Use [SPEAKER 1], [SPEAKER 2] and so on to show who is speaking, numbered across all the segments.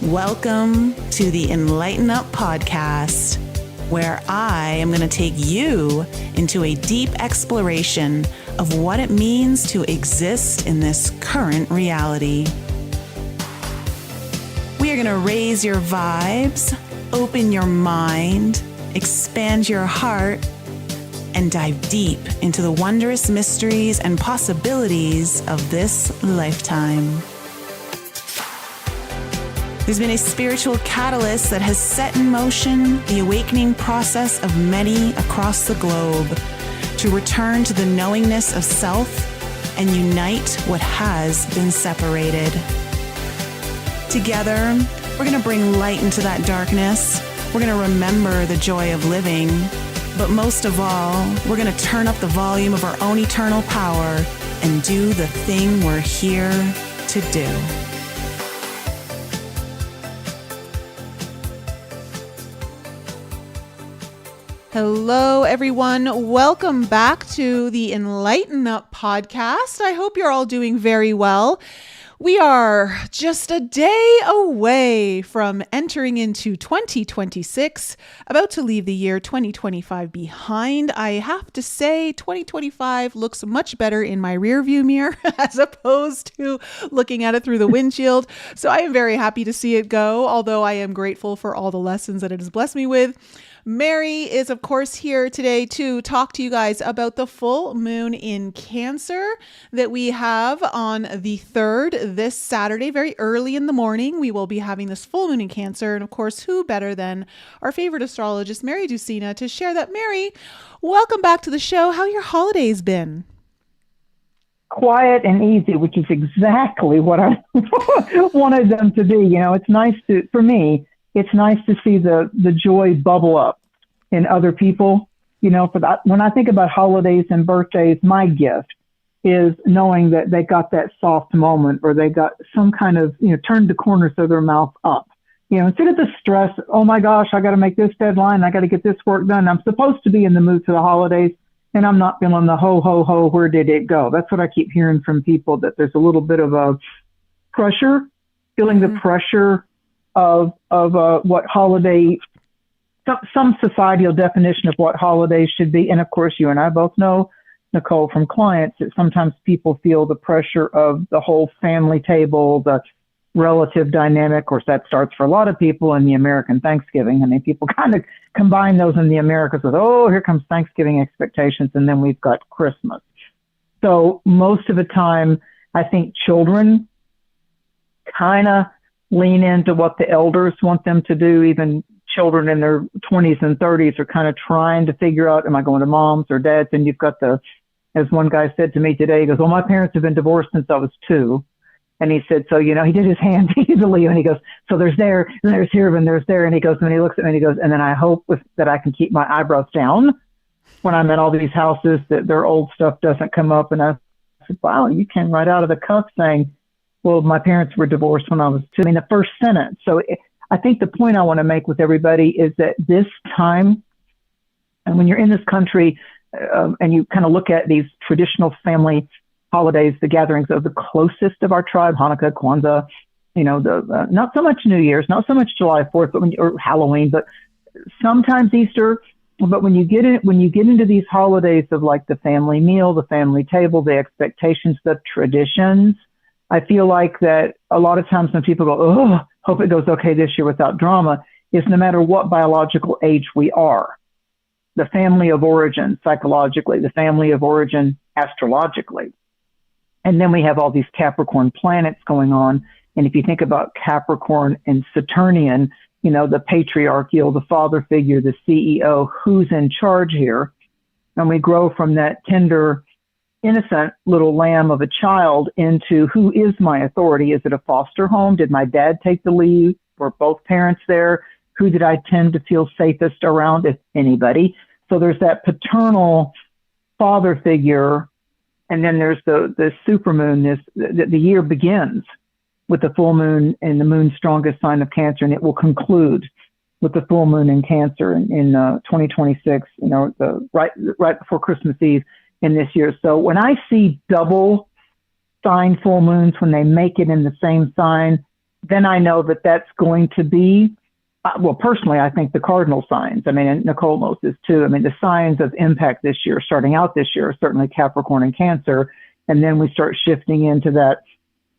[SPEAKER 1] Welcome to the Enlighten Up podcast, where I am going to take you into a deep exploration of what it means to exist in this current reality. We are going to raise your vibes, open your mind, expand your heart, and dive deep into the wondrous mysteries and possibilities of this lifetime. There's been a spiritual catalyst that has set in motion the awakening process of many across the globe to return to the knowingness of self and unite what has been separated. Together, we're going to bring light into that darkness. We're going to remember the joy of living. But most of all, we're going to turn up the volume of our own eternal power and do the thing we're here to do. Hello, everyone. Welcome back to the Enlighten Up podcast. I hope you're all doing very well. We are just a day away from entering into 2026, about to leave the year 2025 behind. I have to say 2025 looks much better in my rearview mirror as opposed to looking at it through the windshield. So I am very happy to see it go, although I am grateful for all the lessons that it has blessed me with. Mary is, of course, here today to talk to you guys about the full moon in Cancer that we have on the 3rd this Saturday, very early in the morning. We will be having this full moon in Cancer. And of course, who better than our favorite astrologist, Mary Dusina, to share that. Mary, welcome back to the show. How your holidays been?
[SPEAKER 2] Quiet and easy, which is exactly what I wanted them to be. You know, it's nice to, for me, it's nice to see the joy bubble up in other people. You know, for that, when I think about holidays and birthdays, my gift is knowing that they got that soft moment or they got some kind of, you know, turned the corners of their mouth up. You know, instead of the stress, oh my gosh, I got to make this deadline, I got to get this work done. I'm supposed to be in the mood for the holidays and I'm not feeling the ho, ho, ho, where did it go? That's what I keep hearing from people, that there's a little bit of a pressure, feeling the pressure of what holiday, some societal definition of what holidays should be. And of course, you and I both know, Nicole, from clients, that sometimes people feel the pressure of the whole family table, the relative dynamic. Of course, that starts for a lot of people in the American Thanksgiving. I mean, people kind of combine those in the Americas with, oh, here comes Thanksgiving expectations, and then we've got Christmas. So most of the time, I think children kind of lean into what the elders want them to do. Even children in their 20s and 30s are kind of trying to figure out, am I going to mom's or dad's? And you've got as one guy said to me today, he goes, well, my parents have been divorced since I was 2. And he said, so, you know, he did his hands easily. And he goes, so there's there, and there's here, and there's there. And he goes, and he looks at me and he goes, and then I hope that I can keep my eyebrows down when I'm at all these houses, that their old stuff doesn't come up. And I said, wow, you came right out of the cuff saying, well, my parents were divorced when I was 2. I mean, the first sentence. So I think the point I want to make with everybody is that this time, and when you're in this country and you kind of look at these traditional family holidays, the gatherings of the closest of our tribe, Hanukkah, Kwanzaa, you know, not so much New Year's, not so much July 4th, but or Halloween, but sometimes Easter. But when you get into these holidays of like the family meal, the family table, the expectations, the traditions, I feel like that a lot of times when people go, oh, hope it goes okay this year without drama, is no matter what biological age we are, the family of origin psychologically, the family of origin astrologically. And then we have all these Capricorn planets going on. And if you think about Capricorn and Saturnian, you know, the patriarchal, the father figure, the CEO, who's in charge here? And we grow from that tender, innocent little lamb of a child into who is my authority? Is it a foster home? Did my dad take the lead? Were both parents there? Who did I tend to feel safest around, if anybody? So there's that paternal father figure. And then there's the supermoon. The year begins with the full moon and the moon's strongest sign of Cancer, and it will conclude with the full moon in Cancer in 2026, you know, right before Christmas Eve in this year. So when I see double sign full moons, when they make it in the same sign, then I know that that's going to be, well, personally, I think the cardinal signs, I mean, and Nicole knows this too. I mean, the signs of impact this year, starting out this year, are certainly Capricorn and Cancer. And then we start shifting into that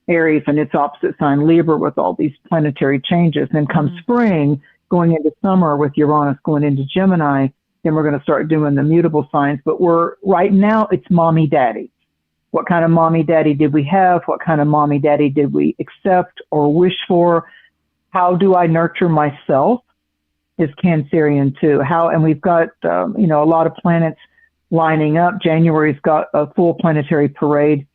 [SPEAKER 2] Aries and its opposite sign, Libra, with all these planetary changes. Then come spring, going into summer with Uranus going into Gemini, then we're going to start doing the mutable signs. But right now, it's mommy, daddy. What kind of mommy, daddy did we have? What kind of mommy, daddy did we accept or wish for? How do I nurture myself? Is Cancerian too. And we've got, a lot of planets lining up. January's got a full planetary parade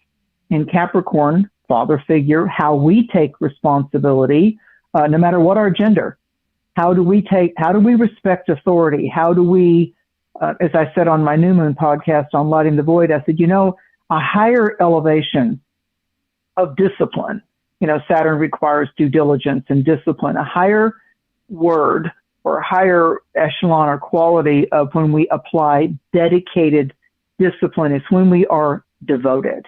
[SPEAKER 2] in Capricorn, father figure, how we take responsibility, no matter what our gender. How do we respect authority? How do we, as I said on my new moon podcast on Lighting the Void, I said, a higher elevation of discipline. Saturn requires due diligence and discipline. A higher word or a higher echelon or quality of when we apply dedicated discipline is when we are devoted.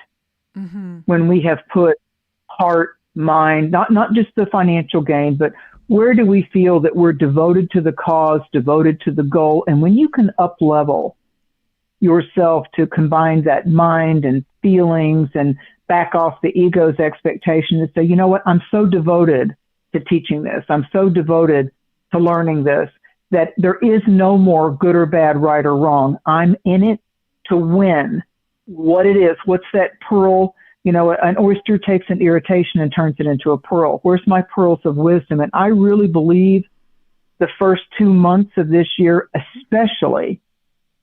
[SPEAKER 2] When we have put heart, mind, not just the financial gain, but where do we feel that we're devoted to the cause, devoted to the goal? And when you can up-level yourself to combine that mind and feelings and back off the ego's expectation and say, you know what, I'm so devoted to teaching this. I'm so devoted to learning this, that there is no more good or bad, right or wrong. I'm in it to win what it is. What's that pearl? An oyster takes an irritation and turns it into a pearl. Where's my pearls of wisdom? And I really believe the first 2 months of this year, especially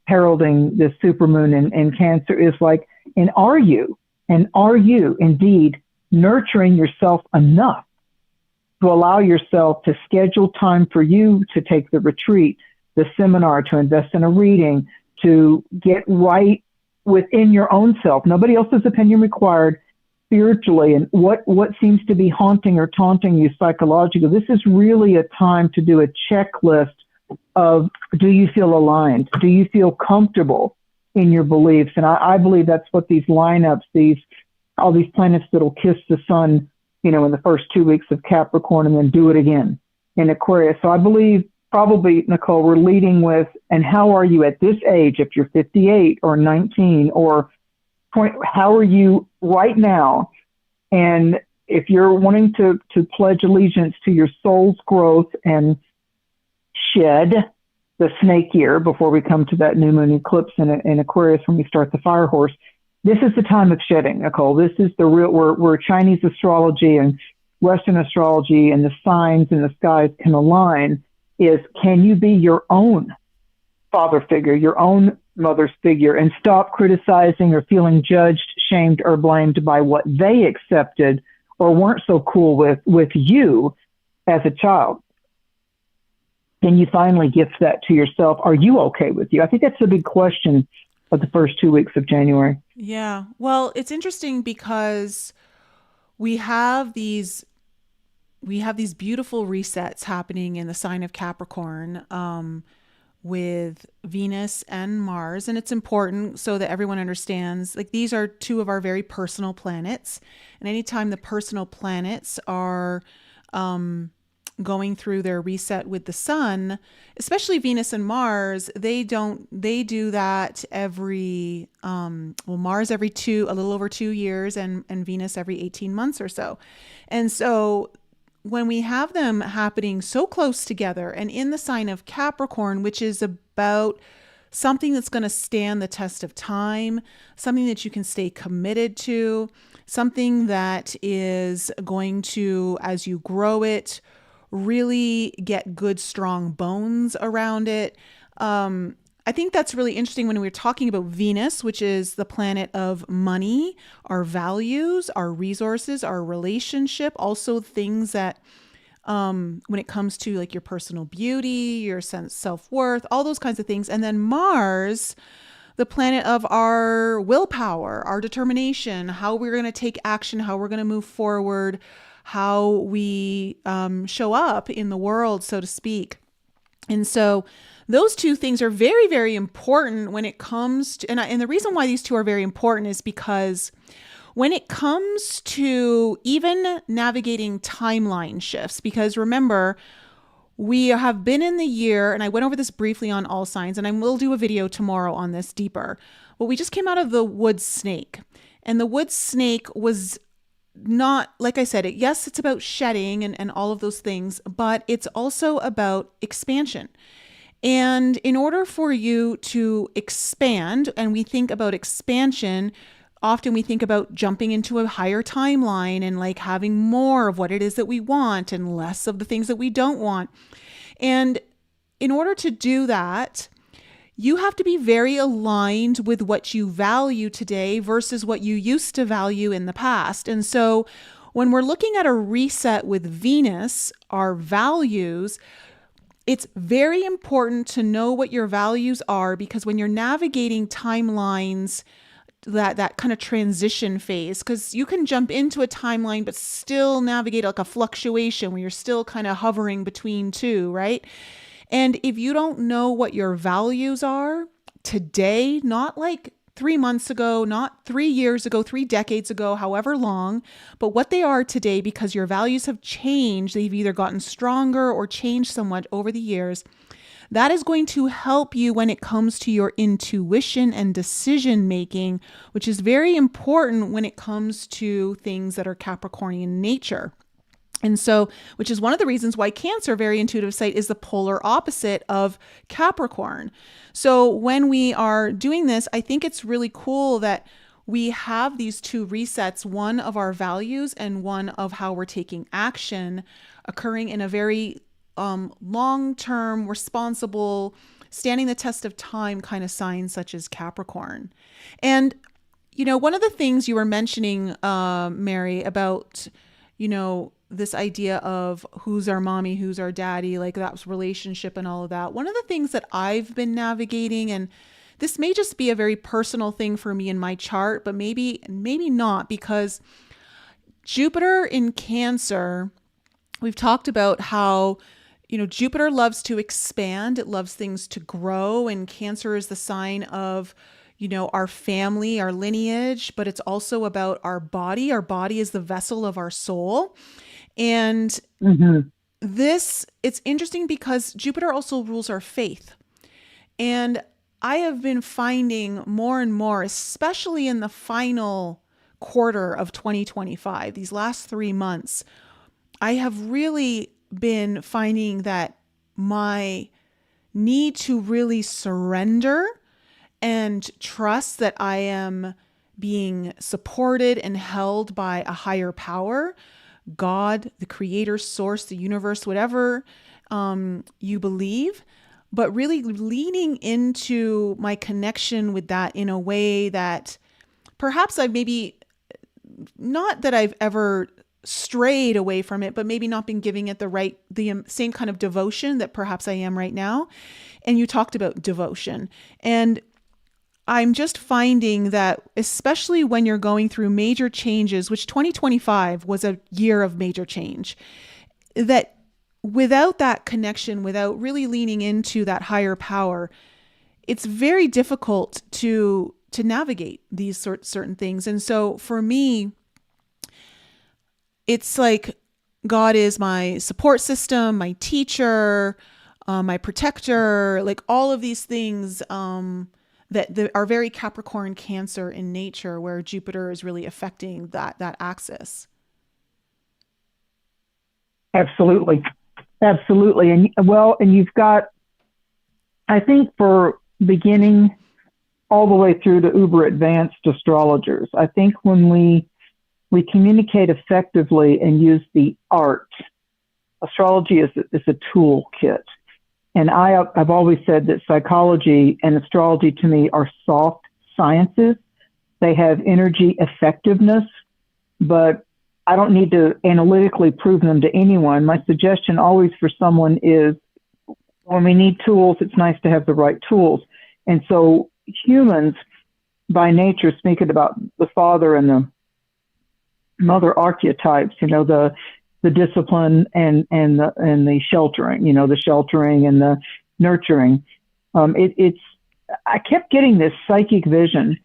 [SPEAKER 2] heralding the supermoon in Cancer, is like, and are you indeed nurturing yourself enough to allow yourself to schedule time for you to take the retreat, the seminar, to invest in a reading, to get right within your own self, nobody else's opinion required, spiritually, and what seems to be haunting or taunting you psychologically. This is really a time to do a checklist of, do you feel aligned? Do you feel comfortable in your beliefs? And I believe that's what these lineups, all these planets that'll kiss the sun, in the first 2 weeks of Capricorn and then do it again in Aquarius. So I believe probably, Nicole, we're leading with, and how are you at this age, if you're 58 or 19 or 20, how are you right now? And if you're wanting to pledge allegiance to your soul's growth and shed the snake year before we come to that new moon eclipse in Aquarius when we start the fire horse, this is the time of shedding, Nicole. This is the real, where Chinese astrology and Western astrology and the signs in the skies can align, is, can you be your own father figure, your own mother's figure, and stop criticizing or feeling judged, shamed, or blamed by what they accepted or weren't so cool with you as a child? Can you finally gift that to yourself? Are you okay with you? I think that's the big question of the first 2 weeks of January.
[SPEAKER 1] Yeah. Well, it's interesting because we have these beautiful resets happening in the sign of Capricorn, with Venus and Mars. And it's important so that everyone understands, like, these are two of our very personal planets. And anytime the personal planets are, going through their reset with the sun, especially Venus and Mars, they do that every, Mars every a little over 2 years, and Venus every 18 months or so. And so when we have them happening so close together and in the sign of Capricorn, which is about something that's going to stand the test of time, something that you can stay committed to, something that is going to, as you grow it, really get good, strong bones around it. I think that's really interesting when we're talking about Venus, which is the planet of money, our values, our resources, our relationship, also things that, when it comes to like your personal beauty, your sense self-worth, all those kinds of things. And then Mars, the planet of our willpower, our determination, how we're going to take action, how we're going to move forward, how we show up in the world, so to speak. And so those two things are very, very important when it comes to, and the reason why these two are very important is because when it comes to even navigating timeline shifts, because remember, we have been in the year, and I went over this briefly on all signs, and I will do a video tomorrow on this deeper. Well, we just came out of the wood snake, and the wood snake was not, like I said, yes, it's about shedding and all of those things, but it's also about expansion. And in order for you to expand, and we think about expansion, often we think about jumping into a higher timeline and like having more of what it is that we want and less of the things that we don't want. And in order to do that, you have to be very aligned with what you value today versus what you used to value in the past. And so when we're looking at a reset with Venus, our values, it's very important to know what your values are, because when you're navigating timelines, that kind of transition phase, because you can jump into a timeline but still navigate like a fluctuation where you're still kind of hovering between two, right? And if you don't know what your values are today, not like 3 months ago, not 3 years ago, 3 decades ago, however long, but what they are today, because your values have changed, they've either gotten stronger or changed somewhat over the years, that is going to help you when it comes to your intuition and decision making, which is very important when it comes to things that are Capricornian nature. And so, which is one of the reasons why Cancer, very intuitive site, is the polar opposite of Capricorn. So when we are doing this, I think it's really cool that we have these two resets, one of our values and one of how we're taking action, occurring in a very long-term, responsible, standing the test of time kind of signs such as Capricorn. And, you know, one of the things you were mentioning, Mary, about, you know, this idea of who's our mommy, who's our daddy, like that relationship and all of that. One of the things that I've been navigating, and this may just be a very personal thing for me in my chart, but maybe not, because Jupiter in Cancer, we've talked about how, you know, Jupiter loves to expand. It loves things to grow. And Cancer is the sign of, you know, our family, our lineage, but it's also about our body. Our body is the vessel of our soul. And it's interesting because Jupiter also rules our faith. And I have been finding more and more, especially in the final quarter of 2025, these last 3 months, I have really been finding that my need to really surrender and trust that I am being supported and held by a higher power, God, the creator, source, the universe, whatever you believe, but really leaning into my connection with that in a way that perhaps I've maybe, not that I've ever strayed away from it, but maybe not been giving it the same kind of devotion that perhaps I am right now. And you talked about devotion. And I'm just finding that, especially when you're going through major changes, which 2025 was a year of major change, that without that connection, without really leaning into that higher power, it's very difficult to navigate these certain things. And so for me, it's like God is my support system, my teacher, my protector, like all of these things that are very Capricorn Cancer in nature, where Jupiter is really affecting that axis.
[SPEAKER 2] Absolutely. And you've got, I think, for beginning all the way through to uber advanced astrologers, I think when we communicate effectively and use the art, astrology is a toolkit. And I've always said that psychology and astrology to me are soft sciences. They have energy effectiveness, but I don't need to analytically prove them to anyone. My suggestion always for someone is, when we need tools, it's nice to have the right tools. And so humans, by nature, speaking about the father and the mother archetypes, you know, the discipline and the sheltering, you know, the sheltering and the nurturing. I kept getting this psychic vision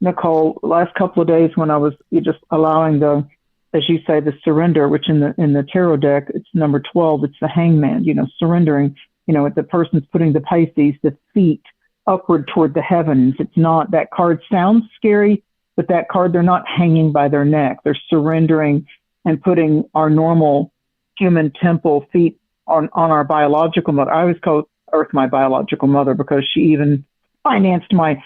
[SPEAKER 2] Nicole, last couple of days when I was just allowing the, as you say, the surrender, which in the tarot deck, it's number 12, it's the hangman, surrendering, the person's putting the Pisces, the feet upward toward the heavens. It's not, that card sounds scary, but that card, they're not hanging by their neck. They're surrendering and putting our normal human temple feet on our biological mother. I always call Earth my biological mother because she even financed my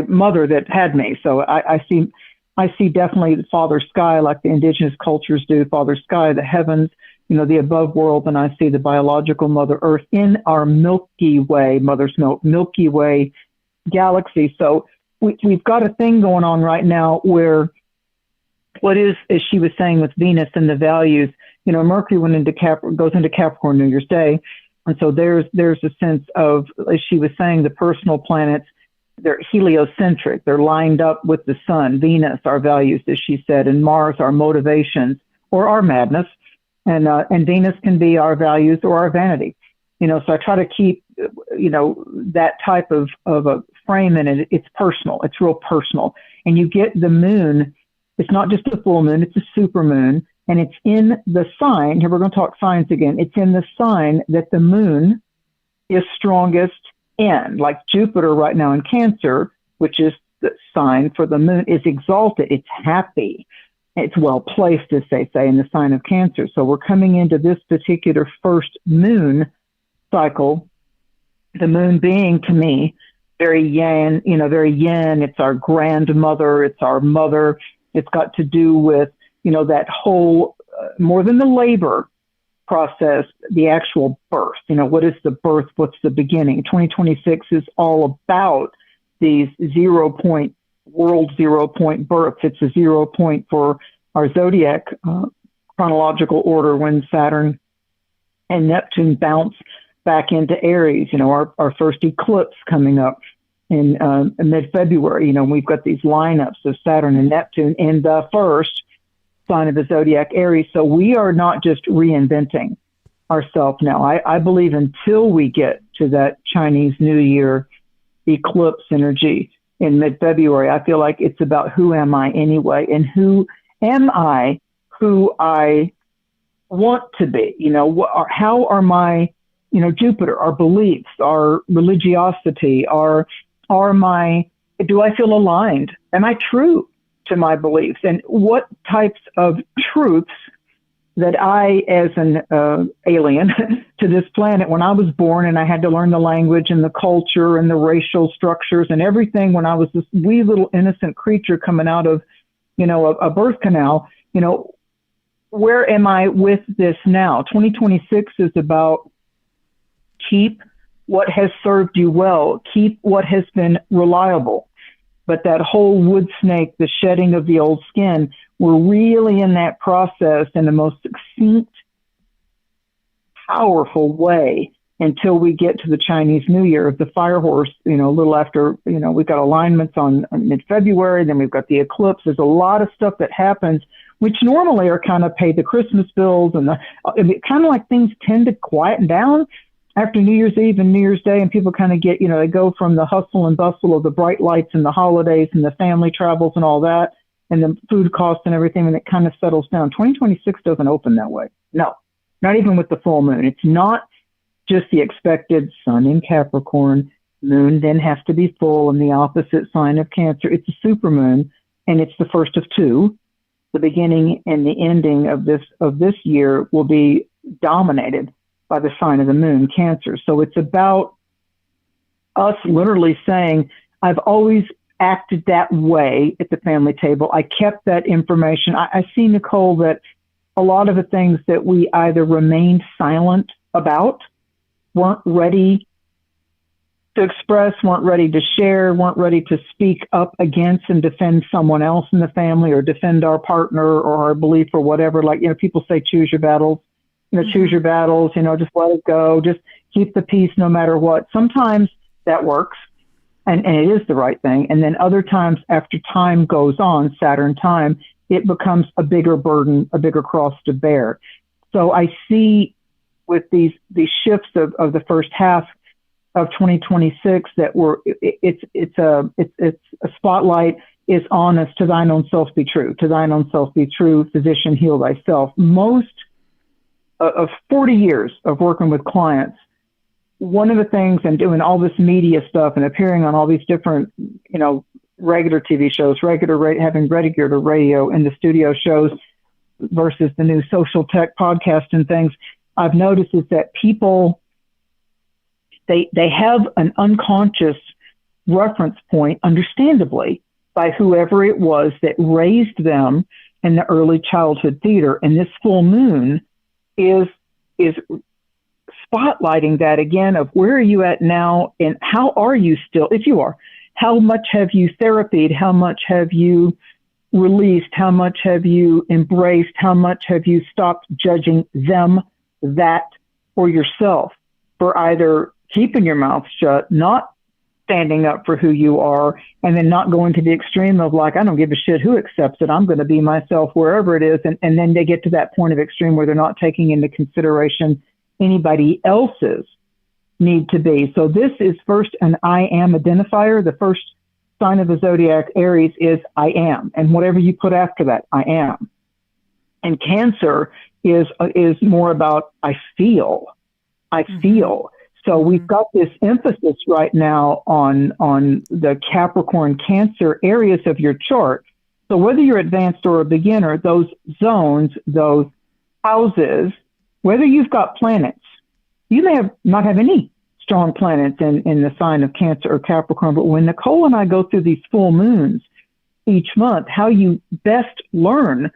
[SPEAKER 2] mother that had me. So I see definitely the Father Sky, like the indigenous cultures do, Father Sky, the heavens, the above world, and I see the biological Mother Earth in our Milky Way, Mother's Milk, Milky Way galaxy. So we've got a thing going on right now where what is, as she was saying with Venus and the values, Mercury goes into Capricorn New Year's Day. And so there's a sense of, as she was saying, the personal planets, they're heliocentric. They're lined up with the sun, Venus, our values, as she said, and Mars, our motivations or our madness. And Venus can be our values or our vanity. So I try to keep, that type of a frame in it. It's personal. It's real personal. And you get the moon. It's not just a full moon. It's a super moon. And it's in the sign. Here, we're going to talk signs again. It's in the sign that the moon is strongest in. Like Jupiter right now in Cancer, which is the sign for the moon, is exalted. It's happy. It's well placed, as they say, in the sign of Cancer. So we're coming into this particular first moon cycle. The moon being, to me, very yin, very yin. It's our grandmother. It's our mother. It's got to do with, that whole, more than the labor process, the actual birth. What is the birth? What's the beginning? 2026 is all about these 0 point, world 0 point births. It's a 0 point for our zodiac chronological order when Saturn and Neptune bounce back into Aries. Our first eclipse coming up in mid-February. We've got these lineups of Saturn and Neptune in the first sign of the zodiac, Aries. So we are not just reinventing ourselves now. I believe until we get to that Chinese New Year eclipse energy in mid-February, I feel like it's about who am I anyway, and who am I who I want to be. How are my, Jupiter, our beliefs, our religiosity, do I feel aligned? Am I true to my beliefs? And what types of truths that I, as an alien to this planet, when I was born and I had to learn the language and the culture and the racial structures and everything, when I was this wee little innocent creature coming out of, a birth canal, where am I with this now? 2026 is about keep what has served you well, keep what has been reliable. But that whole wood snake, the shedding of the old skin, we're really in that process in the most succinct, powerful way until we get to the Chinese New Year of the fire horse, a little after, we've got alignments on mid-February, then we've got the eclipse. There's a lot of stuff that happens, which normally are kind of pay the Christmas bills and kind of like things tend to quieten down after New Year's Eve and New Year's Day, and people kind of get, they go from the hustle and bustle of the bright lights and the holidays and the family travels and all that, and the food costs and everything, and it kind of settles down. 2026 doesn't open that way. No, not even with the full moon. It's not just the expected sun in Capricorn, moon then has to be full in the opposite sign of Cancer. It's a super moon, and it's the first of two. The beginning and the ending of this year will be dominated by the sign of the moon, Cancer. So it's about us literally saying, I've always acted that way at the family table. I kept that information. I see, Nicole, that a lot of the things that we either remained silent about, weren't ready to express, weren't ready to share, weren't ready to speak up against and defend someone else in the family or defend our partner or our belief or whatever. Like, people say, choose your battles. Choose your battles, just let it go, just keep the peace no matter what. Sometimes that works and it is the right thing. And then other times after time goes on, Saturn time, it becomes a bigger burden, a bigger cross to bear. So I see with these shifts of the first half of 2026 that it's a spotlight is on us. To thine own self be true. To thine own self be true. Physician, heal thyself. Most of 40 years of working with clients, one of the things, and doing all this media stuff and appearing on all these different, regular TV shows, having regular radio in the studio shows versus the new social tech podcast and things, I've noticed is that people, they have an unconscious reference point, understandably, by whoever it was that raised them in the early childhood theater. And this full moon is spotlighting that again of where are you at now and how are you still, if you are, how much have you therapied, how much have you released, how much have you embraced, how much have you stopped judging them, that, or yourself for either keeping your mouth shut, not standing up for who you are, and then not going to the extreme of like, I don't give a shit who accepts it, I'm going to be myself wherever it is. And then they get to that point of extreme where they're not taking into consideration anybody else's need to be. So this is first an I am identifier. The first sign of the zodiac, Aries, is I am. And whatever you put after that, I am. And Cancer is more about I feel. I feel. So we've got this emphasis right now on the Capricorn Cancer areas of your chart. So whether you're advanced or a beginner, those zones, those houses, whether you've got planets, you may not have any strong planets in the sign of Cancer or Capricorn, but when Nicole and I go through these full moons each month, how you best learn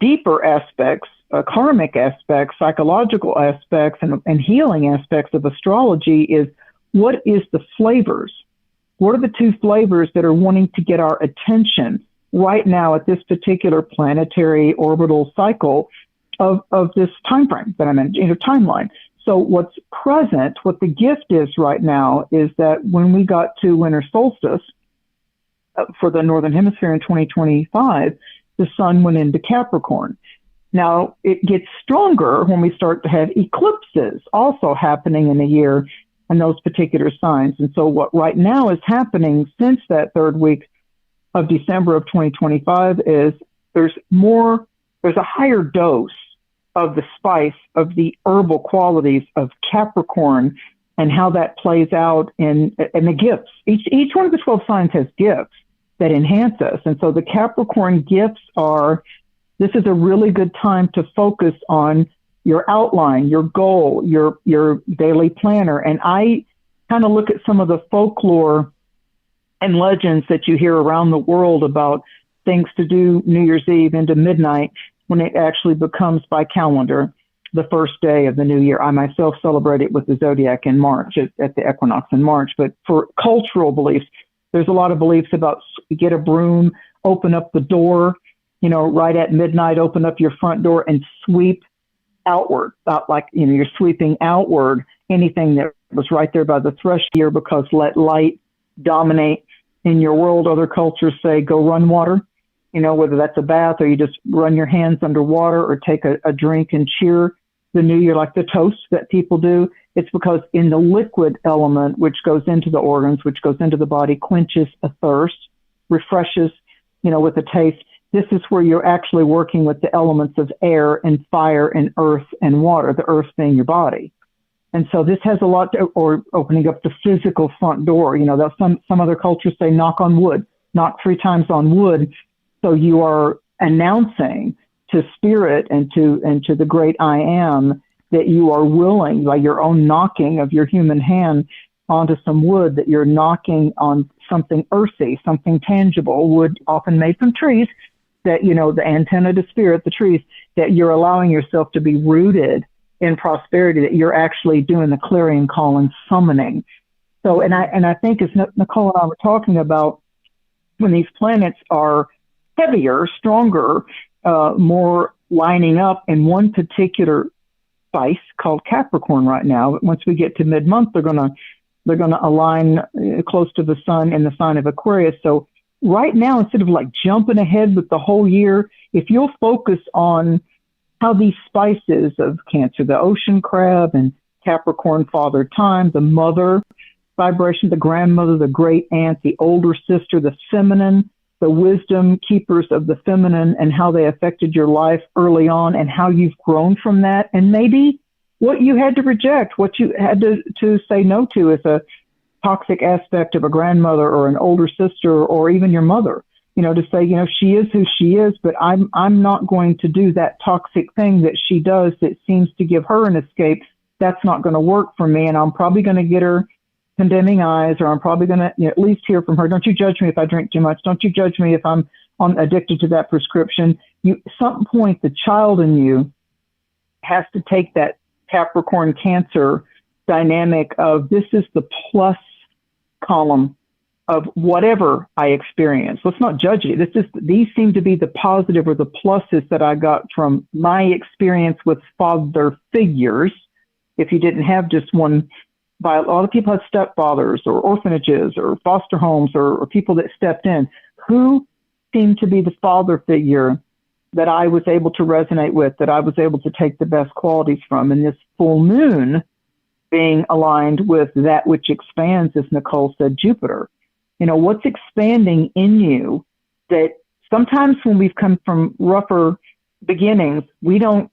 [SPEAKER 2] deeper aspects, karmic aspects, psychological aspects, and healing aspects of astrology is what is the flavors? What are the two flavors that are wanting to get our attention right now at this particular planetary orbital cycle of this time frame that I'm in, timeline? So what's present, what the gift is right now is that when we got to winter solstice for the Northern Hemisphere in 2025, the sun went into Capricorn. Now, it gets stronger when we start to have eclipses also happening in a year in those particular signs. And so what right now is happening since that third week of December of 2025 is there's a higher dose of the spice of the herbal qualities of Capricorn and how that plays out in the gifts. Each one of the 12 signs has gifts that enhance us. And so the Capricorn gifts are, this is a really good time to focus on your outline, your goal, your daily planner. And I kind of look at some of the folklore and legends that you hear around the world about things to do New Year's Eve into midnight when it actually becomes by calendar the first day of the new year. I myself celebrate it with the zodiac in March, at the equinox in March. But for cultural beliefs, there's a lot of beliefs about get a broom, open up the door, right at midnight, open up your front door and sweep outward, you're sweeping outward anything that was right there by the threshold, because let light dominate in your world. Other cultures say go run water, whether that's a bath or you just run your hands underwater or take a drink and cheer the new year, like the toast that people do. It's because in the liquid element, which goes into the organs, which goes into the body, quenches a thirst, refreshes, with a taste. This is where you're actually working with the elements of air and fire and earth and water, the earth being your body. And so this has a lot to, or opening up the physical front door. Some other cultures say knock on wood, knock 3 times on wood. So you are announcing to spirit and to the great I am that you are willing, by your own knocking of your human hand onto some wood, that you're knocking on something earthy, something tangible, wood often made from trees, that, the antenna to spirit, the trees, that you're allowing yourself to be rooted in prosperity, that you're actually doing the clarion call and summoning. So, and I think as Nicole and I were talking about, when these planets are heavier, stronger, more lining up in one particular spice called Capricorn right now. Once we get to mid-month, they're gonna align close to the sun in the sign of Aquarius. So right now, instead of like jumping ahead with the whole year, if you'll focus on how these spices of Cancer, the ocean crab and Capricorn, Father Time, the mother, vibration, the grandmother, the great aunt, the older sister, the feminine, the wisdom keepers of the feminine, and how they affected your life early on and how you've grown from that. And maybe what you had to reject, what you had to say no to as a toxic aspect of a grandmother or an older sister or even your mother. To say, she is who she is, but I'm not going to do that toxic thing that she does that seems to give her an escape. That's not going to work for me, and I'm probably going to get her condemning eyes, or I'm probably going to at least hear from her. Don't you judge me if I drink too much. Don't you judge me if I'm addicted to that prescription. At some point, the child in you has to take that Capricorn Cancer dynamic of this is the plus column of whatever I experience. Let's not judge it. These seem to be the positive or the pluses that I got from my experience with father figures. If you didn't have just one, a lot of people have stepfathers or orphanages or foster homes or people that stepped in. Who seemed to be the father figure that I was able to resonate with, that I was able to take the best qualities from? And this full moon being aligned with that which expands, as Nicole said, Jupiter. What's expanding in you that sometimes when we've come from rougher beginnings, we don't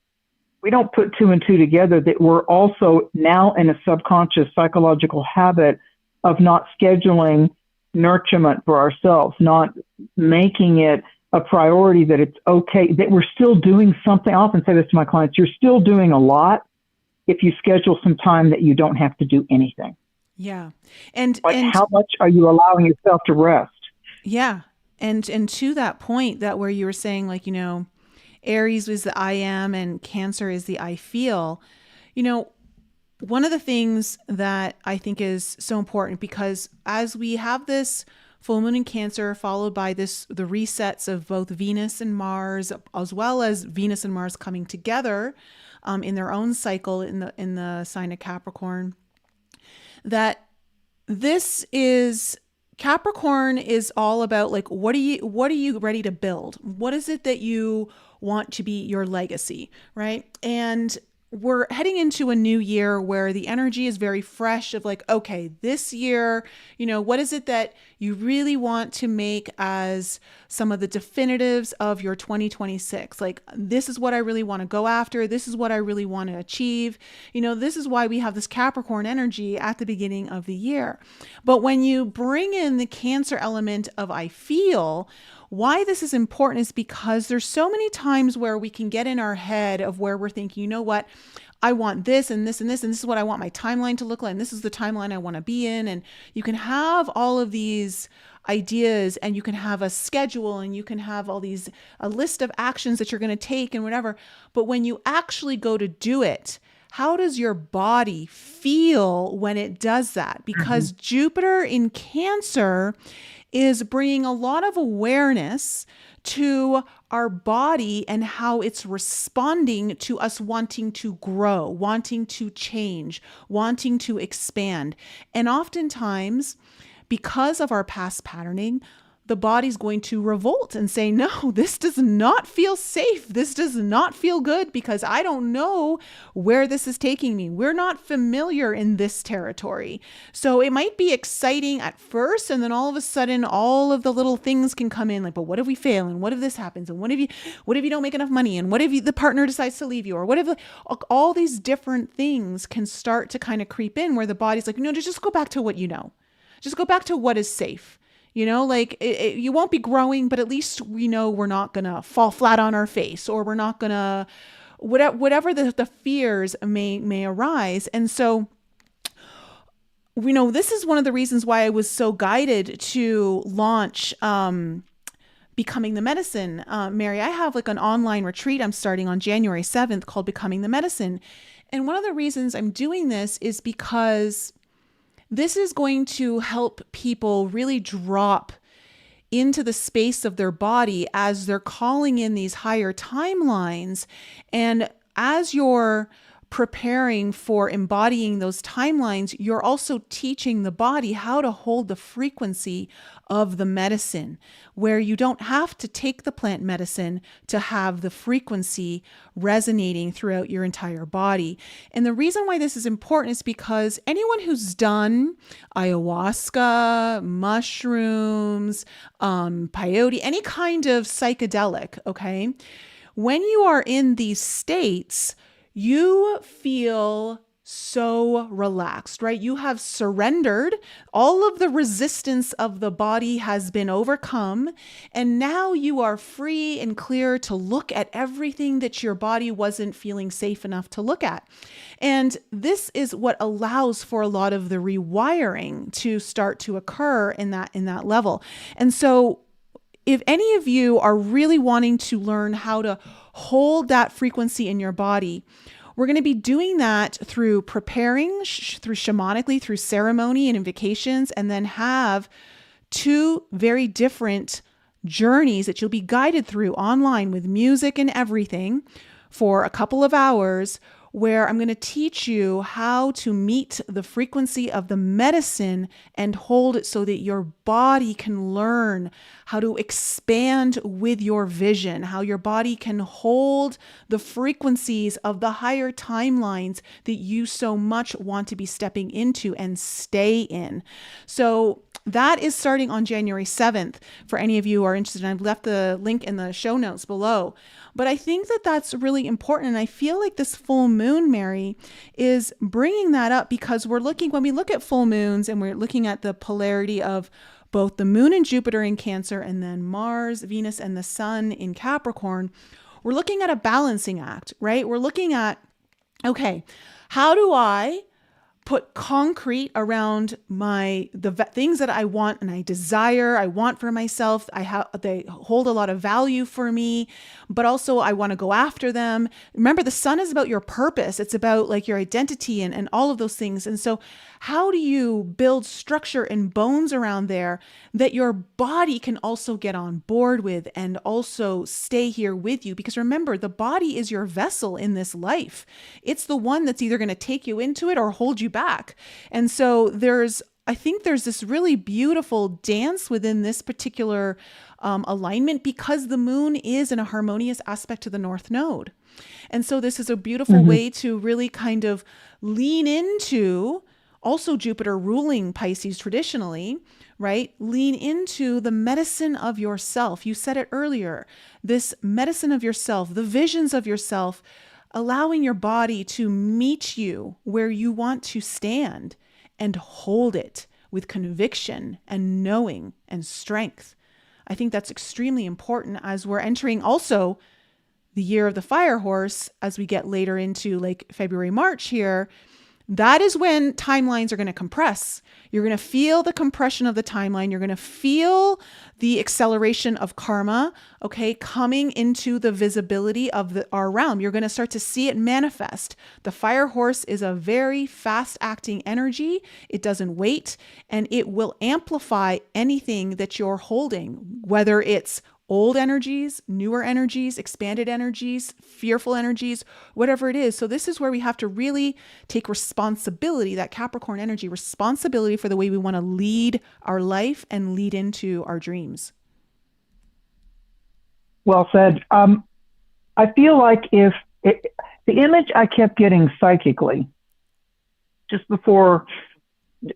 [SPEAKER 2] put two and two together, that we're also now in a subconscious psychological habit of not scheduling nurturement for ourselves, not making it a priority, that it's okay, that we're still doing something. I often say this to my clients, you're still doing a lot if you schedule some time that you don't have to do anything.
[SPEAKER 1] Yeah.
[SPEAKER 2] And how much are you allowing yourself to rest?
[SPEAKER 1] Yeah. And to that point, that where you were saying, Aries was the I am and Cancer is the I feel. One of the things that I think is so important, because as we have this full moon in Cancer followed by the resets of both Venus and Mars, as well as Venus and Mars coming together in their own cycle in the sign of Capricorn, that this is Capricorn is all about what are you ready to build? What is it that you want to be your legacy, right? And we're heading into a new year where the energy is very fresh of okay, this year, what is it that you really want to make as some of the definitives of your 2026? This is what I really want to go after. This is what I really want to achieve. This is why we have this Capricorn energy at the beginning of the year. But when you bring in the Cancer element of I feel, why this is important is because there's so many times where we can get in our head of where we're thinking, you know what, I want this and this and this, and this is what I want my timeline to look like, and this is the timeline I want to be in. And you can have all of these ideas, and you can have a schedule, and you can have a list of actions that you're going to take and whatever. But when you actually go to do it, how does your body feel when it does that? Because Jupiter in Cancer is bringing a lot of awareness to our body and how it's responding to us wanting to grow, wanting to change, wanting to expand. And oftentimes, because of our past patterning, the body's going to revolt and say, no, this does not feel safe. This does not feel good because I don't know where this is taking me. We're not familiar in this territory. So it might be exciting at first, and then all of a sudden, all of the little things can come in but what if we fail? And what if this happens? And what if you don't make enough money? And what if the partner decides to leave you? Or what if all these different things can start to kind of creep in where the body's no, just go back to what you know. Just go back to what is safe. You won't be growing, but at least we know we're not going to fall flat on our face, or we're not going to, whatever the fears may arise. And so, this is one of the reasons why I was so guided to launch Becoming the Medicine. Mary, I have an online retreat I'm starting on January 7th called Becoming the Medicine. And one of the reasons I'm doing this is because this is going to help people really drop into the space of their body as they're calling in these higher timelines. And as you're preparing for embodying those timelines, you're also teaching the body how to hold the frequency of the medicine, where you don't have to take the plant medicine to have the frequency resonating throughout your entire body. And the reason why this is important is because anyone who's done ayahuasca, mushrooms, peyote, any kind of psychedelic, okay, when you are in these states, you feel so relaxed, right? You have surrendered. All of the resistance of the body has been overcome. And now you are free and clear to look at everything that your body wasn't feeling safe enough to look at. And this is what allows for a lot of the rewiring to start to occur in that level. And so if any of you are really wanting to learn how to hold that frequency in your body, we're going to be doing that through preparing, through shamanically, through ceremony and invocations, and then have 2 very different journeys that you'll be guided through online with music and everything for a couple of hours, where I'm going to teach you how to meet the frequency of the medicine and hold it so that your body can learn how to expand with your vision, how your body can hold the frequencies of the higher timelines that you so much want to be stepping into and stay in. So that is starting on January 7th for any of you who are interested. And I've left the link in the show notes below. But I think that that's really important. And I feel like this full moon, Mary, is bringing that up because when we look at full moons and we're looking at the polarity of both the moon and Jupiter in Cancer and then Mars, Venus, and the sun in Capricorn, we're looking at a balancing act, right? We're looking at, okay, how do I put concrete around the things that I want and I desire, I want for myself. They hold a lot of value for me, but also I want to go after them. Remember, the sun is about your purpose. It's about like your identity and all of those things. And so how do you build structure and bones around there that your body can also get on board with and also stay here with you? Because remember, the body is your vessel in this life. It's the one that's either going to take you into it or hold you back. And so I think there's this really beautiful dance within this particular alignment because the moon is in a harmonious aspect to the North Node. And so this is a beautiful way to really kind of lean into also Jupiter ruling Pisces traditionally, right? Lean into the medicine of yourself. You said it earlier, this medicine of yourself, the visions of yourself, allowing your body to meet you where you want to stand and hold it with conviction and knowing and strength. I think that's extremely important as we're entering also the year of the fire horse as we get later into like February, March here. That is when timelines are going to compress. You're going to feel the compression of the timeline. You're going to feel the acceleration of karma, okay, coming into the visibility of our realm. You're going to start to see it manifest. The fire horse is a very fast-acting energy. It doesn't wait, and it will amplify anything that you're holding, whether it's old energies, newer energies, expanded energies, fearful energies, whatever it is. So this is where we have to really take responsibility, that Capricorn energy, responsibility for the way we want to lead our life and lead into our dreams.
[SPEAKER 2] Well said. I feel like the image I kept getting psychically just before,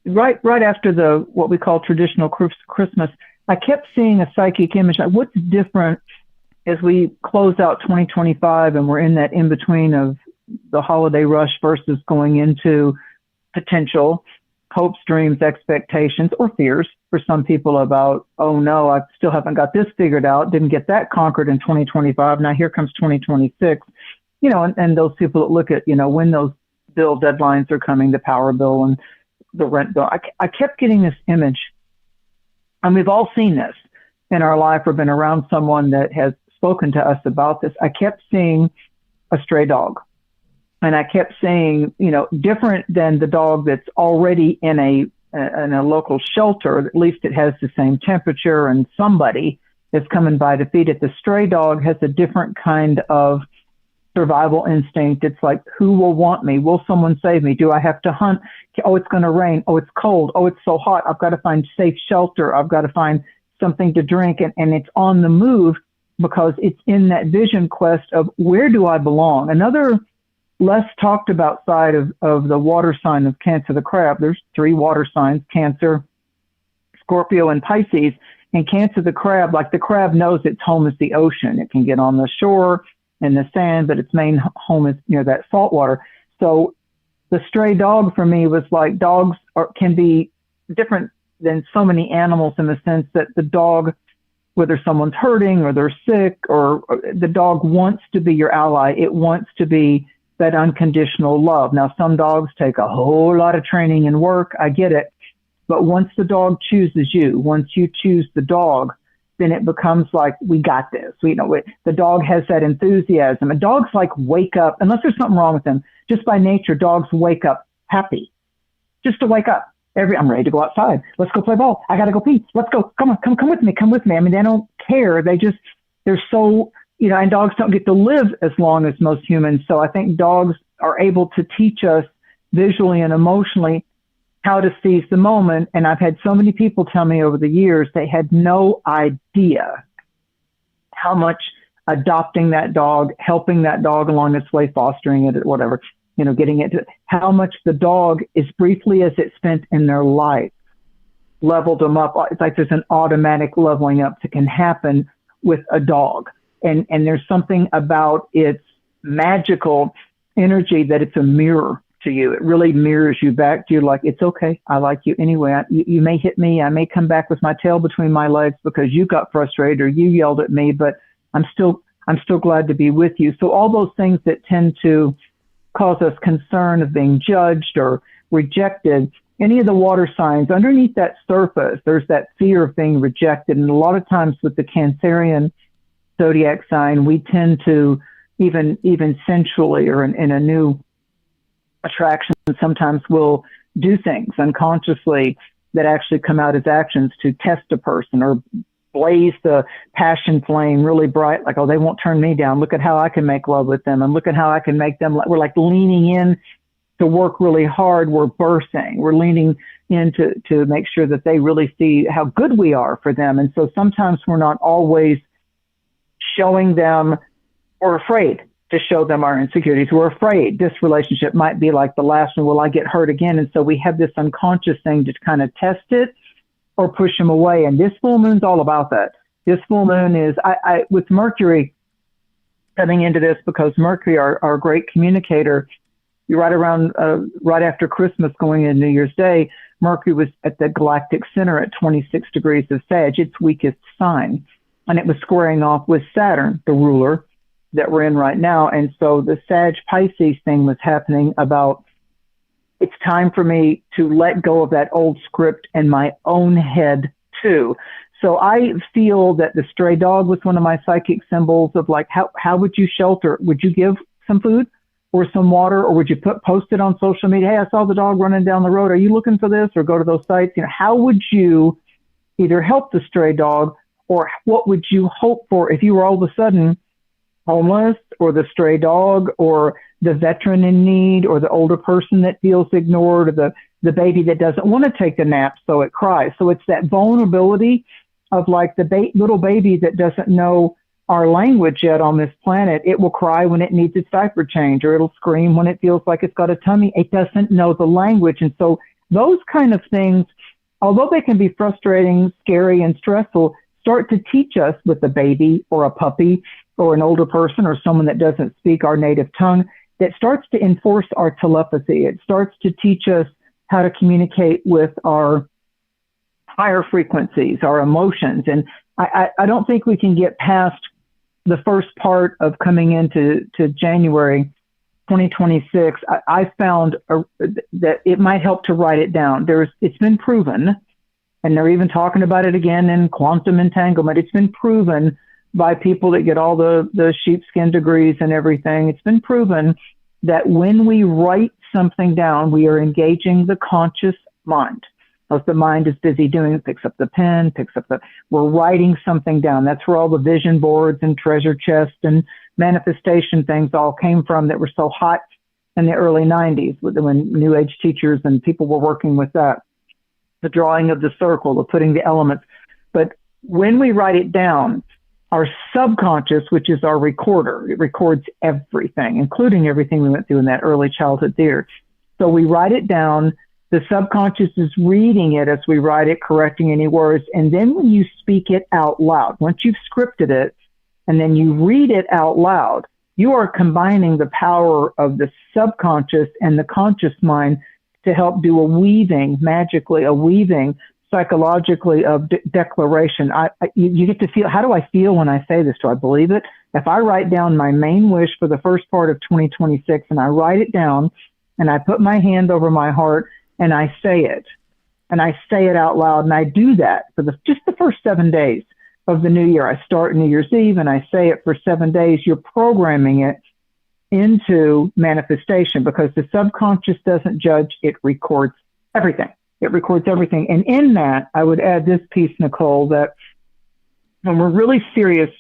[SPEAKER 2] right after what we call traditional Christmas, I kept seeing a psychic image. What's different as we close out 2025 and we're in that in-between of the holiday rush versus going into potential hopes, dreams, expectations, or fears for some people about, oh no, I still haven't got this figured out, didn't get that conquered in 2025. Now here comes 2026, and those people that look at, when those bill deadlines are coming, the power bill and the rent bill. I kept getting this image. And we've all seen this in our life or been around someone that has spoken to us about this. I kept seeing a stray dog. And I kept saying, different than the dog that's already in a local shelter, at least it has the same temperature and somebody is coming by to feed it. The stray dog has a different kind of survival instinct. It's like, who will want me? Will someone save me? Do I have to hunt? Oh, it's going to rain. Oh, it's cold. Oh, it's so hot. I've got to find safe shelter. I've got to find something to drink. And it's on the move because it's in that vision quest of where do I belong? Another less talked about side of the water sign of Cancer the Crab. There's 3 water signs, Cancer, Scorpio, and Pisces. And Cancer the Crab, like the crab knows its home is the ocean. It can get on the shore and the sand, but its main home is that salt water. So the stray dog for me was like, dogs can be different than so many animals in the sense that the dog, whether someone's hurting or they're sick, or the dog wants to be your ally. It wants to be that unconditional love. Now, some dogs take a whole lot of training and work. I get it. But once the dog chooses you, once you choose the dog, then it becomes like, we got this. The dog has that enthusiasm. And dogs like wake up, unless there's something wrong with them, just by nature, dogs wake up happy. Just to wake up. I'm ready to go outside. Let's go play ball. I got to go pee. Let's go. Come on, come with me. Come with me. I mean, they don't care. They're so, and dogs don't get to live as long as most humans. So I think dogs are able to teach us visually and emotionally how to seize the moment. And I've had so many people tell me over the years, they had no idea how much adopting that dog, helping that dog along its way, fostering it, whatever, getting it to how much the dog, as briefly as it spent in their life, leveled them up. It's like there's an automatic leveling up that can happen with a dog. And there's something about its magical energy that it's a mirror to you. It really mirrors you back to you, like, it's okay. I like you anyway. You may hit me. I may come back with my tail between my legs because you got frustrated or you yelled at me, but I'm still glad to be with you. So all those things that tend to cause us concern of being judged or rejected, any of the water signs, underneath that surface, there's that fear of being rejected. And a lot of times with the Cancerian zodiac sign, we tend to even sensually or in a new attraction, sometimes we'll do things unconsciously that actually come out as actions to test a person or blaze the passion flame really bright, like, oh, they won't turn me down. Look at how I can make love with them, and look at how I can make them. We're like leaning in to work really hard. We're bursting. We're leaning in to make sure that they really see how good we are for them. And so sometimes we're not always showing them, or afraid to show them our insecurities. We're afraid this relationship might be like the last one. Will I get hurt again? And so we have this unconscious thing to kind of test it or push them away. And this full moon's all about that. This full moon is, with Mercury coming into this, because Mercury, our great communicator, right after Christmas going into New Year's Day, Mercury was at the galactic center at 26 degrees of Sag, its weakest sign. And it was squaring off with Saturn, the ruler that we're in right now. And so the Sag Pisces thing was happening about, it's time for me to let go of that old script in my own head too. So I feel that the stray dog was one of my psychic symbols of like, how would you shelter? Would you give some food or some water, or would you post it on social media? Hey, I saw the dog running down the road. Are you looking for this? Or go to those sites? How would you either help the stray dog, or what would you hope for if you were all of a sudden homeless, or the stray dog, or the veteran in need, or the older person that feels ignored, or the baby that doesn't want to take the nap so it cries. So it's that vulnerability of like the little baby that doesn't know our language yet on this planet. It will cry when it needs its diaper change, or it'll scream when it feels like it's got a tummy. It doesn't know the language. And so those kind of things, although they can be frustrating, scary, and stressful, start to teach us with a baby or a puppy or an older person or someone that doesn't speak our native tongue, that starts to enforce our telepathy. It starts to teach us how to communicate with our higher frequencies, our emotions. And I don't think we can get past the first part of coming into January 2026. I found that it might help to write it down. It's been proven, and they're even talking about it again in quantum entanglement. It's been proven by people that get all the sheepskin degrees and everything. It's been proven that when we write something down, we are engaging the conscious mind. As the mind is busy doing, it picks up the pen, we're writing something down. That's where all the vision boards and treasure chests and manifestation things all came from that were so hot in the early 90s when New Age teachers and people were working with that. The drawing of the circle, the putting the elements. But when we write it down, our subconscious, which is our recorder, it records everything, including everything we went through in that early childhood theater. So we write it down. The subconscious is reading it as we write it, correcting any words. And then when you speak it out loud, once you've scripted it and then you read it out loud, you are combining the power of the subconscious and the conscious mind to help do a weaving, magically, a weaving psychologically of declaration. You get to feel, how do I feel when I say this? Do I believe it? If I write down my main wish for the first part of 2026 and I write it down and I put my hand over my heart and I say it out loud, and I do that for just the first 7 days of the new year. I start New Year's Eve and I say it for 7 days. You're programming it into manifestation because the subconscious doesn't judge. It records everything. It records everything. And in that, I would add this piece, Nicole, that when we're really serious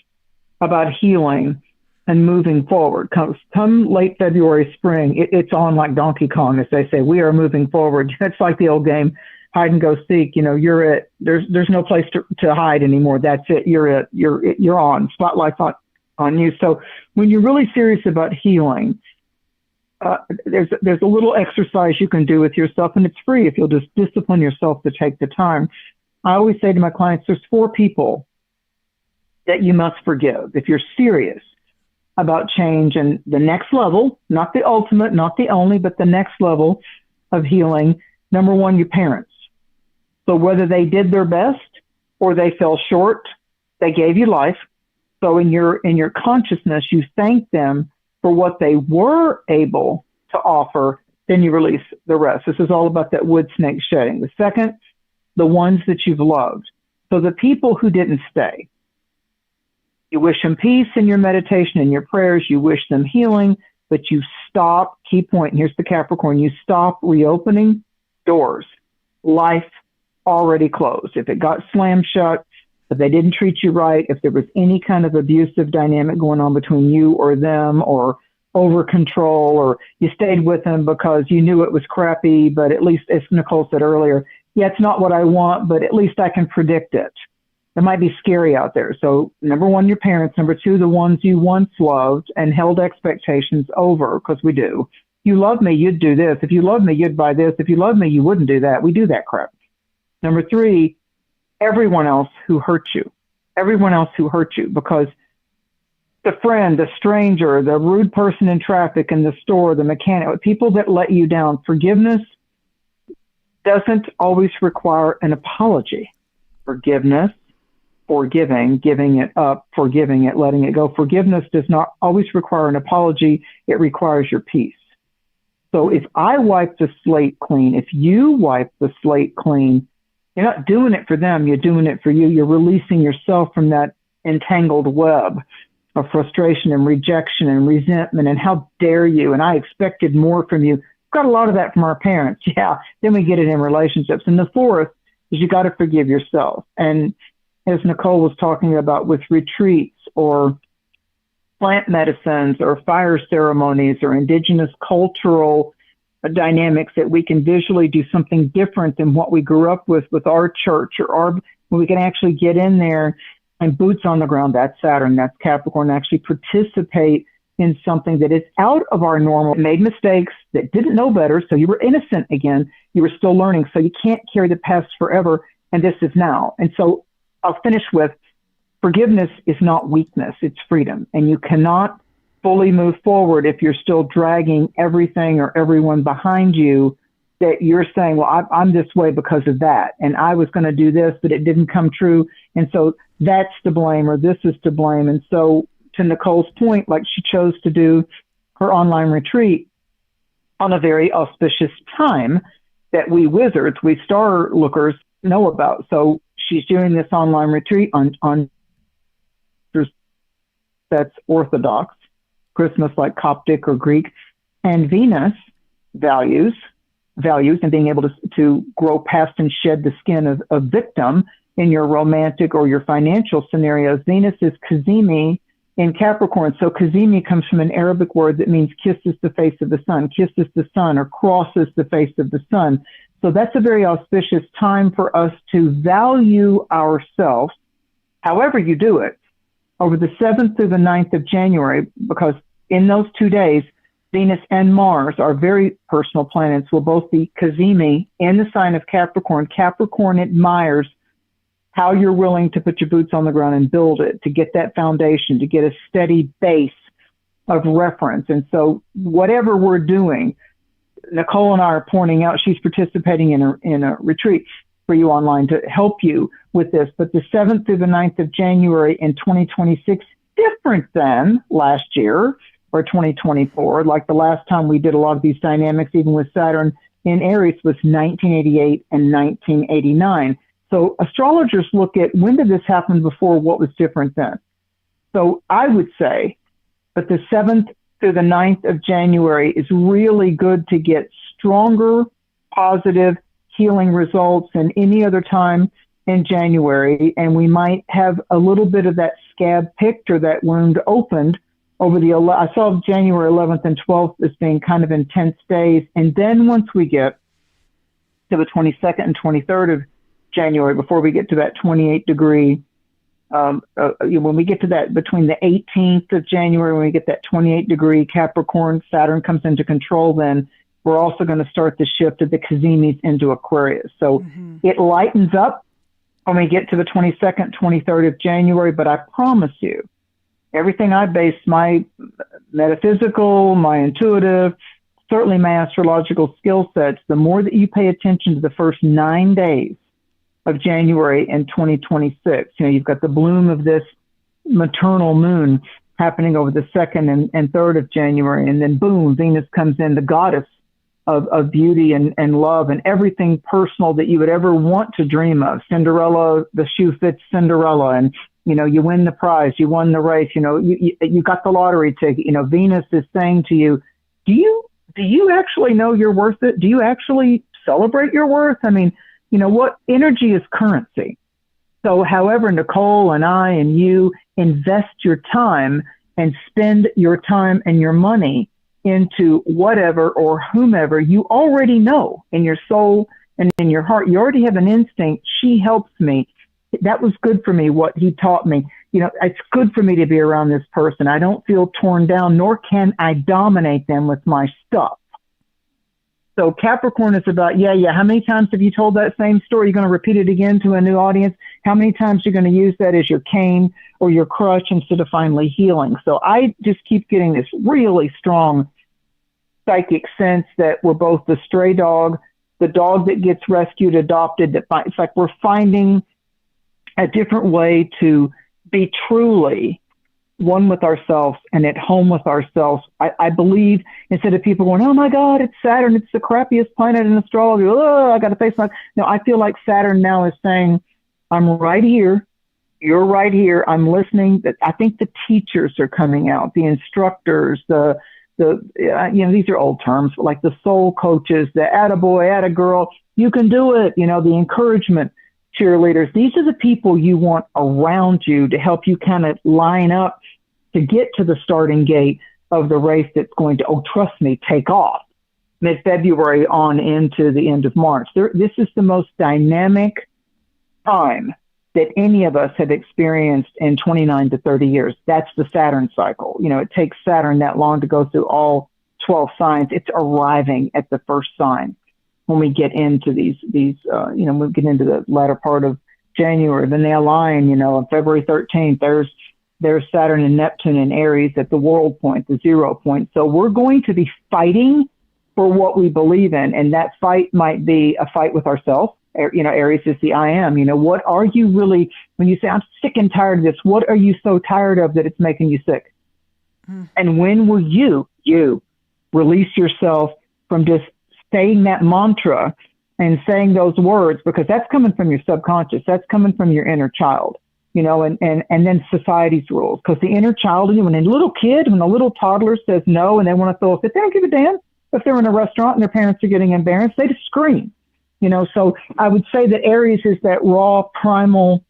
[SPEAKER 2] about healing and moving forward, come late February, spring, it's on like Donkey Kong, as they say. We are moving forward. It's like the old game, hide and go seek. You know, you're it. There's no place to hide anymore. That's it. You're it. You're on. Spotlight's on you. So when you're really serious about healing, there's a little exercise you can do with yourself, and it's free if you'll just discipline yourself to take the time. I always say to my clients, there's 4 people that you must forgive if you're serious about change and the next level, not the ultimate, not the only, but the next level of healing. Number 1, your parents. So whether they did their best or they fell short, they gave you life. So in your consciousness, you thank them for what they were able to offer, then you release the rest. This is all about that wood snake shedding. The second, the ones that you've loved. So the people who didn't stay, you wish them peace in your meditation and your prayers. You wish them healing, but you stop, key point, and here's the Capricorn, you stop reopening doors. Life already closed. If it got slammed shut, if they didn't treat you right, if there was any kind of abusive dynamic going on between you or them, or over control, or you stayed with them because you knew it was crappy, but at least, as Nicole said earlier, yeah, it's not what I want, but at least I can predict it. It might be scary out there. So number 1, your parents. Number 2, the ones you once loved and held expectations over, because we do. You love me, you'd do this. If you love me, you'd buy this. If you love me, you wouldn't do that. We do that crap. Number 3, everyone else who hurt you. Everyone else who hurt you, because the friend, the stranger, the rude person in traffic, in the store, the mechanic, people that let you down. Forgiveness doesn't always require an apology. Forgiveness, forgiving, giving it up, forgiving it, letting it go. Forgiveness does not always require an apology. It requires your peace. So if I wipe the slate clean, if you wipe the slate clean, you're not doing it for them. You're doing it for you. You're releasing yourself from that entangled web of frustration and rejection and resentment and how dare you, and I expected more from you. Got a lot of that from our parents. Yeah. Then we get it in relationships. And the 4th is you got to forgive yourself. And as Nicole was talking about with retreats or plant medicines or fire ceremonies or indigenous cultural dynamics, that we can visually do something different than what we grew up with our church, or when we can actually get in there and boots on the ground. That's Saturn, that's Capricorn, actually participate in something that is out of our normal, made mistakes, that didn't know better. So you were innocent again. You were still learning. So you can't carry the past forever. And this is now. And so I'll finish with, forgiveness is not weakness. It's freedom. And you cannot fully move forward if you're still dragging everything or everyone behind you, that you're saying, well, I'm this way because of that. And I was going to do this, but it didn't come true. And so that's to blame, or this is to blame. And so to Nicole's point, like she chose to do her online retreat on a very auspicious time that we wizards, we star lookers know about. So she's doing this online retreat on that's Orthodox Christmas, like Coptic or Greek, and Venus values values and being able to grow past and shed the skin of victim in your romantic or your financial scenarios. Venus is Kazimi in Capricorn. So Kazimi comes from an Arabic word that means kisses the face of the sun, kisses the sun, or crosses the face of the sun. So that's a very auspicious time for us to value ourselves, however you do it, over the 7th through the 9th of January, because in those 2 days, Venus and Mars, our very personal planets, will both be Kazimi in the sign of Capricorn. Capricorn admires how you're willing to put your boots on the ground and build it, to get that foundation, to get a steady base of reference. And so whatever we're doing, Nicole and I are pointing out, she's participating in a retreat for you online to help you with this. But the 7th through the 9th of January in 2026, different than last year or 2024. Like the last time we did a lot of these dynamics, even with Saturn in Aries, was 1988 and 1989. So astrologers look at when did this happen before, what was different then. So I would say that the 7th through the 9th of January is really good to get stronger, positive, healing results than any other time in January. And we might have a little bit of that scab picked or that wound opened over I saw January 11th and 12th as being kind of intense days. And then once we get to the 22nd and 23rd of January, before we get to that 28 degree, when we get to that between the 18th of January, when we get that 28 degree Capricorn, Saturn comes into control, then we're also going to start the shift of the Kazimis into Aquarius. So it lightens up when we get to the 22nd, 23rd of January, but I promise you, everything I base my metaphysical, my intuitive, certainly my astrological skill sets, the more that you pay attention to the first 9 days of January in 2026, you've got the bloom of this maternal moon happening over the 2nd and 3rd of January. And then boom, Venus comes in, the goddess of beauty and love and everything personal that you would ever want to dream of. Cinderella, the shoe fits Cinderella, and you win the prize, you won the race, you got the lottery ticket. Venus is saying to you, do you actually know you're worth it? Do you actually celebrate your worth? I mean, what energy is currency. So however Nicole and I and you invest your time and spend your time and your money into whatever or whomever you already know in your soul and in your heart, you already have an instinct. She helps me. That was good for me, what he taught me. It's good for me to be around this person. I don't feel torn down, nor can I dominate them with my stuff. So Capricorn is about, how many times have you told that same story? You're going to repeat it again to a new audience. How many times you're going to use that as your cane or your crutch instead of finally healing? So I just keep getting this really strong psychic sense that we're both the stray dog, the dog that gets rescued, adopted. It's like we're finding a different way to be truly one with ourselves and at home with ourselves. I believe, instead of people going, oh my God, it's Saturn, it's the crappiest planet in astrology, oh, I got to face my... No, I feel like Saturn now is saying, I'm right here, you're right here, I'm listening. I think the teachers are coming out, the instructors, these are old terms, but like the soul coaches, the attaboy, attagirl, you can do it, the encouragement cheerleaders. These are the people you want around you to help you kind of line up to get to the starting gate of the race that's going to, trust me, take off mid-February on into the end of March. This is the most dynamic time that any of us have experienced in 29 to 30 years. That's the Saturn cycle. It takes Saturn that long to go through all 12 signs. It's arriving at the first sign when we get into these we get into the latter part of January. Then they align, on February 13th, there's Saturn and Neptune in Aries at the world point, the 0 point. So we're going to be fighting for what we believe in. And that fight might be a fight with ourselves. Aries is the I am. What are you really, when you say, I'm sick and tired of this, what are you so tired of that it's making you sick? And when will you release yourself from just saying that mantra and saying those words, because that's coming from your subconscious, that's coming from your inner child, and then society's rules. Because the inner child, when a little toddler says no and they want to throw a fit, they don't give a damn. If they're in a restaurant and their parents are getting embarrassed, they just scream. So I would say that Aries is that raw, primal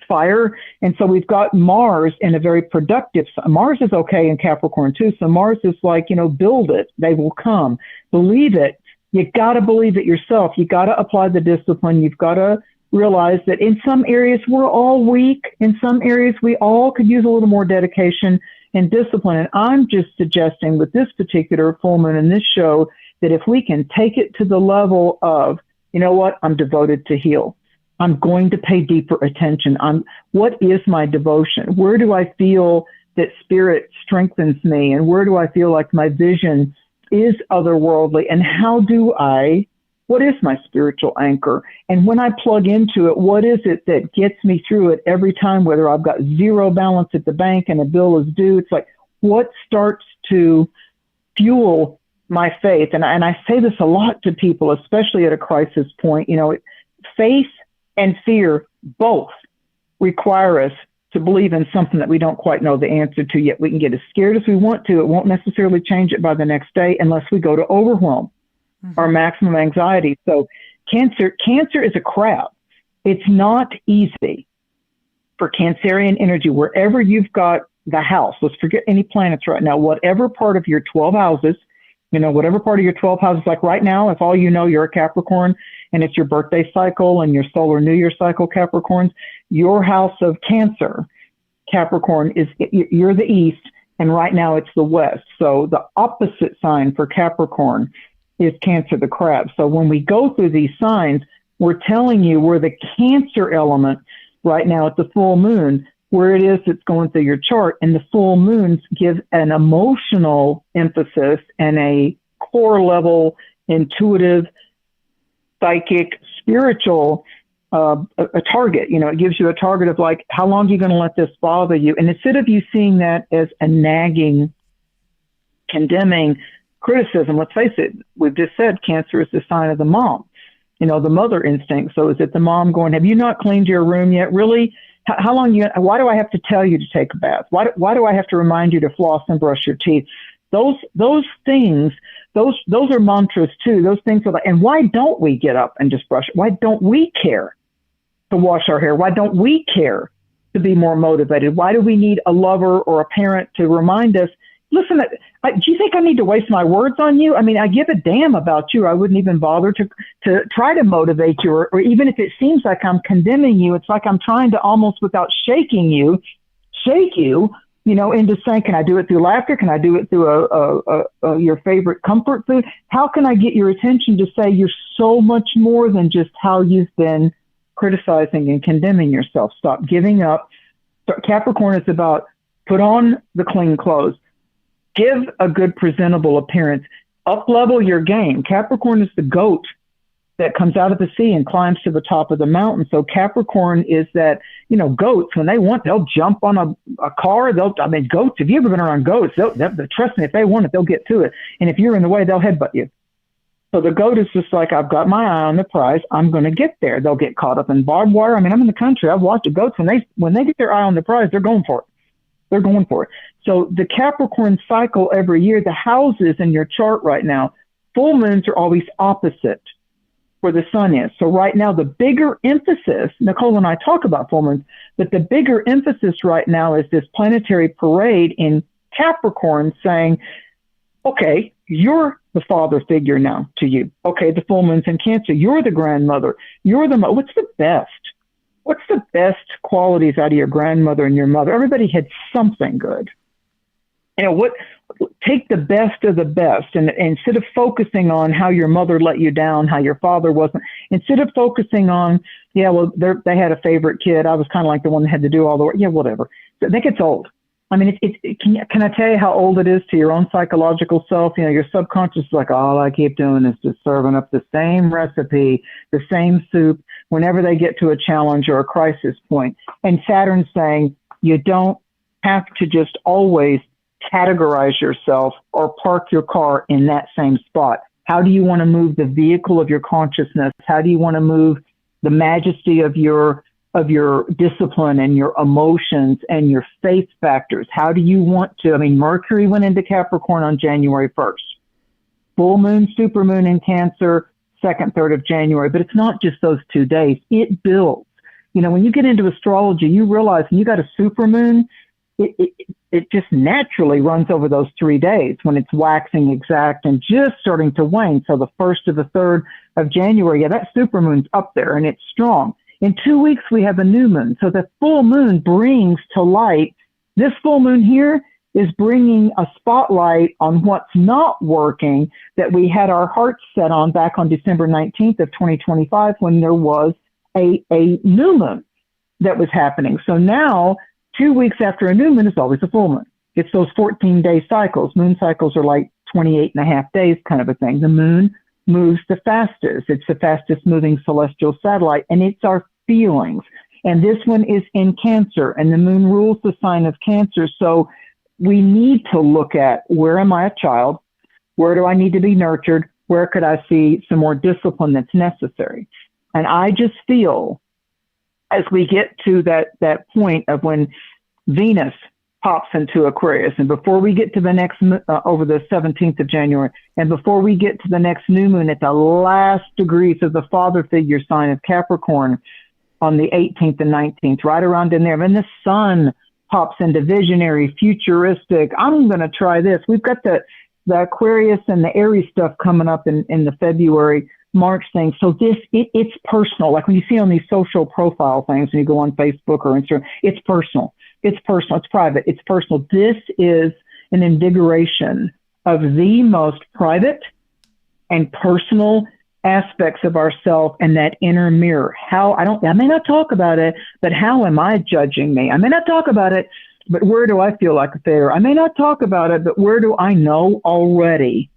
[SPEAKER 2] fire. And so we've got Mars in a very productive. Mars is okay in Capricorn too. So Mars is like, build it. They will come. Believe it. You got to believe it yourself. You got to apply the discipline. You've got to realize that in some areas we're all weak. In some areas we all could use a little more dedication and discipline. And I'm just suggesting with this particular full moon in this show that if we can take it to the level of, you know what, I'm devoted to heal. I'm going to pay deeper attention. What is my devotion? Where do I feel that spirit strengthens me? And where do I feel like my vision is otherworldly? And what is my spiritual anchor? And when I plug into it, what is it that gets me through it every time, whether I've got zero balance at the bank and a bill is due? It's like, what starts to fuel my faith? And I say this a lot to people, especially at a crisis point. Faith and fear both require us to believe in something that we don't quite know the answer to yet. We can get as scared as we want to. It won't necessarily change it by the next day unless we go to overwhelm or maximum anxiety. So Cancer is a crab. It's not easy for Cancerian energy, wherever you've got the house. Let's forget any planets right now. Whatever part of your 12 houses, whatever part of your 12 houses, like right now, if all you're a Capricorn and it's your birthday cycle and your solar New Year cycle, Capricorns, your house of Cancer, Capricorn, you're the East, and right now it's the West. So the opposite sign for Capricorn is Cancer, the crab. So when we go through these signs, we're telling you where the Cancer element right now at the full moon, where it is that's going through your chart. And the full moons give an emotional emphasis and a core level, intuitive, psychic, spiritual, a target. It gives you a target of like, how long are you going to let this bother you? And instead of you seeing that as a nagging, condemning criticism, let's face it, we've just said Cancer is the sign of the mom, the mother instinct. So is it the mom going, have you not cleaned your room yet? Really? How long why do I have to tell you to take a bath? Why do I have to remind you to floss and brush your teeth? Those things, those are mantras too. Those things are like, and why don't we get up and just brush it? Why don't we care to wash our hair? Why don't we care to be more motivated? Why do we need a lover or a parent to remind us, listen, do you think I need to waste my words on you? I mean, I give a damn about you. I wouldn't even bother to try to motivate you, or even if it seems like I'm condemning you, it's like I'm trying to almost without shaking you, shake you, into saying, can I do it through laughter? Can I do it through your favorite comfort food? How can I get your attention to say you're so much more than just how you've been criticizing and condemning yourself? Stop giving up. Capricorn is about put on the clean clothes. Give a good, presentable appearance. Up-level your game. Capricorn is the goat that comes out of the sea and climbs to the top of the mountain. So Capricorn is that, goats, when they want, they'll jump on a car. Goats, if you've ever been around goats, trust me, if they want it, they'll get to it. And if you're in the way, they'll headbutt you. So the goat is just like, I've got my eye on the prize. I'm going to get there. They'll get caught up in barbed wire. I'm in the country. I've watched the goats. When they get their eye on the prize, they're going for it. They're going for it. So the Capricorn cycle every year, the houses in your chart right now, full moons are always opposite where the sun is. So right now, the bigger emphasis, Nicole and I talk about full moons, but the bigger emphasis right now is this planetary parade in Capricorn saying, okay, you're the father figure now to you. Okay, the full moon's in Cancer. You're the grandmother. What's the best? What's the best qualities out of your grandmother and your mother? Everybody had something good. Take the best of the best, and instead of focusing on how your mother let you down, how your father wasn't, instead of focusing on, they had a favorite kid. I was kind of like the one that had to do all the work. Yeah, whatever. I think it's old. I mean, can I tell you how old it is to your own psychological self? Your subconscious is like, all I keep doing is just serving up the same recipe, the same soup, whenever they get to a challenge or a crisis point. And Saturn's saying, you don't have to just always categorize yourself or park your car in that same spot. How do you want to move the vehicle of your consciousness? How do you want to move the majesty of your discipline and your emotions and your faith factors? How do you want to? Mercury went into Capricorn on January 1st. full moon, super moon in Cancer, 2nd, 3rd of January. But it's not just those 2 days. It builds. You know, when you get into astrology, you realize when you got a super moon, it just naturally runs over those 3 days when it's waxing exact and just starting to wane. So the 1st to the 3rd of January, yeah, that super moon's up there and it's strong. In 2 weeks, we have a new moon. So the full moon brings to light, this full moon here is bringing a spotlight on what's not working that we had our hearts set on back on December 19th of 2025 when there was a new moon that was happening. So now, 2 weeks after a new moon is always a full moon. It's those 14-day cycles. Moon cycles are like 28 and a half days kind of a thing. The moon moves the fastest. It's the fastest moving celestial satellite, and it's our feelings. And this one is in Cancer, and the moon rules the sign of Cancer. So we need to look at, where am I a child? Where do I need to be nurtured? Where could I see some more discipline that's necessary? And I just feel as we get to that point of when Venus pops into Aquarius, and before we get to the next, over the 17th of January, and before we get to the next new moon at the last degrees of the father figure sign of Capricorn on the 18th and 19th, right around in there, and the sun pops into visionary, futuristic, I'm going to try this. We've got the Aquarius and the Aries stuff coming up in the February, March thing. So it's personal. Like when you see on these social profile things, when you go on Facebook or Instagram, it's personal. It's personal. It's private. It's personal. This is an invigoration of the most private and personal aspects of ourselves and that inner mirror. I may not talk about it, but how am I judging me? I may not talk about it, but where do I feel like a failure? I may not talk about it, but where do I know already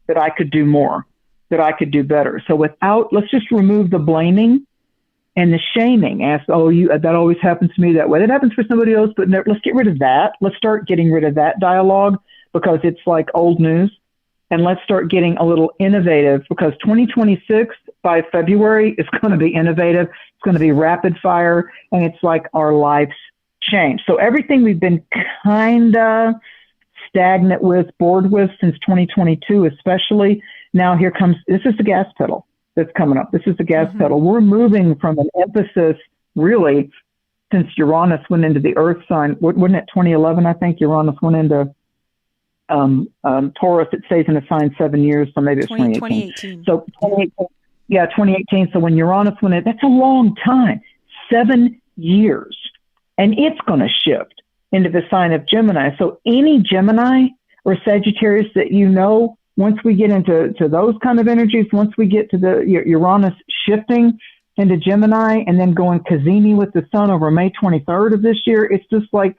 [SPEAKER 2] that I could do more, that I could do better? So let's just remove the blaming and the shaming. That always happens to me that way. That happens for somebody else, but let's get rid of that. Let's start getting rid of that dialogue because it's like old news. And let's start getting a little innovative because 2026 by February is going to be innovative. It's going to be rapid fire. And it's like our life's change. So everything we've been kind of stagnant with, bored with since 2022, especially now this is the gas pedal that's coming up. This is the gas pedal. We're moving from an emphasis really since Uranus went into the earth sign. Wasn't it 2011? I think Uranus went into Taurus. It stays in a sign 7 years, so maybe it's 2018. So 2018. So when Uranus went in, that's a long time, 7 years, and it's going to shift into the sign of Gemini. So any Gemini or Sagittarius that once we get into those kind of energies, once we get to the Uranus shifting into Gemini and then going Cazimi with the sun over May 23rd of this year, it's just like,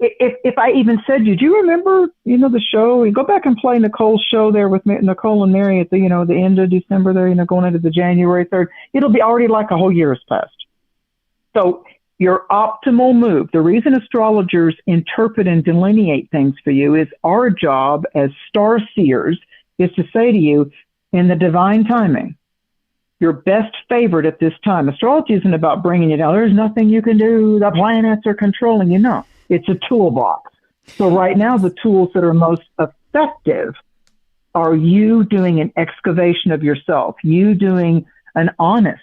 [SPEAKER 2] if I even said do you remember, the show? You go back and play Nicole's show there with Nicole and Mary at the end of December there, going into the January 3rd. It'll be already like a whole year has passed. So your optimal move, the reason astrologers interpret and delineate things for you is our job as star seers is to say to you, in the divine timing, your best favorite at this time. Astrology isn't about bringing you down. There's nothing you can do. The planets are controlling you. No. It's a toolbox. So right now, the tools that are most effective are you doing an excavation of yourself, you doing an honest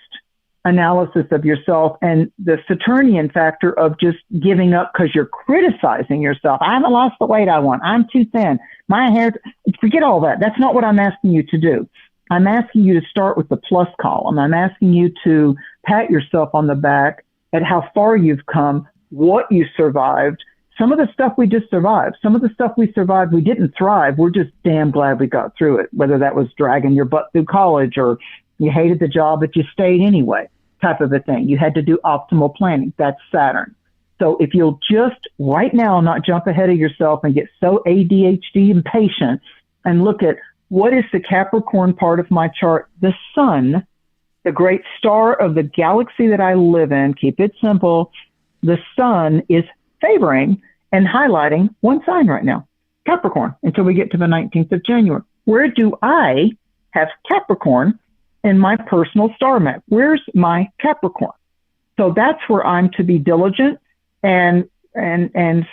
[SPEAKER 2] analysis of yourself, and the Saturnian factor of just giving up because you're criticizing yourself. I haven't lost the weight I want. I'm too thin. My hair, forget all that. That's not what I'm asking you to do. I'm asking you to start with the plus column. I'm asking you to pat yourself on the back at how far you've come, what you survived. Some of the stuff we just survived. Some of the stuff we survived, we didn't thrive. We're just damn glad we got through it, whether that was dragging your butt through college or you hated the job, but you stayed anyway, type of a thing. You had to do optimal planning. That's Saturn. So if you'll just right now not jump ahead of yourself and get so ADHD impatient and look at what is the Capricorn part of my chart, the sun, the great star of the galaxy that I live in, keep it simple, the sun is favoring and highlighting one sign right now, Capricorn, until we get to the 19th of January. Where do I have Capricorn in my personal star map? Where's my Capricorn? So that's where I'm to be diligent and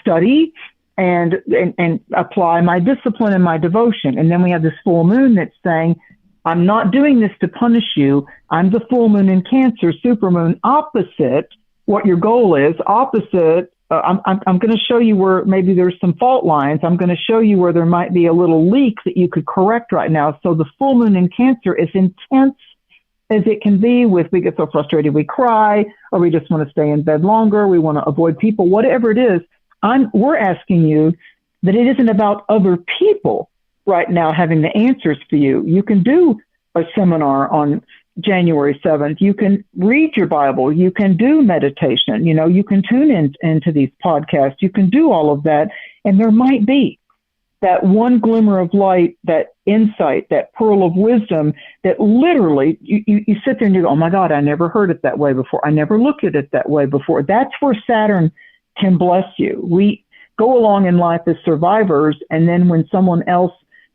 [SPEAKER 2] study and apply my discipline and my devotion. And then we have this full moon that's saying, I'm not doing this to punish you. I'm the full moon in Cancer, supermoon, opposite what your goal is, opposite. I'm going to show you where maybe there's some fault lines. I'm going to show you where there might be a little leak that you could correct right now. So the full moon in Cancer is intense as it can be with, we get so frustrated, we cry, or we just want to stay in bed longer. We want to avoid people, whatever it is. We're asking you that it isn't about other people right now having the answers for you. You can do a seminar on January 7th. You can read your Bible. You can do meditation. You can tune into these podcasts. You can do all of that. And there might be that one glimmer of light, that insight, that pearl of wisdom that literally you sit there and you go, oh my God, I never heard it that way before. I never looked at it that way before. That's where Saturn can bless you. We go along in life as survivors, and then when someone else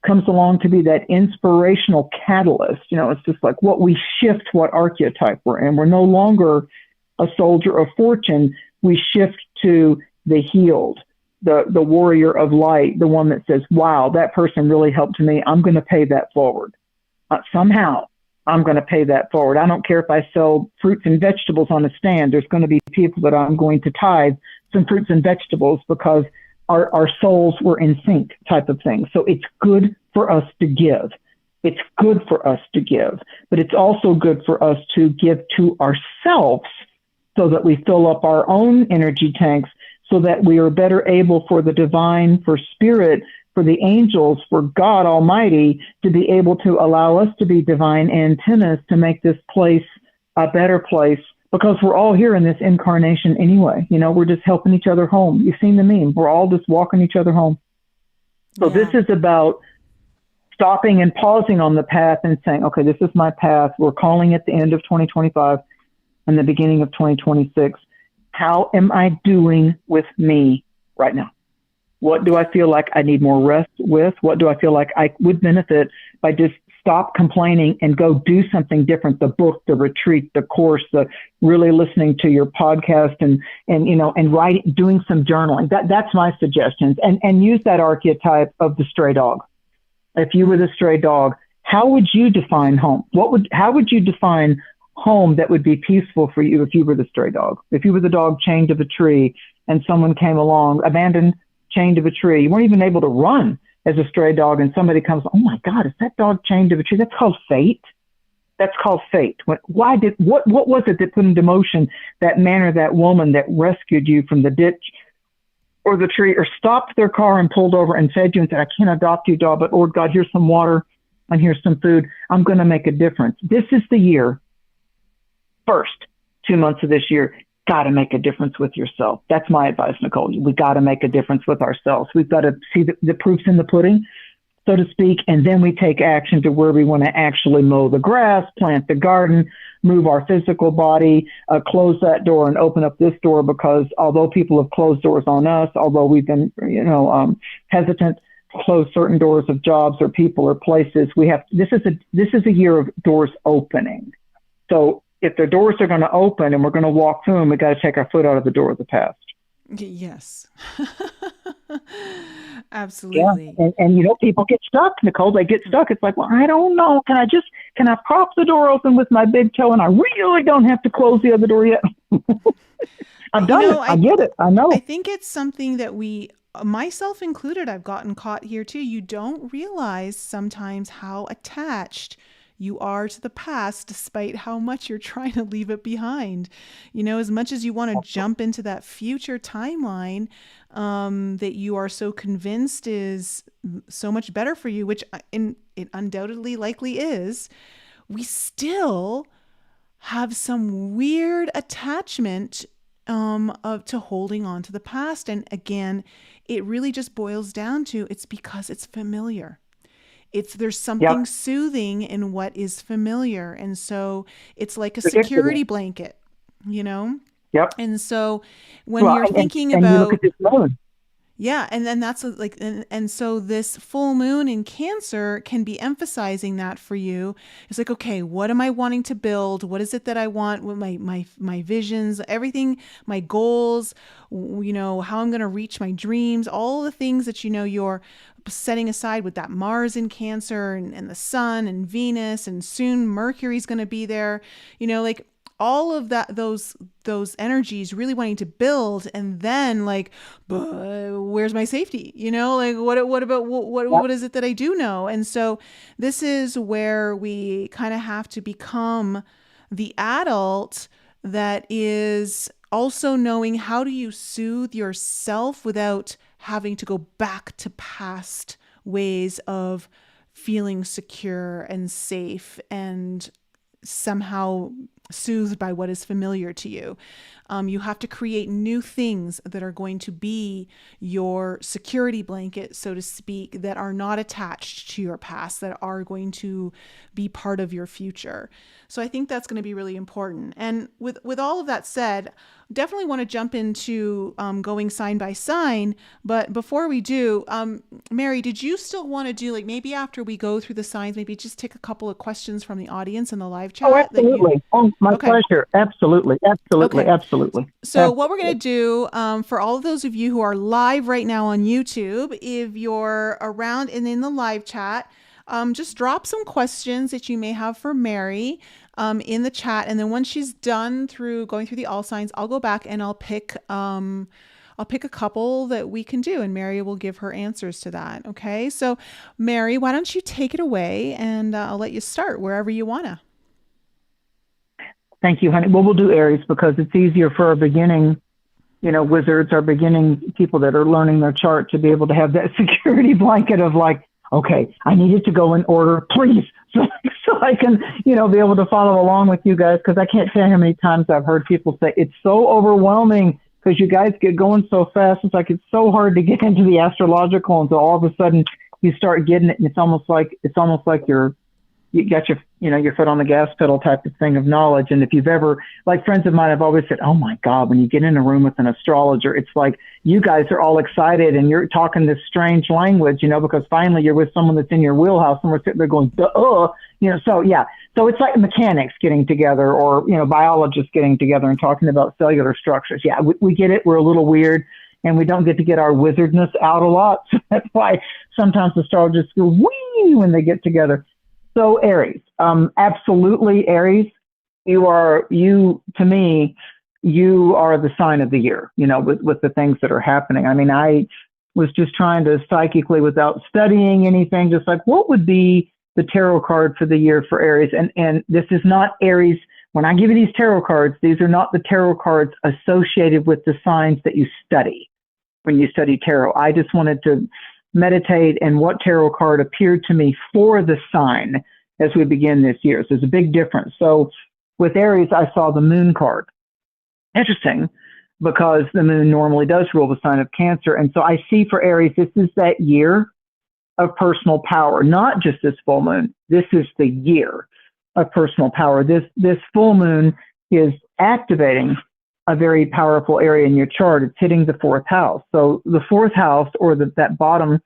[SPEAKER 2] comes along to be that inspirational catalyst, it's just like we shift what archetype we're in. We're no longer a soldier of fortune. We shift to the healed, the warrior of light, the one that says, wow, that person really helped me. I'm going to pay that forward. Somehow I'm going to pay that forward. I don't care if I sell fruits and vegetables on a stand. There's going to be people that I'm going to tithe some fruits and vegetables because our souls were in sync, type of thing. So it's good for us to give. It's good for us to give, but it's also good for us to give to ourselves so that we fill up our own energy tanks so that we are better able for the divine, for spirit, for the angels, for God Almighty to be able to allow us to be divine antennas to make this place a better place. Because we're all here in this incarnation anyway. We're just helping each other home. You've seen the meme. We're all just walking each other home. So This is about stopping and pausing on the path and saying, okay, this is my path. We're calling it the end of 2025 and the beginning of 2026. How am I doing with me right now? What do I feel like I need more rest with? What do I feel like I would benefit by just stop complaining and go do something different? The book, the retreat, the course, the really listening to your podcast and writing, doing some journaling. That's my suggestions. And use that archetype of the stray dog. If you were the stray dog, how would you define home? How would you define home that would be peaceful for you if you were the stray dog? If you were the dog chained to a tree and someone came along, abandoned, chained to a tree, you weren't even able to run as a stray dog, and somebody comes, oh my God, is that dog chained to a tree? That's called fate. That's called fate. What was it that put into motion that man or that woman that rescued you from the ditch or the tree, or stopped their car and pulled over and fed you and said, I can't adopt you, dog, but Lord God, here's some water and here's some food. I'm going to make a difference. This is the year. First 2 months of this year, got to make a difference with yourself. That's my advice, Nicole. We got to make a difference with ourselves. We've got to see the proofs in the pudding, so to speak, and then we take action to where we want to actually mow the grass, plant the garden, move our physical body, close that door and open up this door, because although people have closed doors on us, although we've been, hesitant to close certain doors of jobs or people or places, this is a year of doors opening. So if the doors are going to open and we're going to walk through them, we got to take our foot out of the door of the past.
[SPEAKER 1] Yes. Absolutely.
[SPEAKER 2] Yeah. And people get stuck, Nicole. They get stuck. It's like, well, I don't know. Can I prop the door open with my big toe, and I really don't have to close the other door yet? I've done it. I get it. I know.
[SPEAKER 1] I think it's something that we, myself included, I've gotten caught here too. You don't realize sometimes how attached you are to the past, despite how much you're trying to leave it behind. As much as you want to jump into that future timeline that you are so convinced is so much better for you, which it undoubtedly likely is, we still have some weird attachment to holding on to the past. And again, it really just boils down to, it's because it's familiar. There's something soothing in what is familiar. And so it's like a security blanket,
[SPEAKER 2] Yep.
[SPEAKER 1] And so when you're thinking about,
[SPEAKER 2] you look at this moon.
[SPEAKER 1] Yeah, and then that's like, and so this full moon in Cancer can be emphasizing that for you. It's like, okay, what am I wanting to build? What is it that I want? What my visions, everything, my goals, how I'm going to reach my dreams, all the things that you're setting aside with that Mars in Cancer and the Sun and Venus, and soon Mercury's going to be there. Like all of those energies really wanting to build, and then like, but where's my safety, like what about what is it that I do know? And so this is where we kind of have to become the adult that is also knowing how do you soothe yourself without having to go back to past ways of feeling secure and safe and somehow soothed by what is familiar to you. You have to create new things that are going to be your security blanket, so to speak, that are not attached to your past, that are going to be part of your future. So I think that's going to be really important. And with all of that said, definitely want to jump into going sign by sign. But before we do, Mary, did you still want to do, like, maybe after we go through the signs, maybe just take a couple of questions from the audience in the live chat?
[SPEAKER 2] Oh, absolutely. My
[SPEAKER 1] Okay.
[SPEAKER 2] pleasure. Absolutely. Absolutely.
[SPEAKER 1] Okay.
[SPEAKER 2] Absolutely.
[SPEAKER 1] So what we're going to do, for all of those of you who are live right now on YouTube, if you're around and in the live chat, just drop some questions that you may have for Mary in the chat. And then once she's done going through the all signs, I'll go back and I'll pick a couple that we can do, and Mary will give her answers to that. Okay. So Mary, why don't you take it away, and I'll let you start wherever you want to.
[SPEAKER 2] Thank you, honey. Well, we'll do Aries because it's easier for our beginning, wizards, our beginning people that are learning their chart to be able to have that security blanket of like, okay, I need it to go in order, please, so I can, be able to follow along with you guys, because I can't tell you how many times I've heard people say it's so overwhelming because you guys get going so fast. It's like it's so hard to get into the astrological until all of a sudden you start getting it, and it's almost like you got your foot on the gas pedal type of thing of knowledge. And if you've ever, like friends of mine have always said, oh my God, when you get in a room with an astrologer, it's like you guys are all excited and you're talking this strange language, because finally you're with someone that's in your wheelhouse, and we're sitting there going, so yeah. So it's like mechanics getting together, or, biologists getting together and talking about cellular structures. Yeah, we get it. We're a little weird, and we don't get to get our wizardness out a lot. So that's why sometimes astrologists go wee when they get together. So Aries, absolutely Aries, to me, you are the sign of the year, with the things that are happening. I mean, I was just trying to psychically, without studying anything, just like, what would be the tarot card for the year for Aries? And this is not Aries. When I give you these tarot cards, these are not the tarot cards associated with the signs that you study when you study tarot. I just wanted to meditate and what tarot card appeared to me for the sign as we begin this year. So there's a big difference. So with Aries, I saw the moon card. Interesting, because the moon normally does rule the sign of Cancer. And so I see for Aries, this is that year of personal power, not just this full moon. This is the year of personal power. This full moon is activating a very powerful area in your chart. It's hitting the fourth house. So the fourth house, or that bottom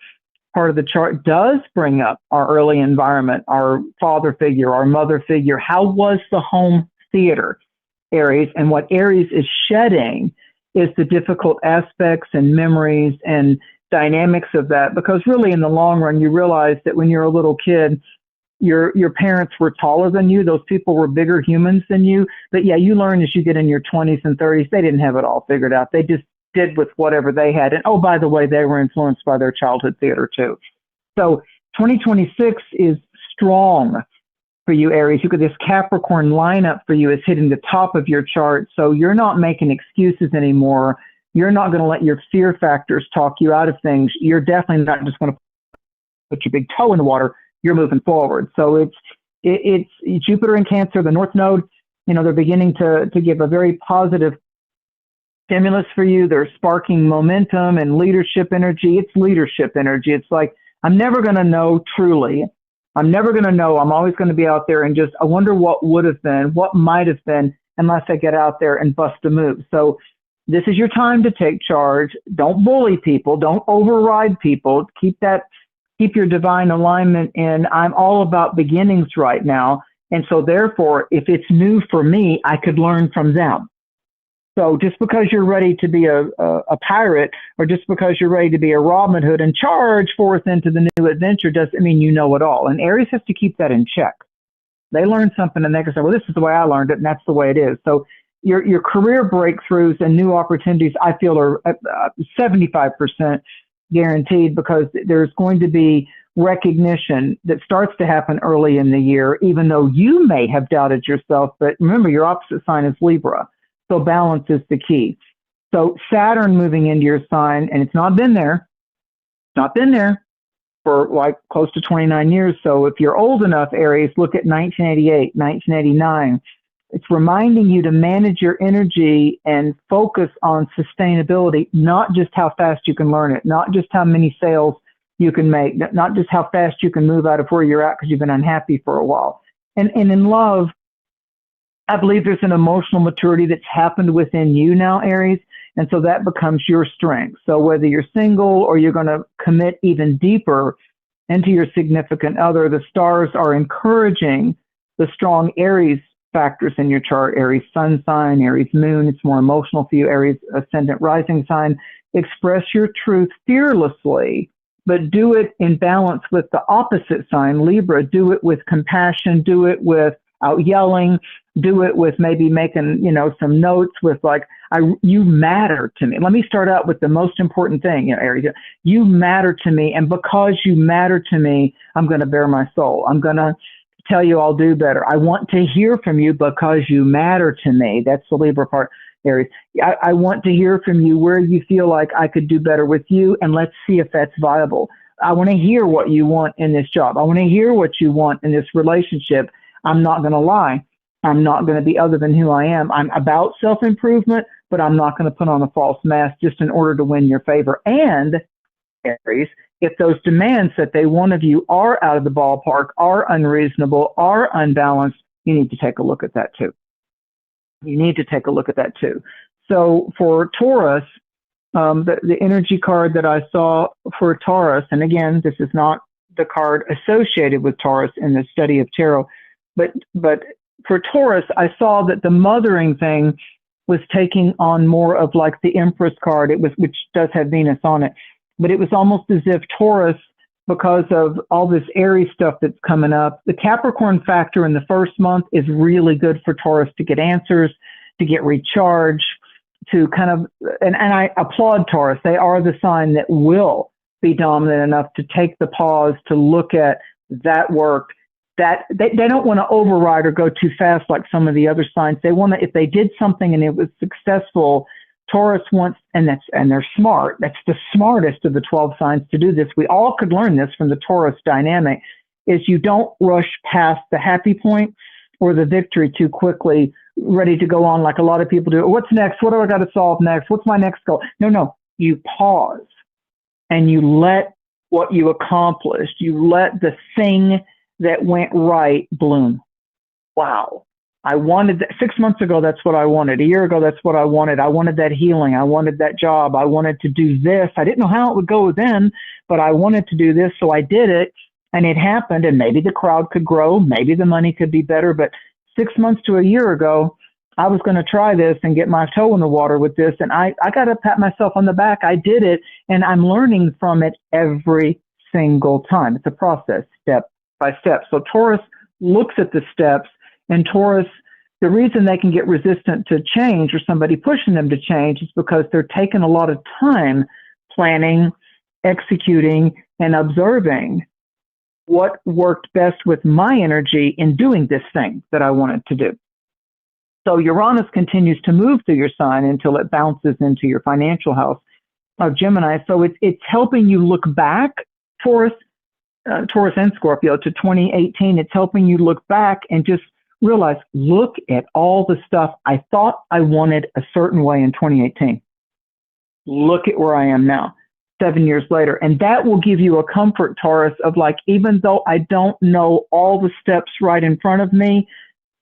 [SPEAKER 2] part of the chart, does bring up our early environment, our father figure, our mother figure. How was the home theater, Aries? And what Aries is shedding is the difficult aspects and memories and dynamics of that. Because really, in the long run, you realize that when you're a little kid, your parents were taller than you. Those people were bigger humans than you. But yeah, you learn as you get in your 20s and 30s, they didn't have it all figured out. They just did with whatever they had. And oh, by the way, they were influenced by their childhood theater too. So 2026 is strong for you, Aries. You got this Capricorn lineup for you is hitting the top of your chart. So you're not making excuses anymore. You're not going to let your fear factors talk you out of things. You're definitely not just going to put your big toe in the water. You're moving forward. So it's Jupiter in Cancer, the North Node, they're beginning to give a very positive stimulus for you. They're sparking momentum and leadership energy. It's leadership energy. It's like, I'm never going to know truly. I'm never going to know. I'm always going to be out there and just, I wonder what would have been, what might have been, unless I get out there and bust a move. So This is your time to take charge. Don't bully people. Don't override people. Keep your divine alignment in. I'm all about beginnings right now. And so therefore, if it's new for me, I could learn from them. So just because you're ready to be a pirate, or just because you're ready to be a Robin Hood and charge forth into the new adventure, doesn't mean you know it all. And Aries has to keep that in check. They learn something and they can say, well, this is the way I learned it, and that's the way it is. So your career breakthroughs and new opportunities, I feel, are 75% guaranteed, because there's going to be recognition that starts to happen early in the year, even though you may have doubted yourself. But remember, your opposite sign is Libra. So balance is the key. So Saturn moving into your sign, and it's not been there for like close to 29 years. So if you're old enough, Aries, look at 1988, 1989. It's reminding you to manage your energy and focus on sustainability, not just how fast you can learn it, not just how many sales you can make, not just how fast you can move out of where you're at because you've been unhappy for a while. And in love, I believe there's an emotional maturity that's happened within you now, Aries, and so that becomes your strength. So whether you're single or you're going to commit even deeper into your significant other, the stars are encouraging the strong Aries factors in your chart. Aries sun sign, Aries moon, it's more emotional for you. Aries ascendant rising sign. Express your truth fearlessly, but do it in balance with the opposite sign, Libra. Do it with compassion, do it with out yelling, do it with maybe making, some notes with like, you matter to me. Let me start out with the most important thing, Aries. You matter to me, and because you matter to me, I'm going to bare my soul. I'm going to tell you I'll do better. I want to hear from you because you matter to me. That's the Libra part, Aries. I want to hear from you where you feel like I could do better with you, and let's see if that's viable. I want to hear what you want in this job. I want to hear what you want in this relationship. I'm not going to lie. I'm not going to be other than who I am. I'm about self-improvement, but I'm not going to put on a false mask just in order to win your favor. And, Aries, if those demands that they want of you are out of the ballpark, are unreasonable, are unbalanced, you need to take a look at that too. So for Taurus, the energy card that I saw for Taurus, and again, this is not the card associated with Taurus in the study of tarot, but for Taurus, I saw that the mothering thing was taking on more of like the Empress card, which does have Venus on it. But it was almost as if Taurus, because of all this Aries stuff that's coming up, the Capricorn factor in the first month is really good for Taurus to get answers, to get recharged, to kind of, and I applaud Taurus. They are the sign that will be dominant enough to take the pause to look at that work. That they don't want to override or go too fast like some of the other signs. They want to, if they did something and it was successful, Taurus wants, and they're smart. That's the smartest of the 12 signs to do this. We all could learn this from the Taurus dynamic, is you don't rush past the happy point or the victory too quickly, ready to go on like a lot of people do. What's next? What do I got to solve next? What's my next goal? No, you pause and you let what you accomplished, you let the thing that went right bloom. Wow. I wanted that 6 months ago. That's what I wanted. A year ago, that's what I wanted. I wanted that healing. I wanted that job. I wanted to do this. I didn't know how it would go then, but I wanted to do this. So I did it, and it happened. And maybe the crowd could grow. Maybe the money could be better. But 6 months to a year ago, I was going to try this and get my toe in the water with this. And I got to pat myself on the back. I did it, and I'm learning from it every single time. It's a process, step by step. So Taurus looks at the steps, and Taurus, the reason they can get resistant to change or somebody pushing them to change is because they're taking a lot of time planning, executing, and observing what worked best with my energy in doing this thing that I wanted to do. So Uranus continues to move through your sign until it bounces into your financial house of Gemini. So it's helping you look back, Taurus and Scorpio, to 2018. It's helping you look back and just realize, look at all the stuff I thought I wanted a certain way in 2018. Look at where I am now, 7 years later. And that will give you a comfort, Taurus, of like, even though I don't know all the steps right in front of me,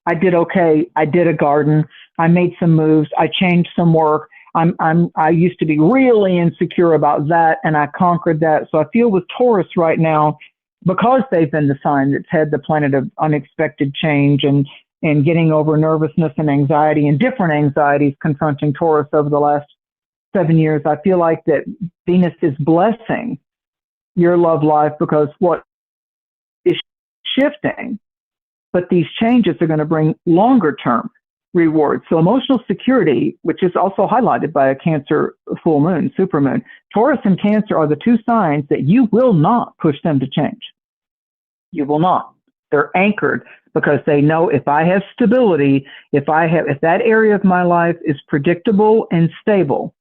[SPEAKER 2] I did okay. I did a garden. I made some moves. I changed some work. I used to be really insecure about that, and I conquered that. So I feel with Taurus right now, because they've been the sign that's had the planet of unexpected change and getting over nervousness and anxiety and different anxieties confronting Taurus over the last 7 years, I feel like that Venus is blessing your love life because what is shifting, but these changes are going to bring longer term rewards. So emotional security, which is also highlighted by a Cancer full moon, supermoon, Taurus and Cancer are the two signs that you will not push them to change. You will not. They're anchored because they know if I have stability, if that area of my life is predictable and stable,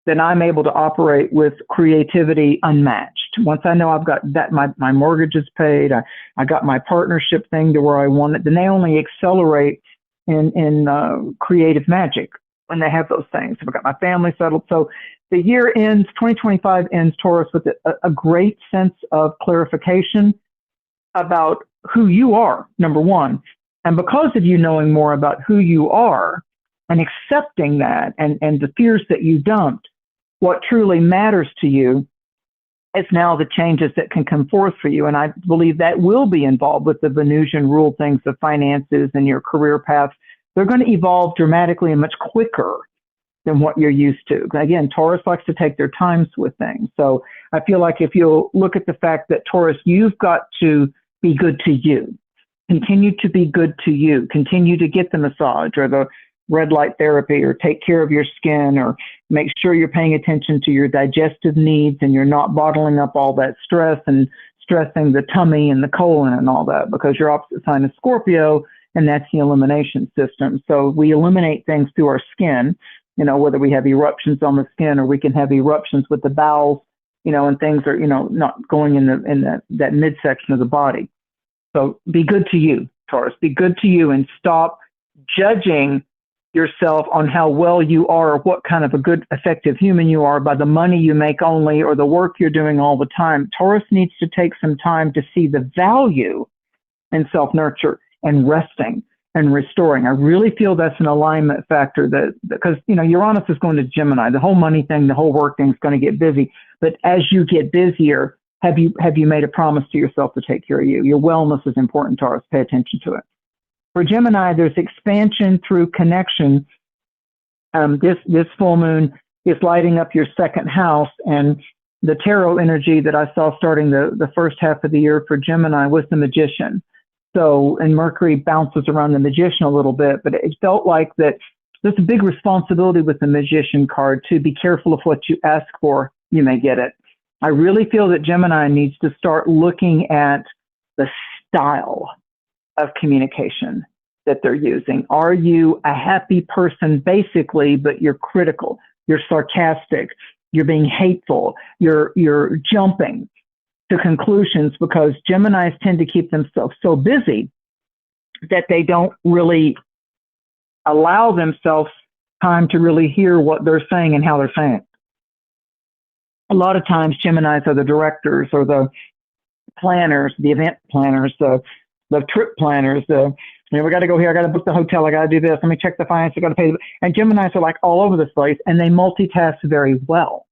[SPEAKER 2] then I'm able to operate with creativity unmatched. Once I know I've got that, my mortgage is paid, I got my partnership thing to where I want it, then they only accelerate in creative magic when they have those things. I've got my family settled. So the year ends, 2025 ends, Taurus, with a great sense of clarification about who you are, number one. And because of you knowing more about who you are and accepting that and the fears that you dumped, what truly matters to you is now the changes that can come forth for you. And I believe that will be involved with the Venusian rule things of finances and your career paths. They're going to evolve dramatically and much quicker than what you're used to. Again, Taurus likes to take their times with things. So I feel like if you'll look at the fact that Taurus, you've got to be good to you. Continue to be good to you. Continue to get the massage or the red light therapy or take care of your skin or make sure you're paying attention to your digestive needs and you're not bottling up all that stress and stressing the tummy and the colon and all that, because your opposite sign is Scorpio, and that's the elimination system. So we eliminate things through our skin, whether we have eruptions on the skin or we can have eruptions with the bowels, and things are, not going in that midsection of the body. So be good to you, Taurus. Be good to you and stop judging yourself on how well you are or what kind of a good, effective human you are by the money you make only or the work you're doing all the time. Taurus needs to take some time to see the value in self-nurture and resting and restoring. I really feel that's an alignment factor because, Uranus is going to Gemini. The whole money thing, the whole work thing is going to get busy. But as you get busier, have you made a promise to yourself to take care of you? Your wellness is important, Taurus. Pay attention to it. For Gemini, there's expansion through connection. This full moon is lighting up your second house, and the tarot energy that I saw starting the first half of the year for Gemini was the Magician. So, and Mercury bounces around the Magician a little bit, but it felt like that there's a big responsibility with the Magician card to be careful of what you ask for, you may get it. I really feel that Gemini needs to start looking at the style of communication that they're using. Are you a happy person basically, but you're critical, you're sarcastic, you're being hateful, you're jumping to conclusions, because Geminis tend to keep themselves so busy that they don't really allow themselves time to really hear what they're saying and how they're saying it. A lot of times Geminis are the directors or the planners, the event planners, the trip planners, we got to go here, I got to book the hotel, I got to do this, let me check the finance, I got to pay. And Geminis are like all over this place, and they multitask very well.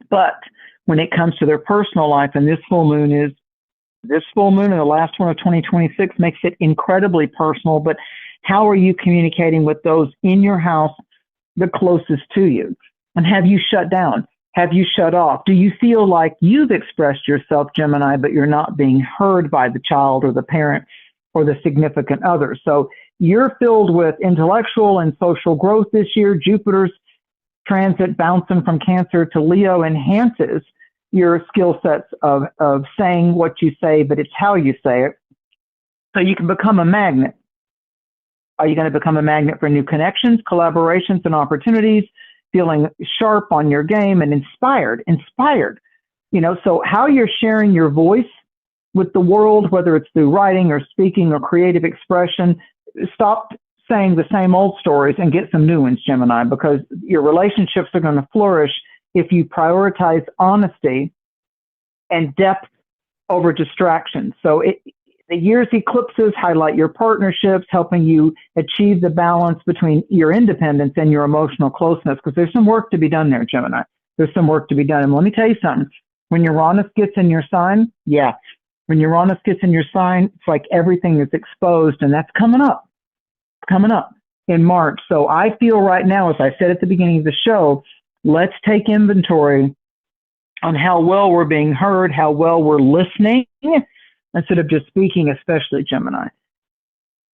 [SPEAKER 2] But when it comes to their personal life, and this full moon and the last one of 2026 makes it incredibly personal, but how are you communicating with those in your house, the closest to you? And have you shut down? Have you shut off? Do you feel like you've expressed yourself, Gemini, but you're not being heard by the child or the parent or the significant other? So you're filled with intellectual and social growth this year. Jupiter's transit bouncing from Cancer to Leo enhances your skill sets of saying what you say, but it's how you say it. So you can become a magnet. Are you going to become a magnet for new connections, collaborations, and opportunities, feeling sharp on your game and inspired? So how you're sharing your voice with the world, whether it's through writing or speaking or creative expression, stop saying the same old stories and get some new ones, Gemini, because your relationships are going to flourish if you prioritize honesty and depth over distraction. So The year's eclipses highlight your partnerships, helping you achieve the balance between your independence and your emotional closeness, because there's some work to be done there, Gemini. There's some work to be done. And let me tell you something. When Uranus gets in your sign, when Uranus gets in your sign, it's like everything is exposed, and that's coming up in March. So I feel right now, as I said at the beginning of the show, let's take inventory on how well we're being heard, how well we're listening, instead of just speaking, especially Gemini.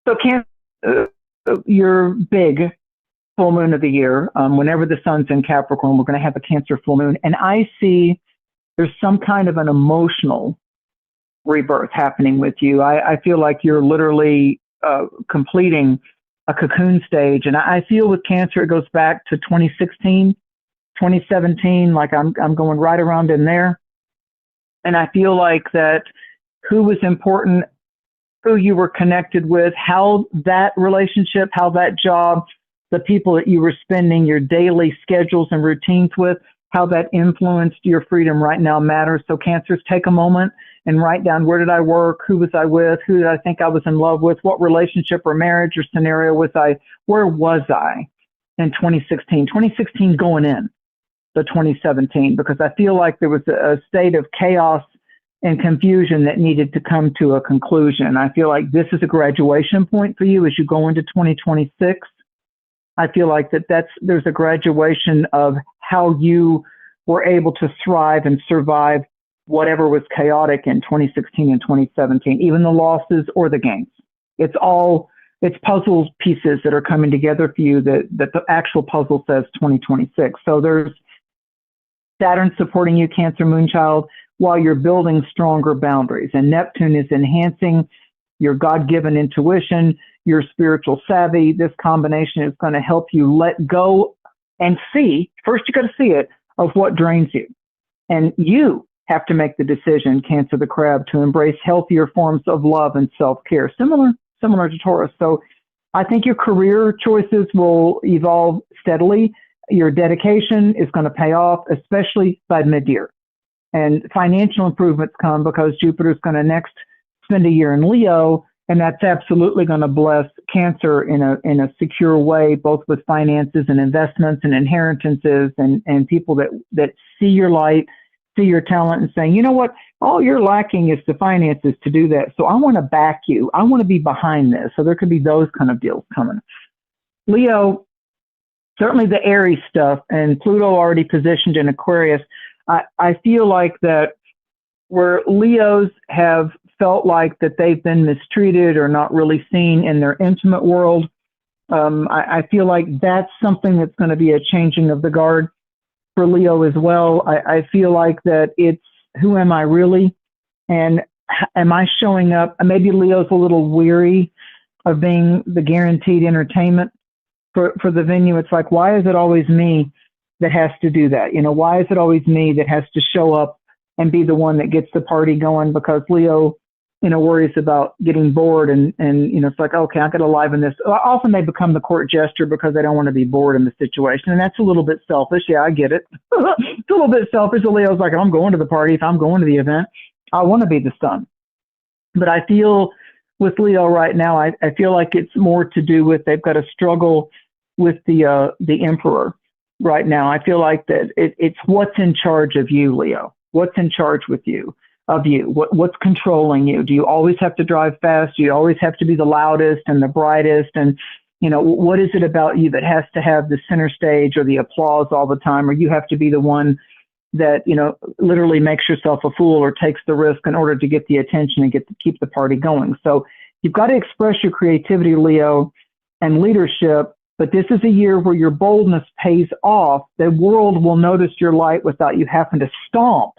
[SPEAKER 2] So your big full moon of the year, whenever the sun's in Capricorn, we're going to have a Cancer full moon. And I see there's some kind of an emotional rebirth happening with you. I feel like you're literally completing a cocoon stage. And I feel with Cancer, it goes back to 2016, 2017, like I'm going right around in there. And I feel like that who was important, who you were connected with, how that relationship, how that job, the people that you were spending your daily schedules and routines with, how that influenced your freedom right now matters. So Cancers, take a moment and write down, where did I work? Who was I with? Who did I think I was in love with? What relationship or marriage or scenario was I? Where was I in 2016? 2016 going in the 2017, because I feel like there was a state of chaos and confusion that needed to come to a conclusion. I feel like this is a graduation point for you as you go into 2026. I feel like there's a graduation of how you were able to thrive and survive whatever was chaotic in 2016 and 2017, even the losses or the gains. It's puzzle pieces that are coming together for you that the actual puzzle says 2026. So there's Saturn supporting you, Cancer Moonchild, while you're building stronger boundaries. And Neptune is enhancing your God-given intuition, your spiritual savvy. This combination is going to help you let go and see, first you got to see it, of what drains you. And you have to make the decision, Cancer the Crab, to embrace healthier forms of love and self-care, similar to Taurus. So I think your career choices will evolve steadily. Your dedication is going to pay off, especially by mid-year. And financial improvements come because Jupiter's going to next spend a year in Leo, and that's absolutely going to bless Cancer in a secure way, both with finances and investments and inheritances and people that see your light, see your talent, and saying, you know what, all you're lacking is the finances to do that. So I want to back you. I want to be behind this. So there could be those kind of deals coming. Leo, certainly the Aries stuff, and Pluto already positioned in Aquarius. I feel like that where Leos have felt like that they've been mistreated or not really seen in their intimate world, I feel like that's something that's going to be a changing of the guard for Leo as well. I feel like that it's, who am I really? And am I showing up? Maybe Leo's a little weary of being the guaranteed entertainment for the venue. It's like, why is it always me that has to do that? Why is it always me that has to show up and be the one that gets the party going? Because Leo, worries about getting bored and it's like, okay, I got to liven this. Often they become the court jester because they don't want to be bored in the situation. And that's a little bit selfish. Yeah, I get it. It's a little bit selfish. Leo's like, if I'm going to the party, if I'm going to the event, I want to be the sun. But I feel with Leo right now, I feel like it's more to do with they've got a struggle with the emperor right now. I feel like that it's what's in charge of you, Leo. What's in charge with you? Of you? What's controlling you? Do you always have to drive fast? Do you always have to be the loudest and the brightest? And, what is it about you that has to have the center stage or the applause all the time? Or you have to be the one that, literally makes yourself a fool or takes the risk in order to get the attention and keep the party going. So you've got to express your creativity, Leo, and leadership. But this is a year where your boldness pays off. The world will notice your light without you having to stomp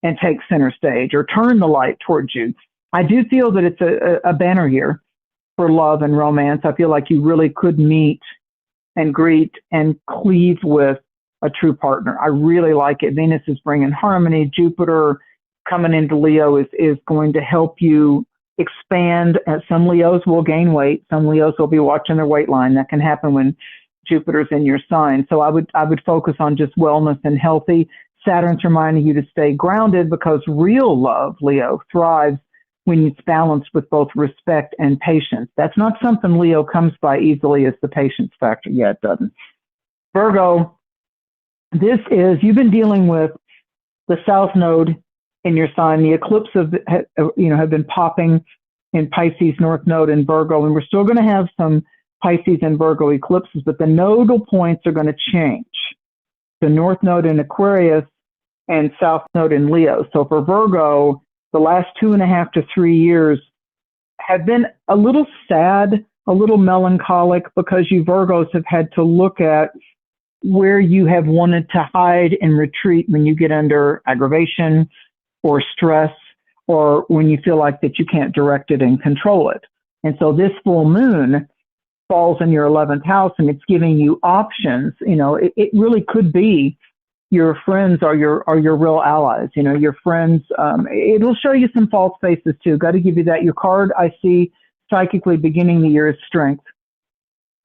[SPEAKER 2] and take center stage or turn the light towards you. I do feel that it's a banner year for love and romance. I feel like you really could meet and greet and cleave with a true partner. I really like it. Venus is bringing harmony. Jupiter coming into Leo is going to help you expand. Some Leos will gain weight. Some Leos will be watching their weight line. That can happen when Jupiter's in your sign. So I would focus on just wellness and healthy. Saturn's reminding you to stay grounded because real love, Leo, thrives when it's balanced with both respect and patience. That's not something Leo comes by easily as the patience factor. Yeah, it doesn't. Virgo, you've been dealing with the South Node in your sign. The eclipse have been popping in Pisces, North Node, and Virgo, and we're still going to have some Pisces and Virgo eclipses, but the nodal points are going to change. The North Node in Aquarius and South Node in Leo. So for Virgo, the last 2.5 to 3 years have been a little sad, a little melancholic, because you Virgos have had to look at where you have wanted to hide and retreat when you get under aggravation or stress, or when you feel like that you can't direct it and control it. And so this full moon falls in your 11th house, and it's giving you options. It really could be your friends are your real allies. Your friends, it'll show you some false faces too. Got to give you that. Your card I see psychically beginning the year is strength.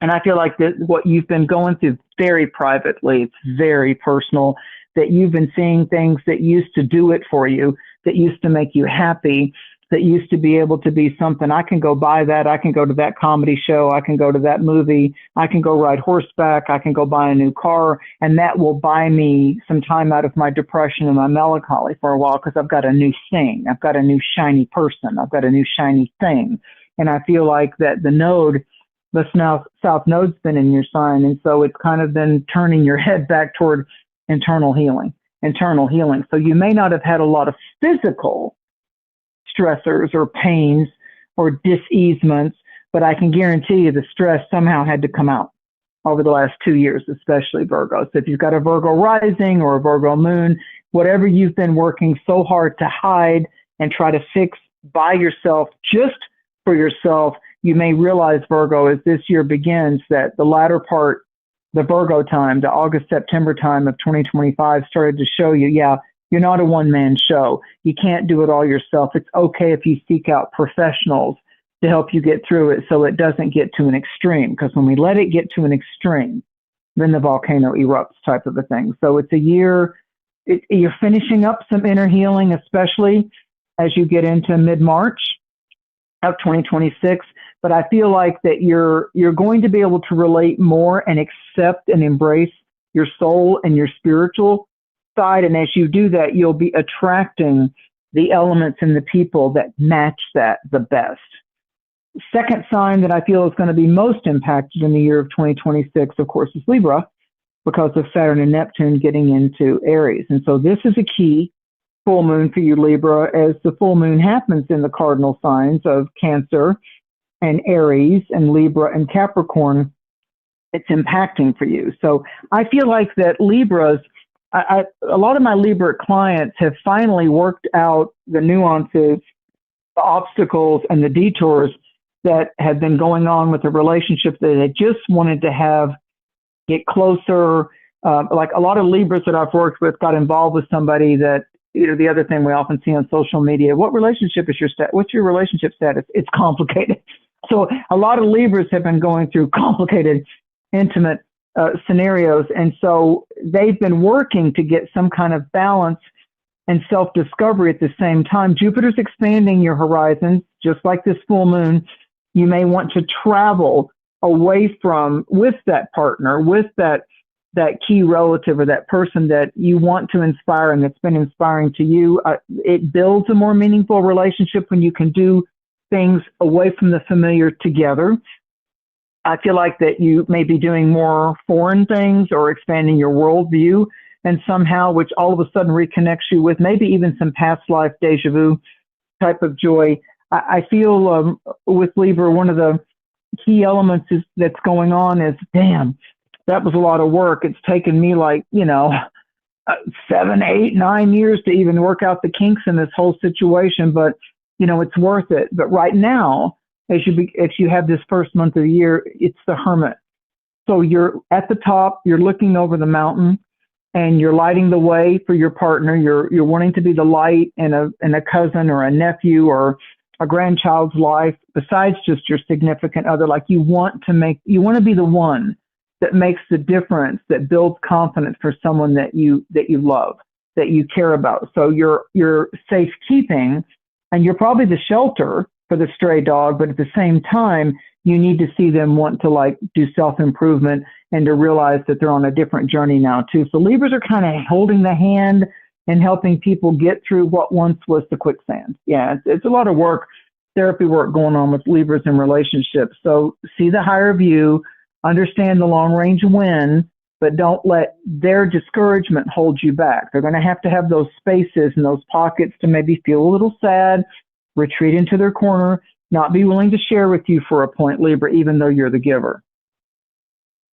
[SPEAKER 2] And I feel like that what you've been going through very privately, it's very personal, that you've been seeing things that used to do it for you, that used to make you happy, that used to be able to be something. I can go buy that. I can go to that comedy show. I can go to that movie. I can go ride horseback. I can go buy a new car. And that will buy me some time out of my depression and my melancholy for a while, because I've got a new thing. I've got a new shiny person. I've got a new shiny thing. And I feel like that the South Node's been in your sign. And so it's kind of been turning your head back toward internal healing. So you may not have had a lot of physical stressors or pains or diseasements, but I can guarantee you the stress somehow had to come out over the last 2 years, especially Virgo. So if you've got a Virgo rising or a Virgo moon, whatever you've been working so hard to hide and try to fix by yourself, just for yourself, you may realize, Virgo, as this year begins, that the latter part, the Virgo time, the August, September time of 2025 started to show you, you're not a one-man show. You can't do it all yourself. It's okay if you seek out professionals to help you get through it so it doesn't get to an extreme. Because when we let it get to an extreme, then the volcano erupts, type of a thing. So it's a year, you're finishing up some inner healing, especially as you get into mid-March of 2026. But I feel like that you're going to be able to relate more and accept and embrace your soul and your spiritual side. And as you do that, you'll be attracting the elements and the people that match that the best. Second sign that I feel is going to be most impacted in the year of 2026, of course, is Libra, because of Saturn and Neptune getting into Aries. And so this is a key full moon for you, Libra, as the full moon happens in the cardinal signs of Cancer and Aries and Libra and Capricorn. It's impacting for you. So I feel like that Libras, a lot of my Libra clients have finally worked out the nuances, the obstacles, and the detours that had been going on with a relationship that they just wanted to get closer. Like a lot of Libras that I've worked with got involved with somebody that, the other thing we often see on social media, what's your relationship status? It's complicated. So a lot of Libras have been going through complicated, intimate scenarios. And so they've been working to get some kind of balance and self-discovery at the same time. Jupiter's expanding your horizons, just like this full moon. You may want to travel away from, with that partner, with that key relative or that person that you want to inspire and that's been inspiring to you. It builds a more meaningful relationship when you can do things away from the familiar together. I feel like that you may be doing more foreign things or expanding your worldview, and somehow, which all of a sudden reconnects you with maybe even some past life deja vu type of joy. I feel with Libra, one of the key elements that's going on is, damn, that was a lot of work. It's taken me 7, 8, 9 years to even work out the kinks in this whole situation, but it's worth it. But right now, if you have this first month of the year, it's the Hermit. So you're at the top, you're looking over the mountain, and you're lighting the way for your partner. You're wanting to be the light in a cousin or a nephew or a grandchild's life, besides just your significant other. Like you want to be the one that makes the difference, that builds confidence for someone that you love, that you care about. So your safekeeping And you're probably the shelter for the stray dog, but at the same time, you need to see them want to like do self-improvement and to realize that they're on a different journey now too. So Libras are kind of holding the hand and helping people get through what once was the quicksand. Yeah, it's a lot of work, therapy work going on with Libras in relationships. So see the higher view, understand the long range win, but don't let their discouragement hold you back. They're going to have those spaces and those pockets to maybe feel a little sad, retreat into their corner, not be willing to share with you for a point, Libra, even though you're the giver.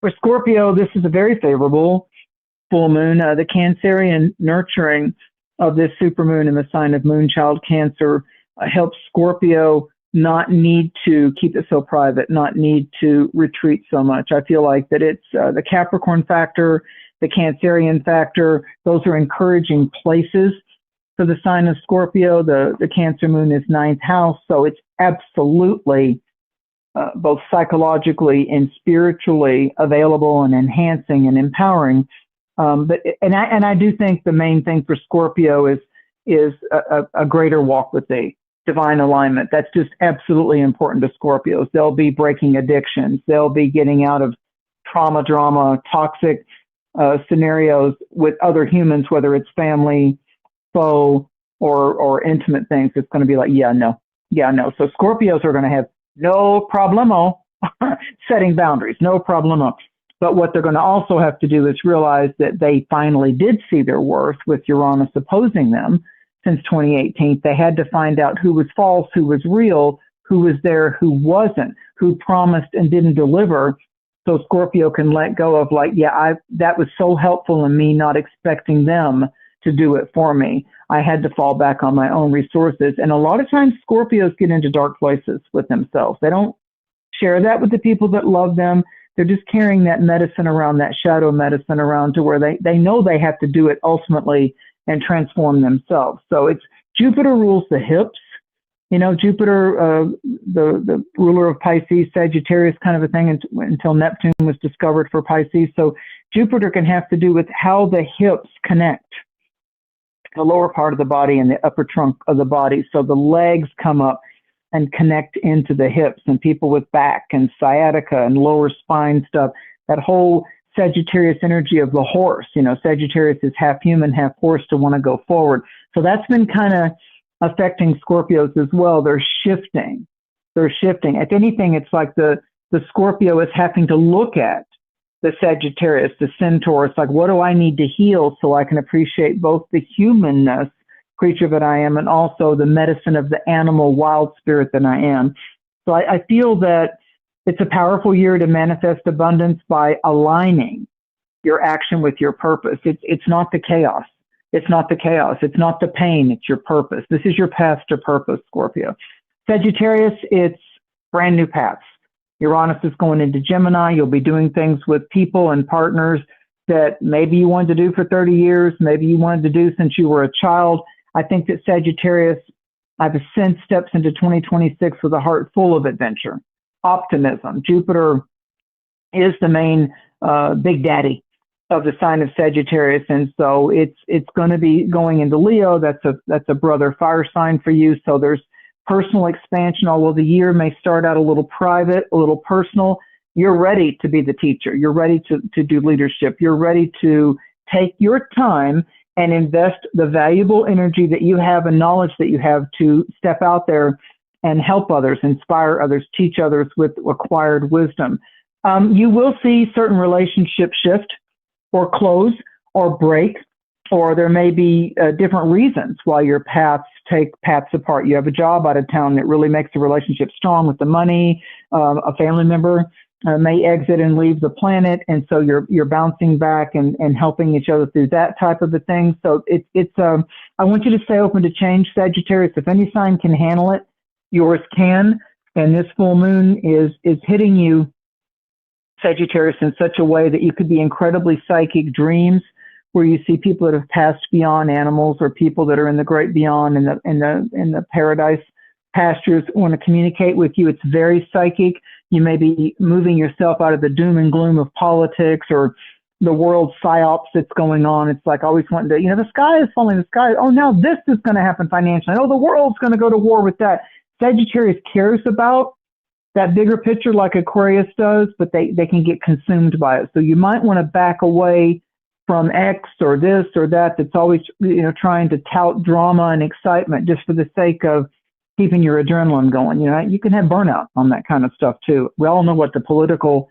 [SPEAKER 2] For Scorpio, this is a very favorable full moon. The Cancerian nurturing of this supermoon in the sign of Moonchild Cancer helps Scorpio not need to keep it so private, not need to retreat so much. I feel like that it's the Capricorn factor, the Cancerian factor, those are encouraging places for the sign of Scorpio. The Cancer moon is ninth house, so it's absolutely both psychologically and spiritually available and enhancing and empowering. But I do think the main thing for Scorpio is a greater walk with thee, divine alignment. That's just absolutely important to Scorpios. They'll be breaking addictions. They'll be getting out of trauma, drama, toxic scenarios with other humans, whether it's family, foe, or intimate things. It's going to be like, yeah, no. So Scorpios are going to have no problemo setting boundaries, no problemo. But what they're going to also have to do is realize that they finally did see their worth with Uranus opposing them since 2018. They had to find out who was false, who was real, who was there, who wasn't, who promised and didn't deliver. So Scorpio can let go of like, yeah, that was so helpful in me not expecting them to do it for me. I had to fall back on my own resources. And a lot of times Scorpios get into dark places with themselves. They don't share that with the people that love them. They're just carrying that medicine around, that shadow medicine around, to where they know they have to do it ultimately and transform themselves. So it's Jupiter rules the hips. You know, Jupiter, the ruler of Pisces, Sagittarius kind of a thing until Neptune was discovered for Pisces. So Jupiter can have to do with how the hips connect the lower part of the body and the upper trunk of the body. So the legs come up and connect into the hips, and people with back and sciatica and lower spine stuff, that whole Sagittarius energy of the horse. You know, Sagittarius is half human, half horse, to want to go forward. So that's been kind of affecting Scorpios as well. They're shifting. If anything, it's like the Scorpio is having to look at the Sagittarius, the Centaur. It's like, what do I need to heal so I can appreciate both the humanness creature that I am and also the medicine of the animal wild spirit that I am. So I feel that it's a powerful year to manifest abundance by aligning your action with your purpose. It's not the chaos. It's not the pain. It's your purpose. This is your path to purpose, Scorpio. Sagittarius, it's brand new paths. Uranus is going into Gemini. You'll be doing things with people and partners that maybe you wanted to do for 30 years, maybe you wanted to do since you were a child. I think that Sagittarius, I've since steps into 2026 with a heart full of adventure, optimism. Jupiter is the main big daddy of the sign of Sagittarius, and so it's going to be going into Leo. That's a brother fire sign for you. So there's personal expansion. Although the year may start out a little private, a little personal, you're ready to be the teacher. You're ready to do leadership. You're ready to take your time and invest the valuable energy that you have and knowledge that you have to step out there and help others, inspire others, teach others with acquired wisdom. You will see certain relationships shift or close or break, or there may be different reasons why your paths take paths apart. You have a job out of town that really makes the relationship strong with the money. A family member may exit and leave the planet, and so you're bouncing back and helping each other through that type of a thing. So I want you to stay open to change, Sagittarius. If any sign can handle it, yours can. And this full moon is hitting you, Sagittarius, in such a way that you could be incredibly psychic dreams, where you see people that have passed beyond, animals or people that are in the great beyond, in the paradise pastures, want to communicate with you. It's very psychic. You may be moving yourself out of the doom and gloom of politics or the world psyops that's going on. It's like always wanting to, the sky is falling, the sky, oh, now this is going to happen financially. Oh, the world's going to go to war with that. Sagittarius cares about that bigger picture like Aquarius does, but they can get consumed by it. So you might want to back away from X or this or that that's always, trying to tout drama and excitement just for the sake of keeping your adrenaline going. You can have burnout on that kind of stuff too. We all know what the political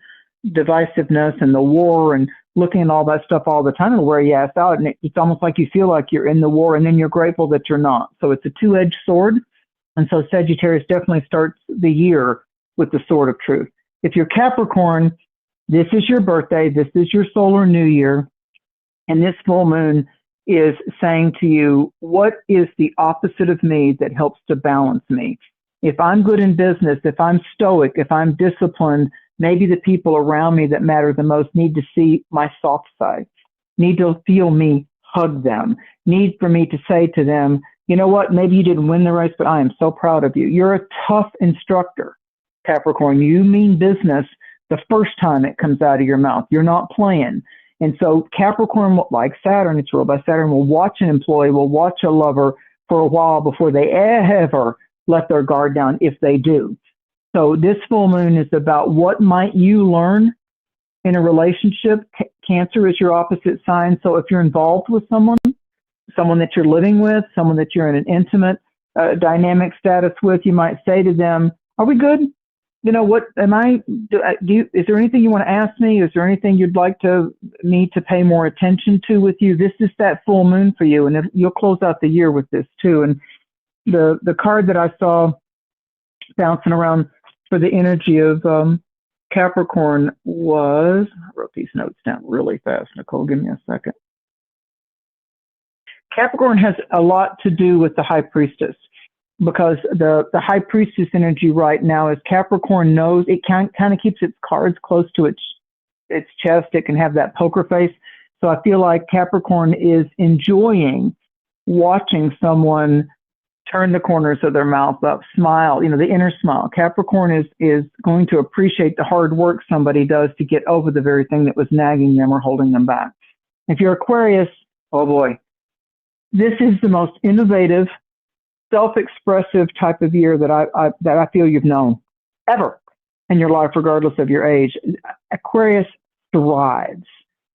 [SPEAKER 2] divisiveness and the war and looking at all that stuff all the time will wear you ass out. And it's almost like you feel like you're in the war and then you're grateful that you're not. So it's a two-edged sword. And so Sagittarius definitely starts the year with the sword of truth. If you're Capricorn, this is your birthday. This is your solar new year. And this full moon is saying to you, what is the opposite of me that helps to balance me? If I'm good in business, if I'm stoic, if I'm disciplined, maybe the people around me that matter the most need to see my soft side, need to feel me hug them, need for me to say to them, you know what, maybe you didn't win the race, but I am so proud of you. You're a tough instructor, Capricorn. You mean business the first time it comes out of your mouth. You're not playing. And so Capricorn, like Saturn, it's ruled by Saturn, will watch an employee, will watch a lover for a while before they ever let their guard down, if they do. So this full moon is about what might you learn in a relationship. Cancer is your opposite sign. So if you're involved with someone that you're living with, someone that you're in an intimate dynamic status with, you might say to them, are we good? What am I, is there anything you want to ask me? Is there anything you'd like me to pay more attention to with you? This is that full moon for you. And you'll close out the year with this too. And the card that I saw bouncing around for the energy of Capricorn was, I wrote these notes down really fast, Nicole, give me a second. Capricorn has a lot to do with the High Priestess, because the High Priestess energy right now is Capricorn knows it kind of keeps its cards close to its chest. It can have that poker face. So I feel like Capricorn is enjoying watching someone turn the corners of their mouth up, smile, the inner smile. Capricorn is going to appreciate the hard work somebody does to get over the very thing that was nagging them or holding them back. If you're Aquarius, oh boy, this is the most innovative, self-expressive type of year that I feel you've known ever in your life, regardless of your age. Aquarius thrives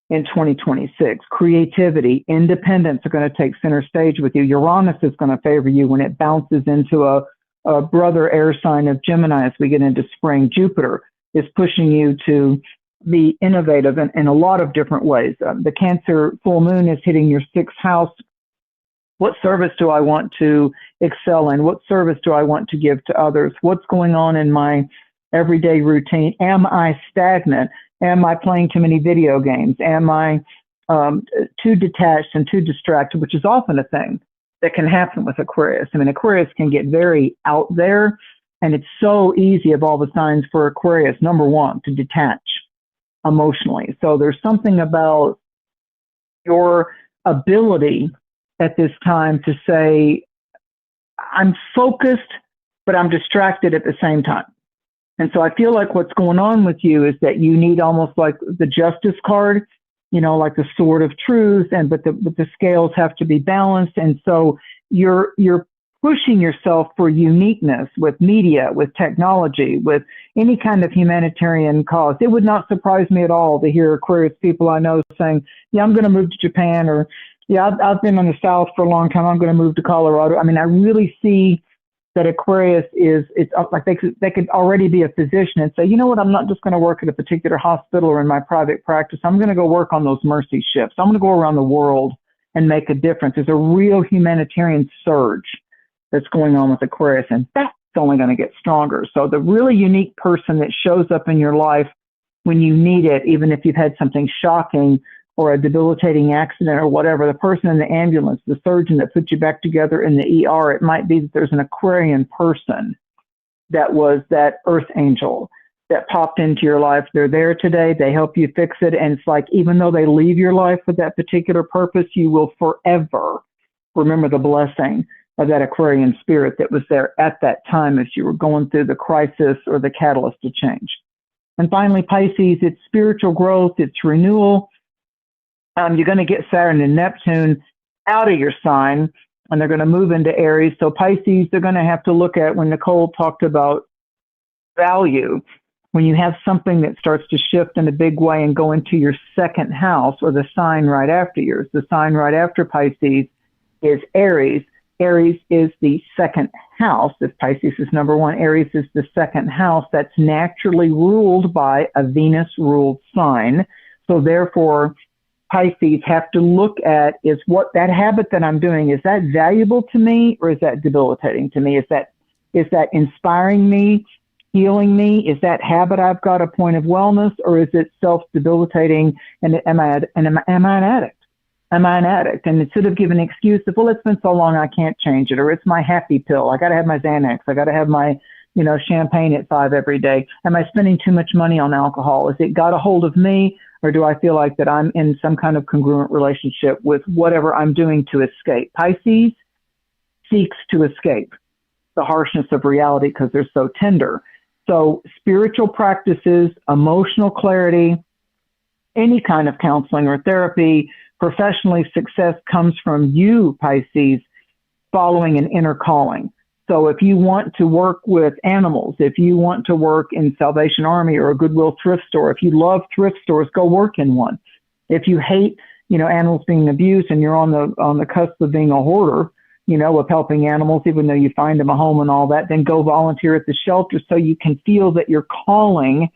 [SPEAKER 2] in 2026. Creativity, independence are going to take center stage with you. Uranus is going to favor you when it bounces into a brother air sign of Gemini as we get into spring. Jupiter is pushing you to be innovative in a lot of different ways. The Cancer full moon is hitting your sixth house. What service do I want to excel in? What service do I want to give to others? What's going on in my everyday routine? Am I stagnant? Am I playing too many video games? Am I too detached and too distracted, which is often a thing that can happen with Aquarius. I mean, Aquarius can get very out there, and it's so easy of all the signs for Aquarius, number one, to detach emotionally. So there's something about your ability at this time to say, I'm focused, but I'm distracted at the same time. And so I feel like what's going on with you is that you need almost like the justice card, like the sword of truth, but the scales have to be balanced. And so you're pushing yourself for uniqueness with media, with technology, with any kind of humanitarian cause. It would not surprise me at all to hear Aquarius people I know saying, yeah, I'm going to move to Japan, or yeah, I've been in the South for a long time, I'm going to move to Colorado. I mean, I really see that Aquarius it's like they could already be a physician and say, you know what, I'm not just going to work at a particular hospital or in my private practice. I'm going to go work on those mercy ships. I'm going to go around the world and make a difference. There's a real humanitarian surge that's going on with Aquarius, and that's only going to get stronger. So the really unique person that shows up in your life when you need it, even if you've had something shocking or a debilitating accident or whatever, the person in the ambulance, the surgeon that put you back together in the ER, it might be that there's an Aquarian person that was that earth angel that popped into your life. They're there today. They help you fix it. And it's like, even though they leave your life for that particular purpose, you will forever remember the blessing of that Aquarian spirit that was there at that time as you were going through the crisis or the catalyst to change. And finally, Pisces, it's spiritual growth, it's renewal, You're going to get Saturn and Neptune out of your sign, and they're going to move into Aries. So Pisces, they're going to have to look at, when Nicole talked about value, when you have something that starts to shift in a big way and go into your second house, or the sign right after yours. The sign right after Pisces is Aries. Aries is the second house. If Pisces is number one, Aries is the second house that's naturally ruled by a Venus-ruled sign. So therefore, Pisces have to look at, is what that habit that I'm doing, is that valuable to me, or is that debilitating to me? Is that inspiring me, healing me? Is that habit I've got a point of wellness, or is it self-debilitating? And am I an addict? Am I an addict? And instead of giving an excuse of, well, it's been so long I can't change it, or it's my happy pill, I got to have my Xanax, I got to have my champagne at 5 every day. Am I spending too much money on alcohol? Has it got a hold of me? Or do I feel like that I'm in some kind of congruent relationship with whatever I'm doing to escape? Pisces seeks to escape the harshness of reality because they're so tender. So spiritual practices, emotional clarity, any kind of counseling or therapy, professionally, success comes from you, Pisces, following an inner calling. So if you want to work with animals, if you want to work in Salvation Army or a Goodwill thrift store, if you love thrift stores, go work in one. If you hate, animals being abused and you're on the cusp of being a hoarder, of helping animals, even though you find them a home and all that, then go volunteer at the shelter so you can feel that your calling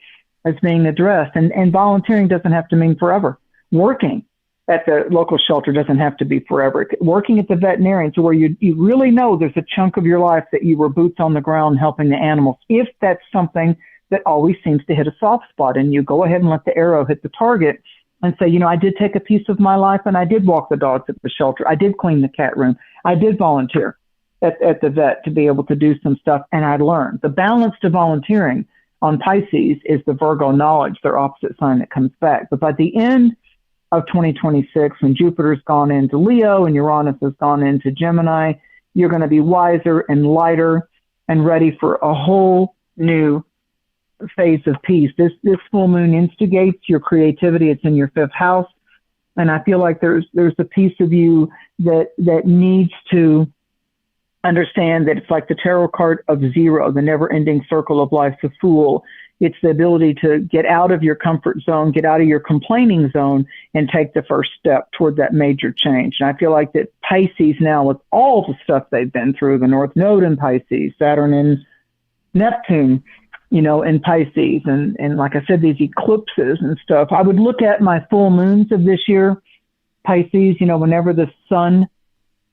[SPEAKER 2] is being addressed. And volunteering doesn't have to mean forever. Working at the local shelter doesn't have to be forever. Working at the veterinarian, to where you really know there's a chunk of your life that you were boots on the ground helping the animals. If that's something that always seems to hit a soft spot in you, go ahead and let the arrow hit the target and say, I did take a piece of my life and I did walk the dogs at the shelter. I did clean the cat room. I did volunteer at the vet to be able to do some stuff, and I learned. The balance to volunteering on Pisces is the Virgo knowledge, their opposite sign, that comes back. But by the end of 2026, when Jupiter's gone into Leo and Uranus has gone into Gemini, you're going to be wiser and lighter and ready for a whole new phase of peace. This full moon instigates your creativity. It's in your fifth house. And I feel like there's a piece of you that needs to understand that it's like the tarot card of zero, the never-ending circle of life, the Fool. It's the ability to get out of your comfort zone, get out of your complaining zone, and take the first step toward that major change. And I feel like that Pisces now, with all the stuff they've been through, the North Node in Pisces, Saturn and Neptune, in Pisces, and like I said, these eclipses and stuff. I would look at my full moons of this year, Pisces, whenever the sun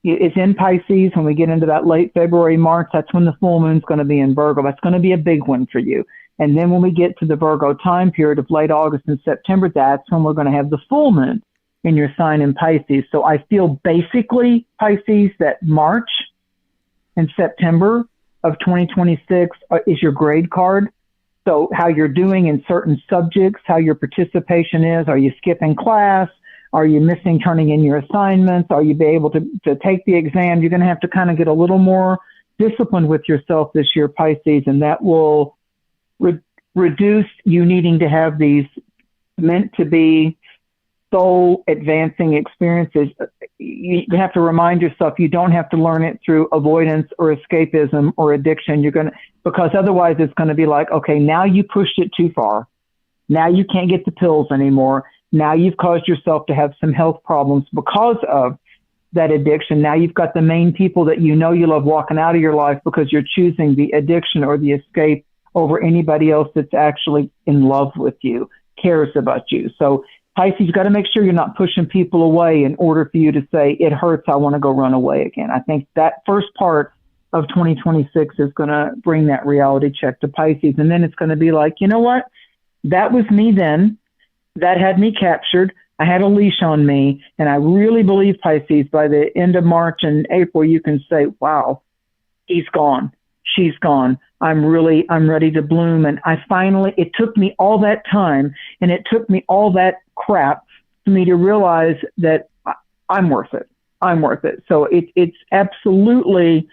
[SPEAKER 2] is in Pisces, when we get into that late February, March, that's when the full moon's going to be in Virgo. That's going to be a big one for you. And then when we get to the Virgo time period of late August and September, that's when we're going to have the full moon in your sign in Pisces. So I feel basically, Pisces, that March and September of 2026 is your grade card. So how you're doing in certain subjects, how your participation is. Are you skipping class? Are you missing turning in your assignments? Are you be able to take the exam? You're going to have to kind of get a little more disciplined with yourself this year, Pisces, and that will reduce you needing to have these meant to be soul advancing experiences. You have to remind yourself you don't have to learn it through avoidance or escapism or addiction. Because otherwise it's going to be like, okay, now you pushed it too far. Now you can't get the pills anymore. Now you've caused yourself to have some health problems because of that addiction. Now you've got the main people that you love walking out of your life because you're choosing the addiction or the escape over anybody else that's actually in love with you, cares about you. So Pisces, you've got to make sure you're not pushing people away in order for you to say, it hurts, I want to go run away again. I think that first part of 2026 is going to bring that reality check to Pisces. And then it's going to be like, you know what? That was me then. That had me captured. I had a leash on me. And I really believe, Pisces, by the end of March and April, you can say, wow, he's gone. She's gone. I'm ready to bloom. And it took me all that time and it took me all that crap for me to realize that I'm worth it. I'm worth it. So it's absolutely,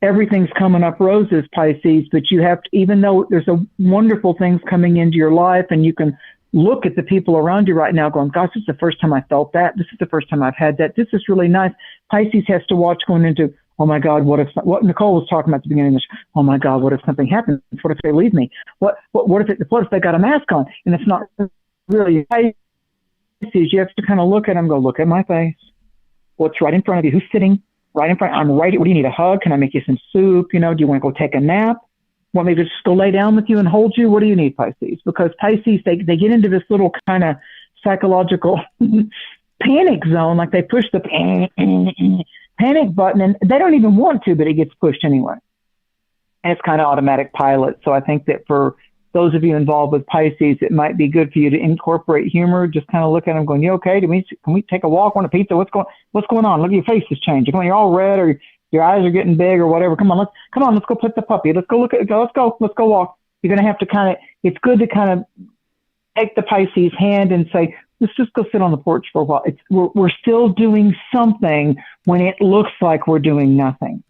[SPEAKER 2] everything's coming up roses, Pisces, but you have to, even though there's a wonderful things coming into your life and you can look at the people around you right now going, gosh, this is the first time I felt that. This is the first time I've had that. This is really nice. Pisces has to watch going into, oh my God, what Nicole was talking about at the beginning of this, oh my God, what if something happens? What if they leave me? What if they got a mask on? And it's not really Pisces. You have to kind of look at them, go, look at my face. What's right in front of you? Who's sitting right in front? I'm right. What do you need? A hug? Can I make you some soup? Do you want to go take a nap? Want me to just go lay down with you and hold you? What do you need, Pisces? Because Pisces, they get into this little kind of psychological panic zone, like they push the panic button, and they don't even want to, but it gets pushed anyway. And it's kind of automatic pilot. So I think that for those of you involved with Pisces, it might be good for you to incorporate humor. Just kind of look at them going, you okay? Can we take a walk, want a pizza? What's going on? Look, your face is changing. Come on, you're all red, or your eyes are getting big or whatever. Come on, let's go pet the puppy. Let's go let's go walk. You're going to have to it's good to kind of take the Pisces hand and say, let's just go sit on the porch for a while. We're still doing something when it looks like we're doing nothing.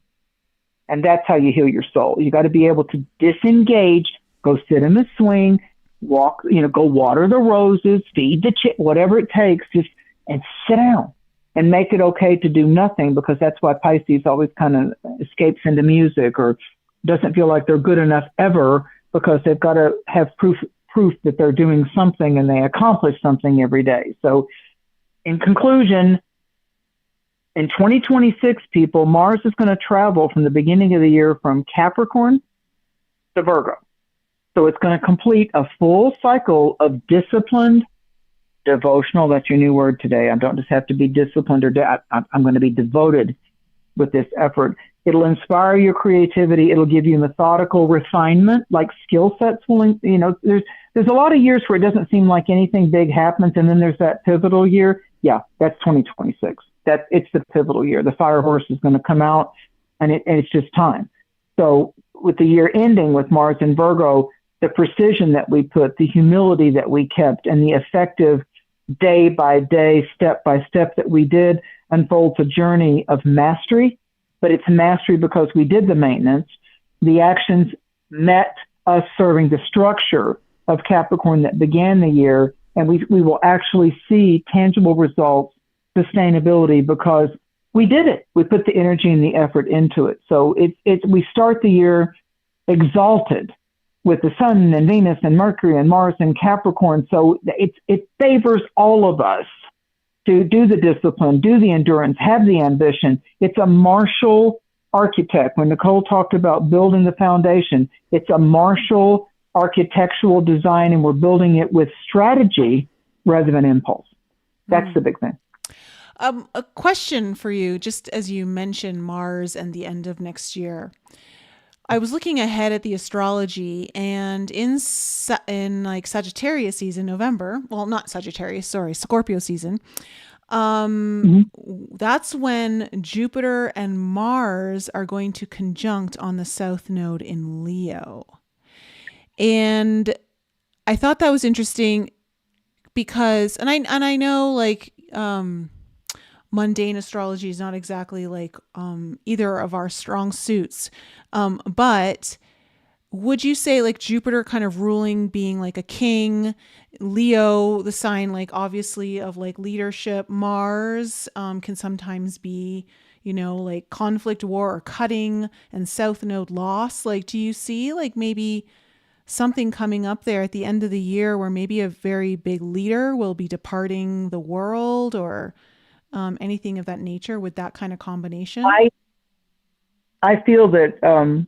[SPEAKER 2] And that's how you heal your soul. You got to be able to disengage, go sit in the swing, walk, go water the roses, feed the whatever it takes, and sit down. And make it okay to do nothing, because that's why Pisces always kind of escapes into music or doesn't feel like they're good enough ever, because they've got to have proof that they're doing something and they accomplish something every day. So in conclusion, in 2026, people, Mars is going to travel from the beginning of the year from Capricorn to Virgo. So it's going to complete a full cycle of disciplined devotional. That's your new word today. I don't just have to be disciplined I'm going to be devoted with this effort. It'll inspire your creativity. It'll give you methodical refinement, like skill sets. There's a lot of years where it doesn't seem like anything big happens. And then there's that pivotal year. Yeah, that's 2026. It's the pivotal year. The fire horse is going to come out, and it's just time. So with the year ending with Mars in Virgo, the precision that we put, the humility that we kept, and the effective day by day, step by step that we did unfolds a journey of mastery. But it's mastery because we did the maintenance. The actions met us serving the structure of Capricorn that began the year, and we will actually see tangible results, sustainability, because we did it. We put the energy and the effort into it. So we start the year exalted with the sun and Venus and Mercury and Mars and Capricorn. So it favors all of us to do the discipline, do the endurance, have the ambition. It's a martial architect. When Nicole talked about building the foundation, it's a martial architectural design, and we're building it with strategy rather than impulse. That's the big thing.
[SPEAKER 1] A question for you, just as you mentioned Mars and the end of next year. I was looking ahead at the astrology, and in like Sagittarius season, November, well, not Sagittarius, sorry, Scorpio season, that's when Jupiter and Mars are going to conjunct on the South Node in Leo. And I thought that was interesting because, and I know like, mundane astrology is not exactly like either of our strong suits. But would you say like Jupiter kind of ruling, being like a king, Leo, the sign like obviously of like leadership, Mars can sometimes be, like conflict, war, or cutting, and South Node loss? Like, do you see like maybe something coming up there at the end of the year where maybe a very big leader will be departing the world, or anything of that nature with that kind of combination?
[SPEAKER 2] I feel that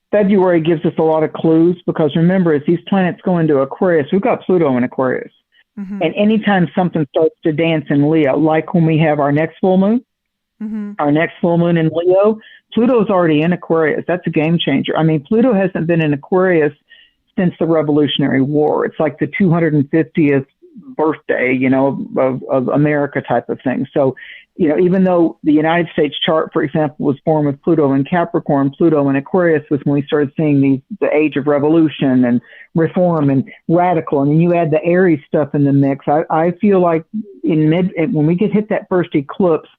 [SPEAKER 2] February gives us a lot of clues, because remember, as these planets go into Aquarius, we've got Pluto in Aquarius. Mm-hmm. And anytime something starts to dance in Leo, like when we have our next full moon, our next full moon in Leo, Pluto's already in Aquarius. That's a game changer. I mean, Pluto hasn't been in Aquarius since the Revolutionary War. It's like the 250th birthday, of America type of thing. So, even though the United States chart, for example, was born with Pluto in Capricorn, Pluto in Aquarius was when we started seeing the age of revolution and reform and radical. And then you add the Aries stuff in the mix. I feel like when we hit that first eclipse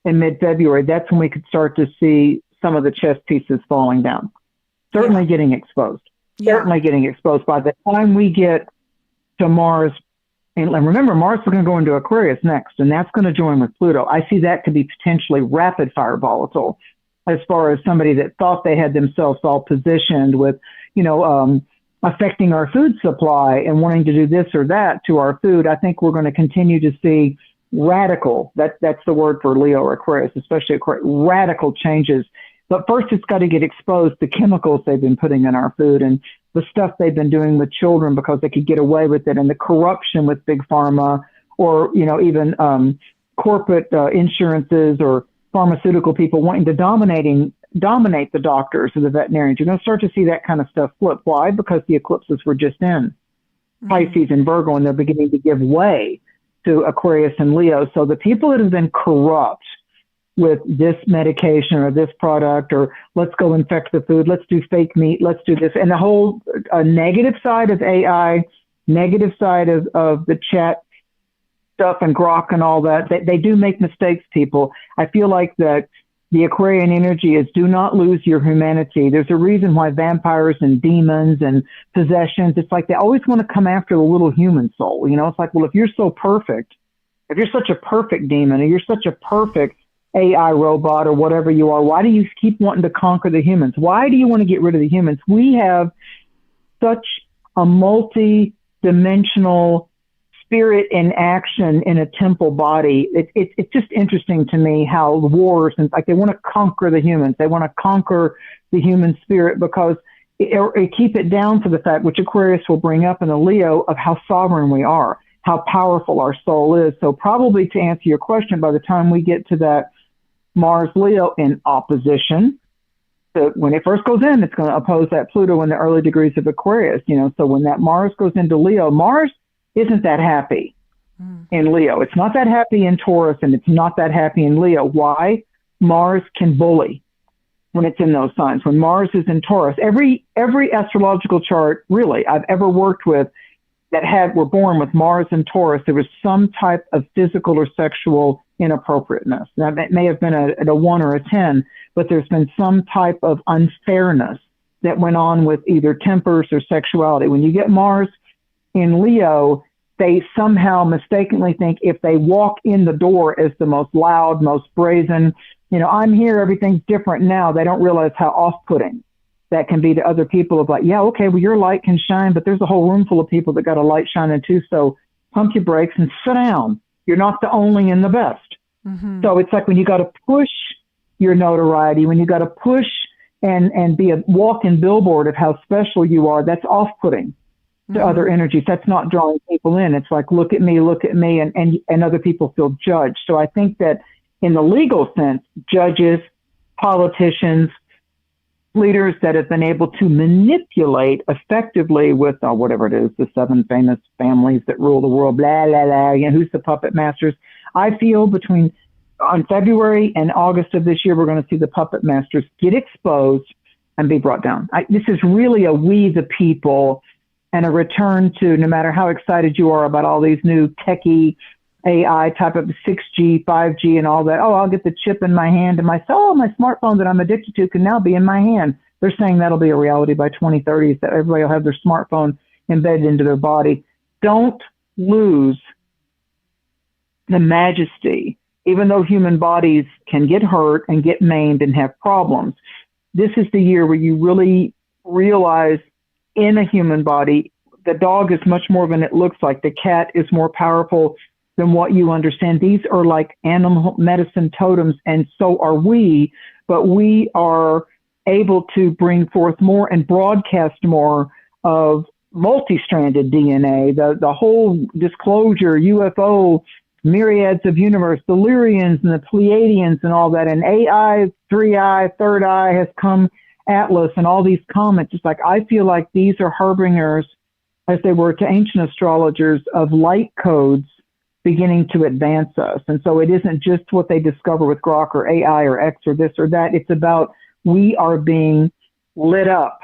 [SPEAKER 2] in mid-February, that's when we could start to see some of the chess pieces falling down. Certainly getting exposed. Certainly getting exposed. By the time we get to Mars And remember, Mars is going to go into Aquarius next, and that's going to join with Pluto. I see that to be potentially rapid fire volatile as far as somebody that thought they had themselves all positioned with, affecting our food supply and wanting to do this or that to our food. I think we're going to continue to see radical, that's the word for Leo or Aquarius, especially Aquarius, radical changes. But first, it's got to get exposed, the chemicals they've been putting in our food and the stuff they've been doing with children because they could get away with it, and the corruption with big pharma, or even corporate insurances or pharmaceutical people wanting to dominate the doctors or the veterinarians. You're going to start to see that kind of stuff flip. Why? Because the eclipses were just in Pisces and Virgo, and they're beginning to give way to Aquarius and Leo. So the people that have been corrupt with this medication or this product, or let's go infect the food, let's do fake meat, let's do this, and the whole negative side of AI, negative side of the chat stuff and grok and all that, they do make mistakes, people. I feel like that the Aquarian energy is do not lose your humanity. There's a reason why vampires and demons and possessions, it's like they always want to come after the little human soul. It's like, well, if you're so perfect, if you're such a perfect demon, or you're such a perfect AI robot or whatever you are, why do you keep wanting to conquer the humans? Why do you want to get rid of the humans? We have such a multi-dimensional spirit in action in a temple body. It's just interesting to me how the wars, and like they want to conquer the humans. They want to conquer the human spirit because it keep it down to the fact, which Aquarius will bring up in the Leo, of how sovereign we are, how powerful our soul is. So probably to answer your question, by the time we get to that Mars Leo in opposition, so when it first goes in, it's going to oppose that Pluto in the early degrees of Aquarius. So when that Mars goes into Leo, Mars isn't that happy in Leo. It's not that happy in Taurus, and it's not that happy in Leo. Why? Mars can bully when it's in those signs. When Mars is in Taurus, every astrological chart really I've ever worked with that were born with Mars and Taurus, there was some type of physical or sexual inappropriateness. Now, that may have been a 1 or a 10, but there's been some type of unfairness that went on with either tempers or sexuality. When you get Mars in Leo, they somehow mistakenly think if they walk in the door as the most loud, most brazen, I'm here, everything's different now. They don't realize how off-putting that can be to other people of like, yeah, okay, well, your light can shine, but there's a whole room full of people that got a light shining too. So pump your brakes and sit down. You're not the only and the best. Mm-hmm. So it's like when you got to push your notoriety, when you got to push and be a walking billboard of how special you are, that's off-putting to other energies. That's not drawing people in. It's like, look at me, and other people feel judged. So I think that in the legal sense, judges, politicians, leaders that have been able to manipulate effectively with whatever it is, the 7 famous families that rule the world, blah, blah, blah, who's the puppet masters. I feel on February and August of this year, we're going to see the puppet masters get exposed and be brought down. This is really a we the people, and a return to, no matter how excited you are about all these new techie AI type of 6G, 5G and all that. Oh, I'll get the chip in my hand, and my smartphone that I'm addicted to can now be in my hand. They're saying that'll be a reality by 2030, that everybody will have their smartphone embedded into their body. Don't lose the majesty, even though human bodies can get hurt and get maimed and have problems. This is the year where you really realize in a human body, the dog is much more than it looks like. The cat is more powerful than what you understand. These are like animal medicine totems, and so are we, but we are able to bring forth more and broadcast more of multi-stranded DNA, the whole disclosure, UFO, myriads of universe, the Lyrians and the Pleiadians and all that, and AI, 3i, third eye has come, Atlas and all these comets. It's like, I feel like these are harbingers, as they were to ancient astrologers, of light codes beginning to advance us. And so it isn't just what they discover with Grok or AI or X or this or that. It's about we are being lit up,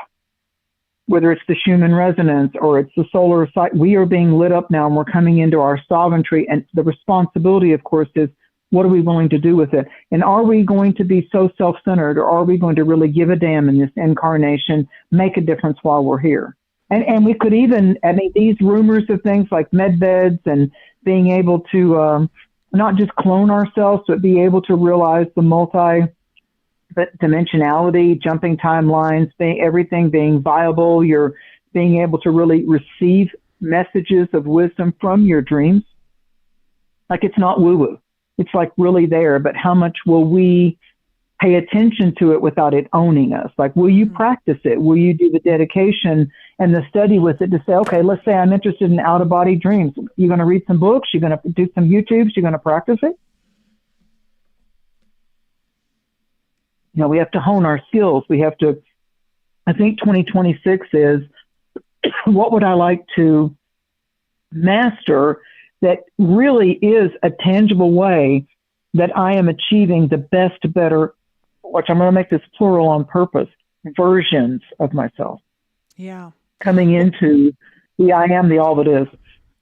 [SPEAKER 2] whether it's the Schumann resonance or it's the solar site. We are being lit up now, and we're coming into our sovereignty. And the responsibility, of course, is what are we willing to do with it? And are we going to be so self-centered, or are we going to really give a damn in this incarnation, make a difference while we're here? And we could even, I mean, these rumors of things like med beds and being able to not just clone ourselves, but be able to realize the dimensionality, jumping timelines, everything being viable. You're being able to really receive messages of wisdom from your dreams. Like, it's not woo-woo. It's like really there, but how much will we pay attention to it without it owning us? Like, will you practice it? Will you do the dedication and the study with it to say, okay, let's say I'm interested in out-of-body dreams. You're going to read some books. You're going to do some YouTubes. You're going to practice it. You know, we have to hone our skills. We have to, I think 2026 is, what would I like to master that really is a tangible way that I am achieving the best, better, which I'm going to make this plural on purpose, versions of myself.
[SPEAKER 1] Yeah.
[SPEAKER 2] Coming into the I am, the all that is.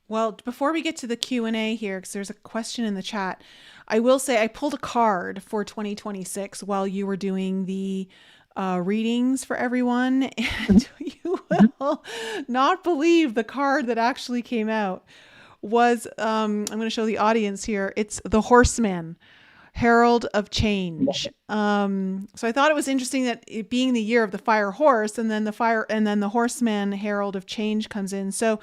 [SPEAKER 1] Well, before we get to the Q&A here, because there's a question in the chat, I will say I pulled a card for 2026 while you were doing the readings for everyone. And you will not believe the card that actually came out was, I'm going to show the audience here. It's the Horseman, Herald of Change. So I thought it was interesting that it being the year of the fire horse, and then the Horseman, Herald of Change, comes in. So,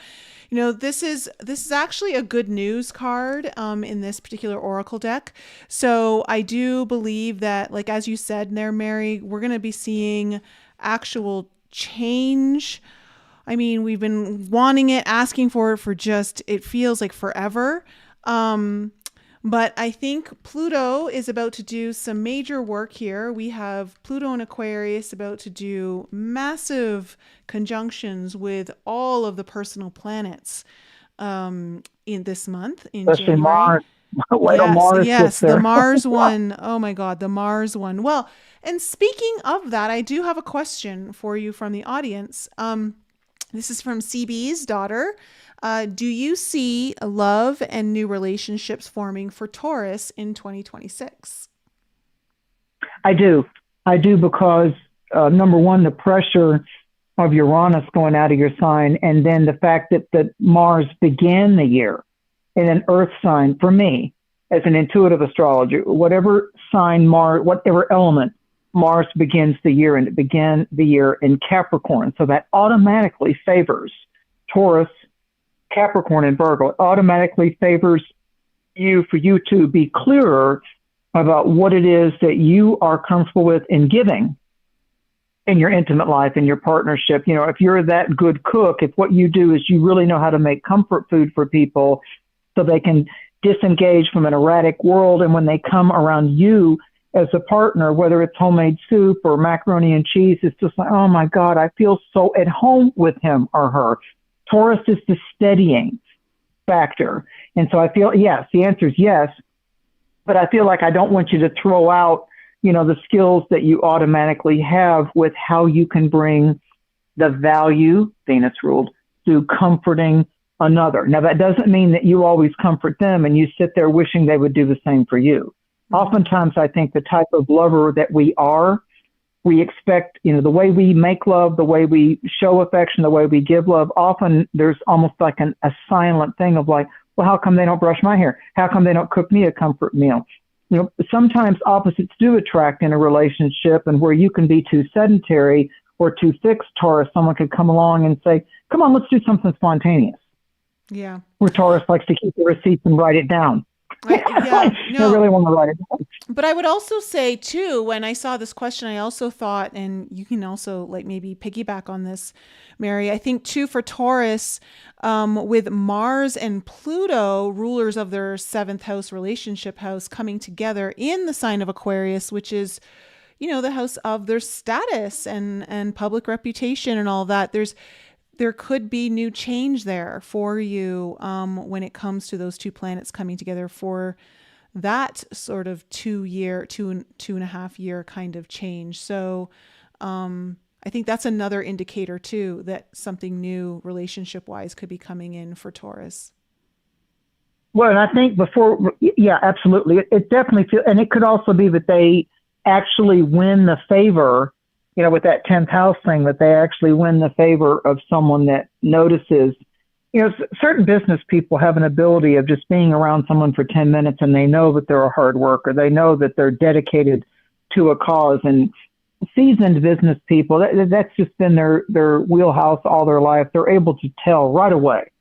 [SPEAKER 1] you know, this is actually a good news card in this particular oracle deck. So I do believe that, like as you said there, Mary, we're going to be seeing actual change. I mean, we've been wanting it, asking for it for just, it feels like forever. But I think Pluto is about to do some major work here. We have Pluto and Aquarius about to do massive conjunctions with all of the personal planets in this month, in
[SPEAKER 2] Especially
[SPEAKER 1] January.
[SPEAKER 2] Mars. Mars
[SPEAKER 1] yes, the Mars one. Oh my God, the Mars one. Well, and speaking of that, I do have a question for you from the audience. This is from CB's daughter. Do you see love and new relationships forming for Taurus in 2026?
[SPEAKER 2] I do because number one, the pressure of Uranus going out of your sign, and then the fact that Mars began the year in an earth sign. For me, as an intuitive astrologer, whatever sign Mars, whatever element Mars begins the year, and it began the year in Capricorn. So that automatically favors Taurus, Capricorn, and Virgo. It automatically favors you for you to be clearer about what it is that you are comfortable with in giving in your intimate life, in your partnership. You know, if you're that good cook, if what you do is you really know how to make comfort food for people so they can disengage from an erratic world, and when they come around you as a partner, whether it's homemade soup or macaroni and cheese, it's just like, oh my God, I feel so at home with him or her. Taurus is the steadying factor. And so I feel, yes, the answer is yes, but I feel like I don't want you to throw out, you know, the skills that you automatically have with how you can bring the value, Venus ruled, to comforting another. Now, that doesn't mean that you always comfort them and you sit there wishing they would do the same for you. Oftentimes, I think the type of lover that we are, we expect, you know, the way we make love, the way we show affection, the way we give love, often there's almost like a silent thing of like, well, how come they don't brush my hair? How come they don't cook me a comfort meal? You know, sometimes opposites do attract in a relationship, and where you can be too sedentary or too fixed, Taurus, someone could come along and say, come on, let's do something spontaneous.
[SPEAKER 1] Yeah.
[SPEAKER 2] Where Taurus likes to keep the receipts and write it down.
[SPEAKER 1] I
[SPEAKER 2] really want to write it down.
[SPEAKER 1] But I would also say too, when I saw this question, I also thought, and you can also like maybe piggyback on this, Mary, I think too for Taurus, with Mars and Pluto, rulers of their 7th house, relationship house, coming together in the sign of Aquarius, which is, you know, the house of their status and public reputation and all that. There could be new change there for you when it comes to those two planets coming together for that sort of 2.5 year kind of change. So I think that's another indicator too, that something new relationship wise could be coming in for Taurus.
[SPEAKER 2] Well, and I think yeah, absolutely. It definitely feels, and it could also be that they actually win the favor with that 10th house thing, that they actually win the favor of someone that notices. Certain business people have an ability of just being around someone for 10 minutes and they know that they're a hard worker. They know that they're dedicated to a cause. And seasoned business people, that's just been their wheelhouse all their life. They're able to tell right away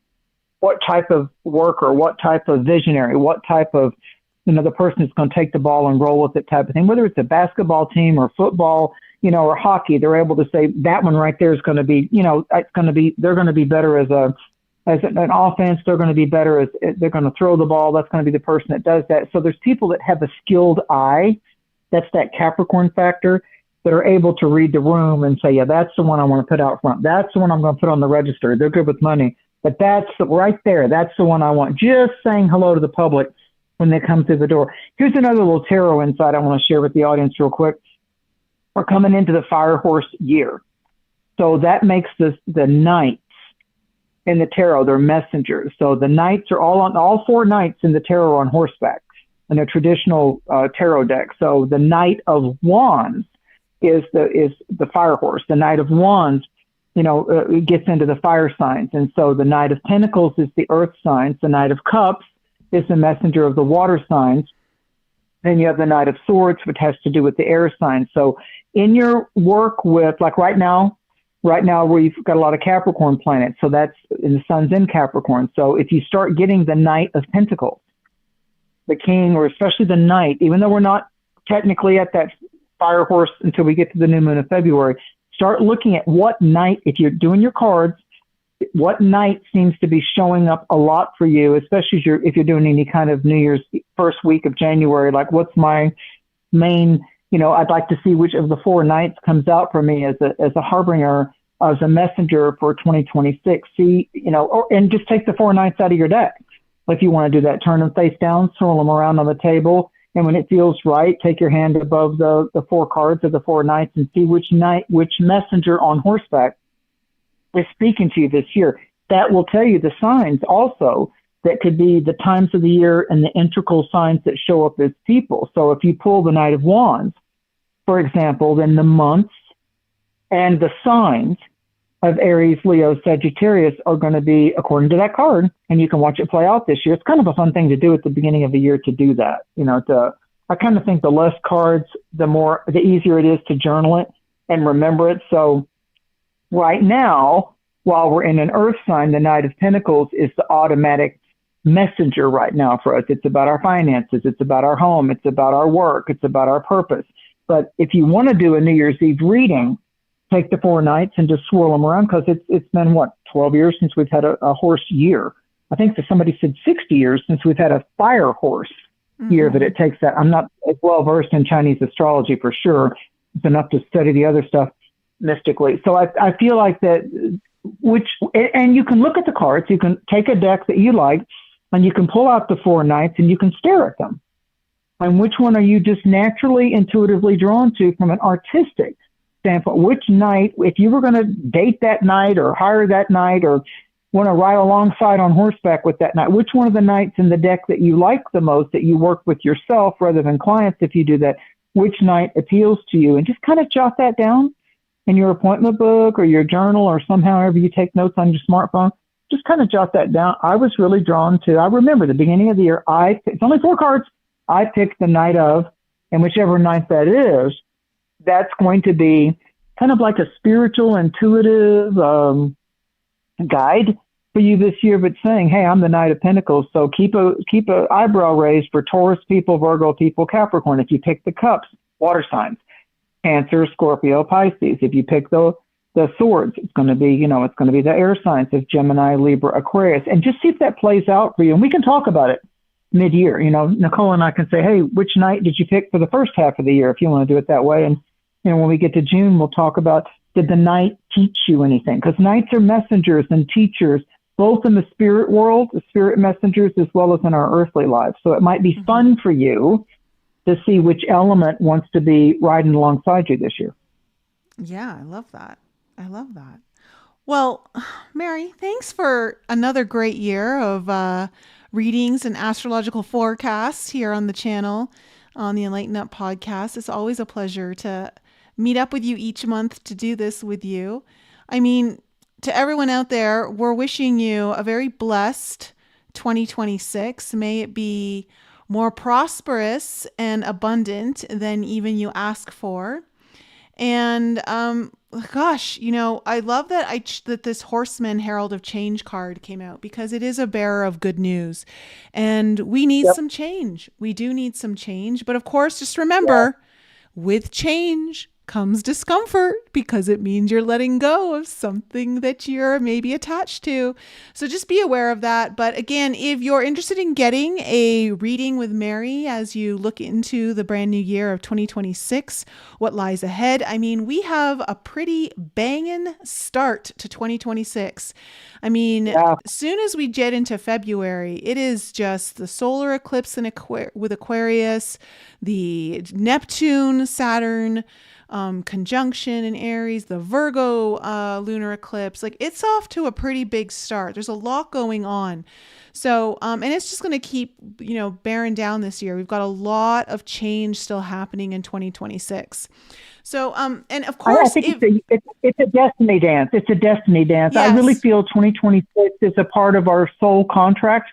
[SPEAKER 2] what type of worker, what type of visionary, what type of, the person that's going to take the ball and roll with it type of thing. Whether it's a basketball team or football, or hockey, they're able to say that one right there is going to be, they're going to be better as an offense. They're going to be better as they're going to throw the ball. That's going to be the person that does that. So there's people that have a skilled eye. That's that Capricorn factor, that are able to read the room and say, yeah, that's the one I want to put out front. That's the one I'm going to put on the register. They're good with money, but right there. That's the one I want. Just saying hello to the public when they come through the door. Here's another little tarot insight I want to share with the audience real quick. We're coming into the fire horse year. So that makes the knights in the tarot, they're messengers. So the knights are all 4 knights in the tarot are on horseback in a traditional tarot deck. So the Knight of Wands is the fire horse. The Knight of Wands, gets into the fire signs. And so the Knight of Pentacles is the earth signs. The Knight of Cups is the messenger of the water signs. Then you have the Knight of Swords, which has to do with the air signs. So in your work with, like right now we've got a lot of Capricorn planets. So that's, and the sun's in Capricorn. So if you start getting the Knight of Pentacles, the king, or especially the knight, even though we're not technically at that fire horse until we get to the new moon of February, start looking at what knight, if you're doing your cards, what knight seems to be showing up a lot for you, especially if you're doing any kind of New Year's first week of January. Like, what's my main, I'd like to see which of the 4 knights comes out for me as a harbinger, as a messenger for 2026. See, and just take the 4 knights out of your deck. If you want to do that, turn them face down, swirl them around on the table. And when it feels right, take your hand above the 4 cards of the 4 knights and see which messenger on horseback is speaking to you this year. That will tell you the signs also that could be the times of the year and the integral signs that show up as people. So if you pull the Knight of Wands, for example, then the months and the signs of Aries, Leo, Sagittarius are going to be according to that card, and you can watch it play out this year. It's kind of a fun thing to do at the beginning of the year to do that. I kind of think the less cards, the easier it is to journal it and remember it. So right now, while we're in an earth sign, the Knight of Pentacles is the automatic messenger right now for us. It's about our finances. It's about our home. It's about our work. It's about our purpose. But if you want to do a New Year's Eve reading, take the 4 knights and just swirl them around, because it's been, 12 years since we've had a horse year. I think that somebody said 60 years since we've had a fire horse year, that it takes that. I'm not as well versed in Chinese astrology for sure. It's enough to study the other stuff mystically. So I feel like that, and you can look at the cards, you can take a deck that you like, and you can pull out the 4 knights and you can stare at them. And which one are you just naturally, intuitively drawn to from an artistic standpoint? Which knight, if you were going to date that knight or hire that knight or want to ride alongside on horseback with that knight, which one of the knights in the deck that you like the most, that you work with yourself rather than clients if you do that, which knight appeals to you? And just kind of jot that down in your appointment book or your journal or somehow however you take notes on your smartphone. Just kind of jot that down. I was really drawn to, I remember the beginning of the year, it's only 4 cards. I picked the Knight of, and whichever knight that is, that's going to be kind of like a spiritual, intuitive guide for you this year, but saying, hey, I'm the Knight of Pentacles, so keep a eyebrow raised for Taurus people, Virgo people, Capricorn. If you pick the cups, water signs, Cancer, Scorpio, Pisces. If you pick the swords, it's going to be, it's going to be the air signs of Gemini, Libra, Aquarius, and just see if that plays out for you. And we can talk about it mid-year. Nicole and I can say, hey, which night did you pick for the first half of the year, if you want to do it that way. And when we get to June, we'll talk about, did the night teach you anything? Because knights are messengers and teachers, both in the spirit world, the spirit messengers, as well as in our earthly lives. So it might be fun for you to see which element wants to be riding alongside you this year.
[SPEAKER 1] Yeah, I love that. Well, Mary, thanks for another great year of readings and astrological forecasts here on the channel, on the Enlighten podcast. It's always a pleasure to meet up with you each month to do this with you. I mean, to everyone out there, we're wishing you a very blessed 2026. May it be more prosperous and abundant than even you ask for. And gosh, I love that that this Horseman Herald of Change card came out, because it is a bearer of good news, and we need some change. We do need some change, but of course, just remember, with change comes discomfort, because it means you're letting go of something that you're maybe attached to. So just be aware of that. But again, if you're interested in getting a reading with Mary as you look into the brand new year of 2026, what lies ahead, I mean, we have a pretty banging start to 2026. I mean, as soon as we get into February, it is just the solar eclipse with Aquarius, the Neptune, Saturn, conjunction in Aries, the Virgo lunar eclipse. Like, it's off to a pretty big start. There's a lot going on. So, and it's just going to keep, bearing down this year. We've got a lot of change still happening in 2026. So, and of course,
[SPEAKER 2] I think it's a destiny dance. It's a destiny dance.
[SPEAKER 1] Yes.
[SPEAKER 2] I really feel 2026 is a part of our soul contract.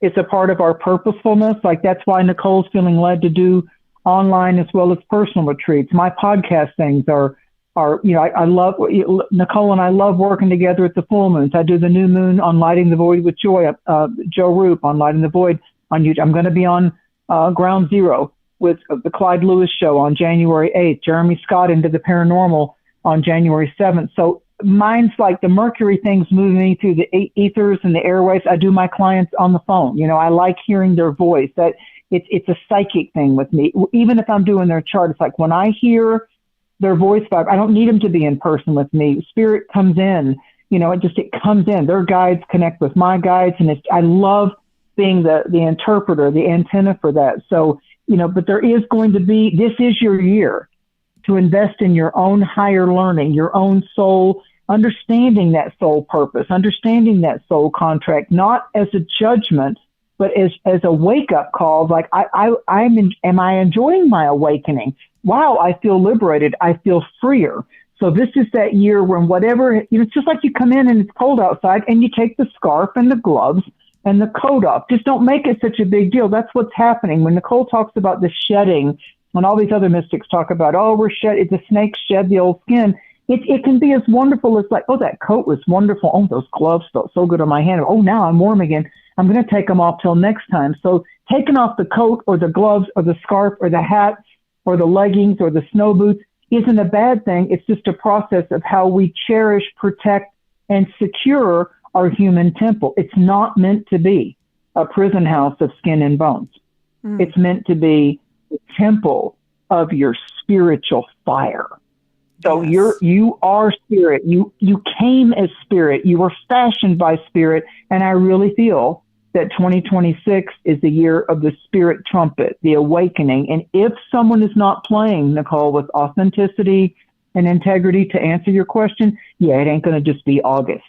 [SPEAKER 2] It's a part of our purposefulness. Like, that's why Nicole's feeling led to do online as well as personal retreats. My podcast things are, I love, Nicole and I love working together at the full moons. I do the new moon on Lighting the Void with Joy, Joe Roop on Lighting the Void on YouTube. I'm going to be on Ground Zero with the Clyde Lewis show on January 8th, Jeremy Scott into the paranormal on January 7th. So mine's like the Mercury things moving through the ethers and the airways. I do my clients on the phone. I like hearing their voice. That it's a psychic thing with me. Even if I'm doing their chart, it's like when I hear their voice vibe, I don't need them to be in person with me. Spirit comes in, it comes in. Their guides connect with my guides. And I love being the interpreter, the antenna for that. So, but there is going to be, this is your year to invest in your own higher learning, your own soul, understanding that soul purpose, understanding that soul contract, not as a judgment, but as a wake-up call. Like, am I enjoying my awakening? Wow, I feel liberated. I feel freer. So this is that year when whatever, it's just like you come in and it's cold outside and you take the scarf and the gloves and the coat off. Just don't make it such a big deal. That's what's happening. When Nicole talks about the shedding, when all these other mystics talk about, the snakes shed the old skin, it can be as wonderful as like, that coat was wonderful. Oh, those gloves felt so good on my hand. Oh, now I'm warm again. I'm going to take them off till next time. So taking off the coat or the gloves or the scarf or the hat or the leggings or the snow boots isn't a bad thing. It's just a process of how we cherish, protect, and secure our human temple. It's not meant to be a prison house of skin and bones. It's meant to be the temple of your spiritual fire. So
[SPEAKER 1] Yes.
[SPEAKER 2] you are spirit. You came as spirit. You were fashioned by spirit. And I really feel that 2026 is the year of the spirit trumpet, the awakening. And if someone is not playing, Nicole, with authenticity and integrity to answer your question, it ain't going to just be August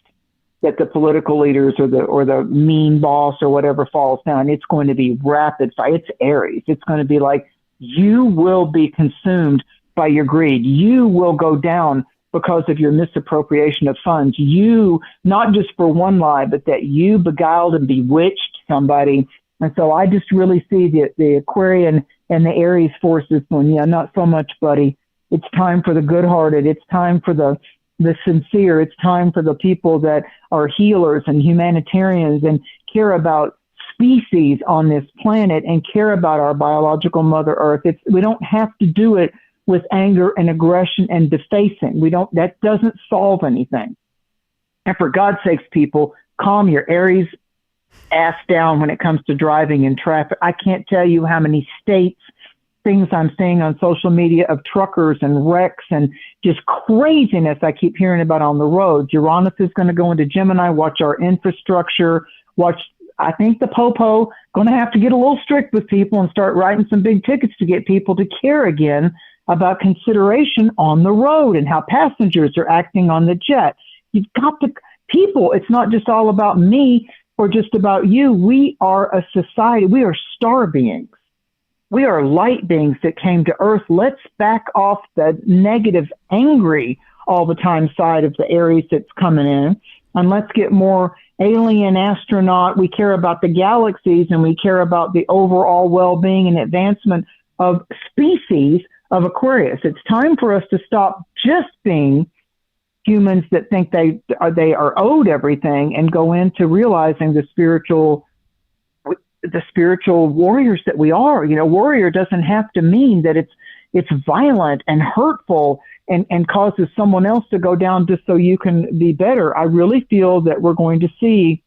[SPEAKER 2] that the political leaders or the mean boss or whatever falls down. It's going to be rapid fire. It's Aries. It's going to be like, you will be consumed by your greed. You will go down because of your misappropriation of funds. You, not just for one lie, but that you beguiled and bewitched somebody. And so I just really see the Aquarian and the Aries forces going, not so much, buddy. It's time for the good-hearted. It's time for the sincere. It's time for the people that are healers and humanitarians and care about species on this planet and care about our biological Mother Earth. We don't have to do it with anger and aggression and defacing. That doesn't solve anything. And for God's sakes, people, calm your Aries ass down when it comes to driving in traffic. I can't tell you how many things I'm seeing on social media of truckers and wrecks and just craziness I keep hearing about on the roads. Uranus is going to go into Gemini, watch our infrastructure, I think the Popo going to have to get a little strict with people and start writing some big tickets to get people to care again about consideration on the road and how passengers are acting on the jet. You've got people. It's not just all about me or just about you. We are a society. We are star beings. We are light beings that came to Earth. Let's back off the negative, angry all the time side of the Aries that's coming in. And let's get more alien astronaut. We care about the galaxies and we care about the overall well-being and advancement of species of Aquarius. It's time for us to stop just being humans that think they are owed everything and go into realizing the spiritual warriors that we are. Warrior doesn't have to mean that it's violent and hurtful and causes someone else to go down just so you can be better. I really feel that we're going to see,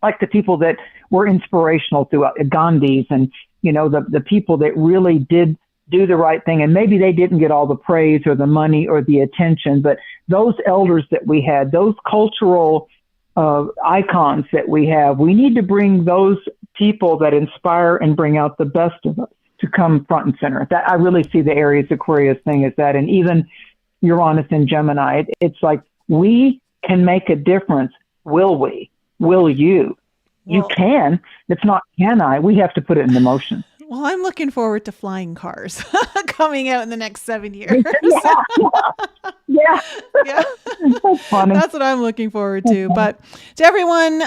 [SPEAKER 2] like the people that were inspirational throughout Gandhi's and, the people that really did do the right thing. And maybe they didn't get all the praise or the money or the attention, but those elders that we had, those cultural icons that we have, we need to bring those people that inspire and bring out the best of us to come front and center. That I really see the Aries Aquarius thing as that. And even Uranus and Gemini, it's like, we can make a difference. Will we? Will you? Well, you can. It's not can I. We have to put it into motion.
[SPEAKER 1] Well, I'm looking forward to flying cars coming out in the next 7 years.
[SPEAKER 2] Yeah. That's funny.
[SPEAKER 1] That's what I'm looking forward to. But to everyone,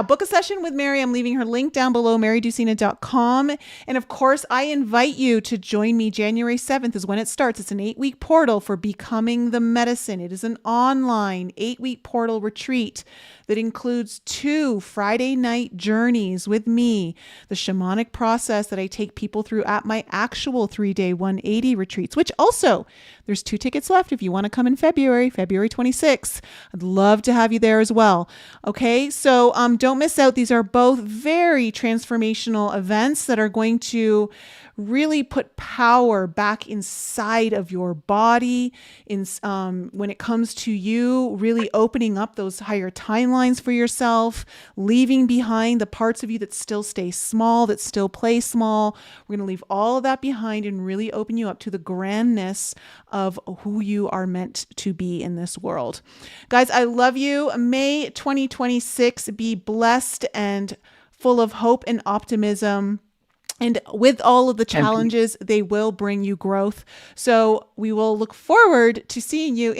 [SPEAKER 1] book a session with Mary. I'm leaving her link down below, marydusina.com. And of course, I invite you to join me. January 7th is when it starts. It's an 8-week portal for Becoming the Medicine. It is an online 8-week portal retreat that includes 2 Friday night journeys with me, the shamanic process that I take people through at my actual 3-day 180 retreats, which also there's 2 tickets left if you want to come in February 26th. I'd love to have you there as well. Okay, so don't miss out. These are both very transformational events that are going to really put power back inside of your body when it comes to you really opening up those higher timelines for yourself, leaving behind the parts of you that still stay small, that still play small. We're going to leave all of that behind and really open you up to the grandness of who you are meant to be in this world. Guys, I love you. May 2026 be blessed and full of hope and optimism. And with all of the challenges, they will bring you growth. So we will look forward to seeing you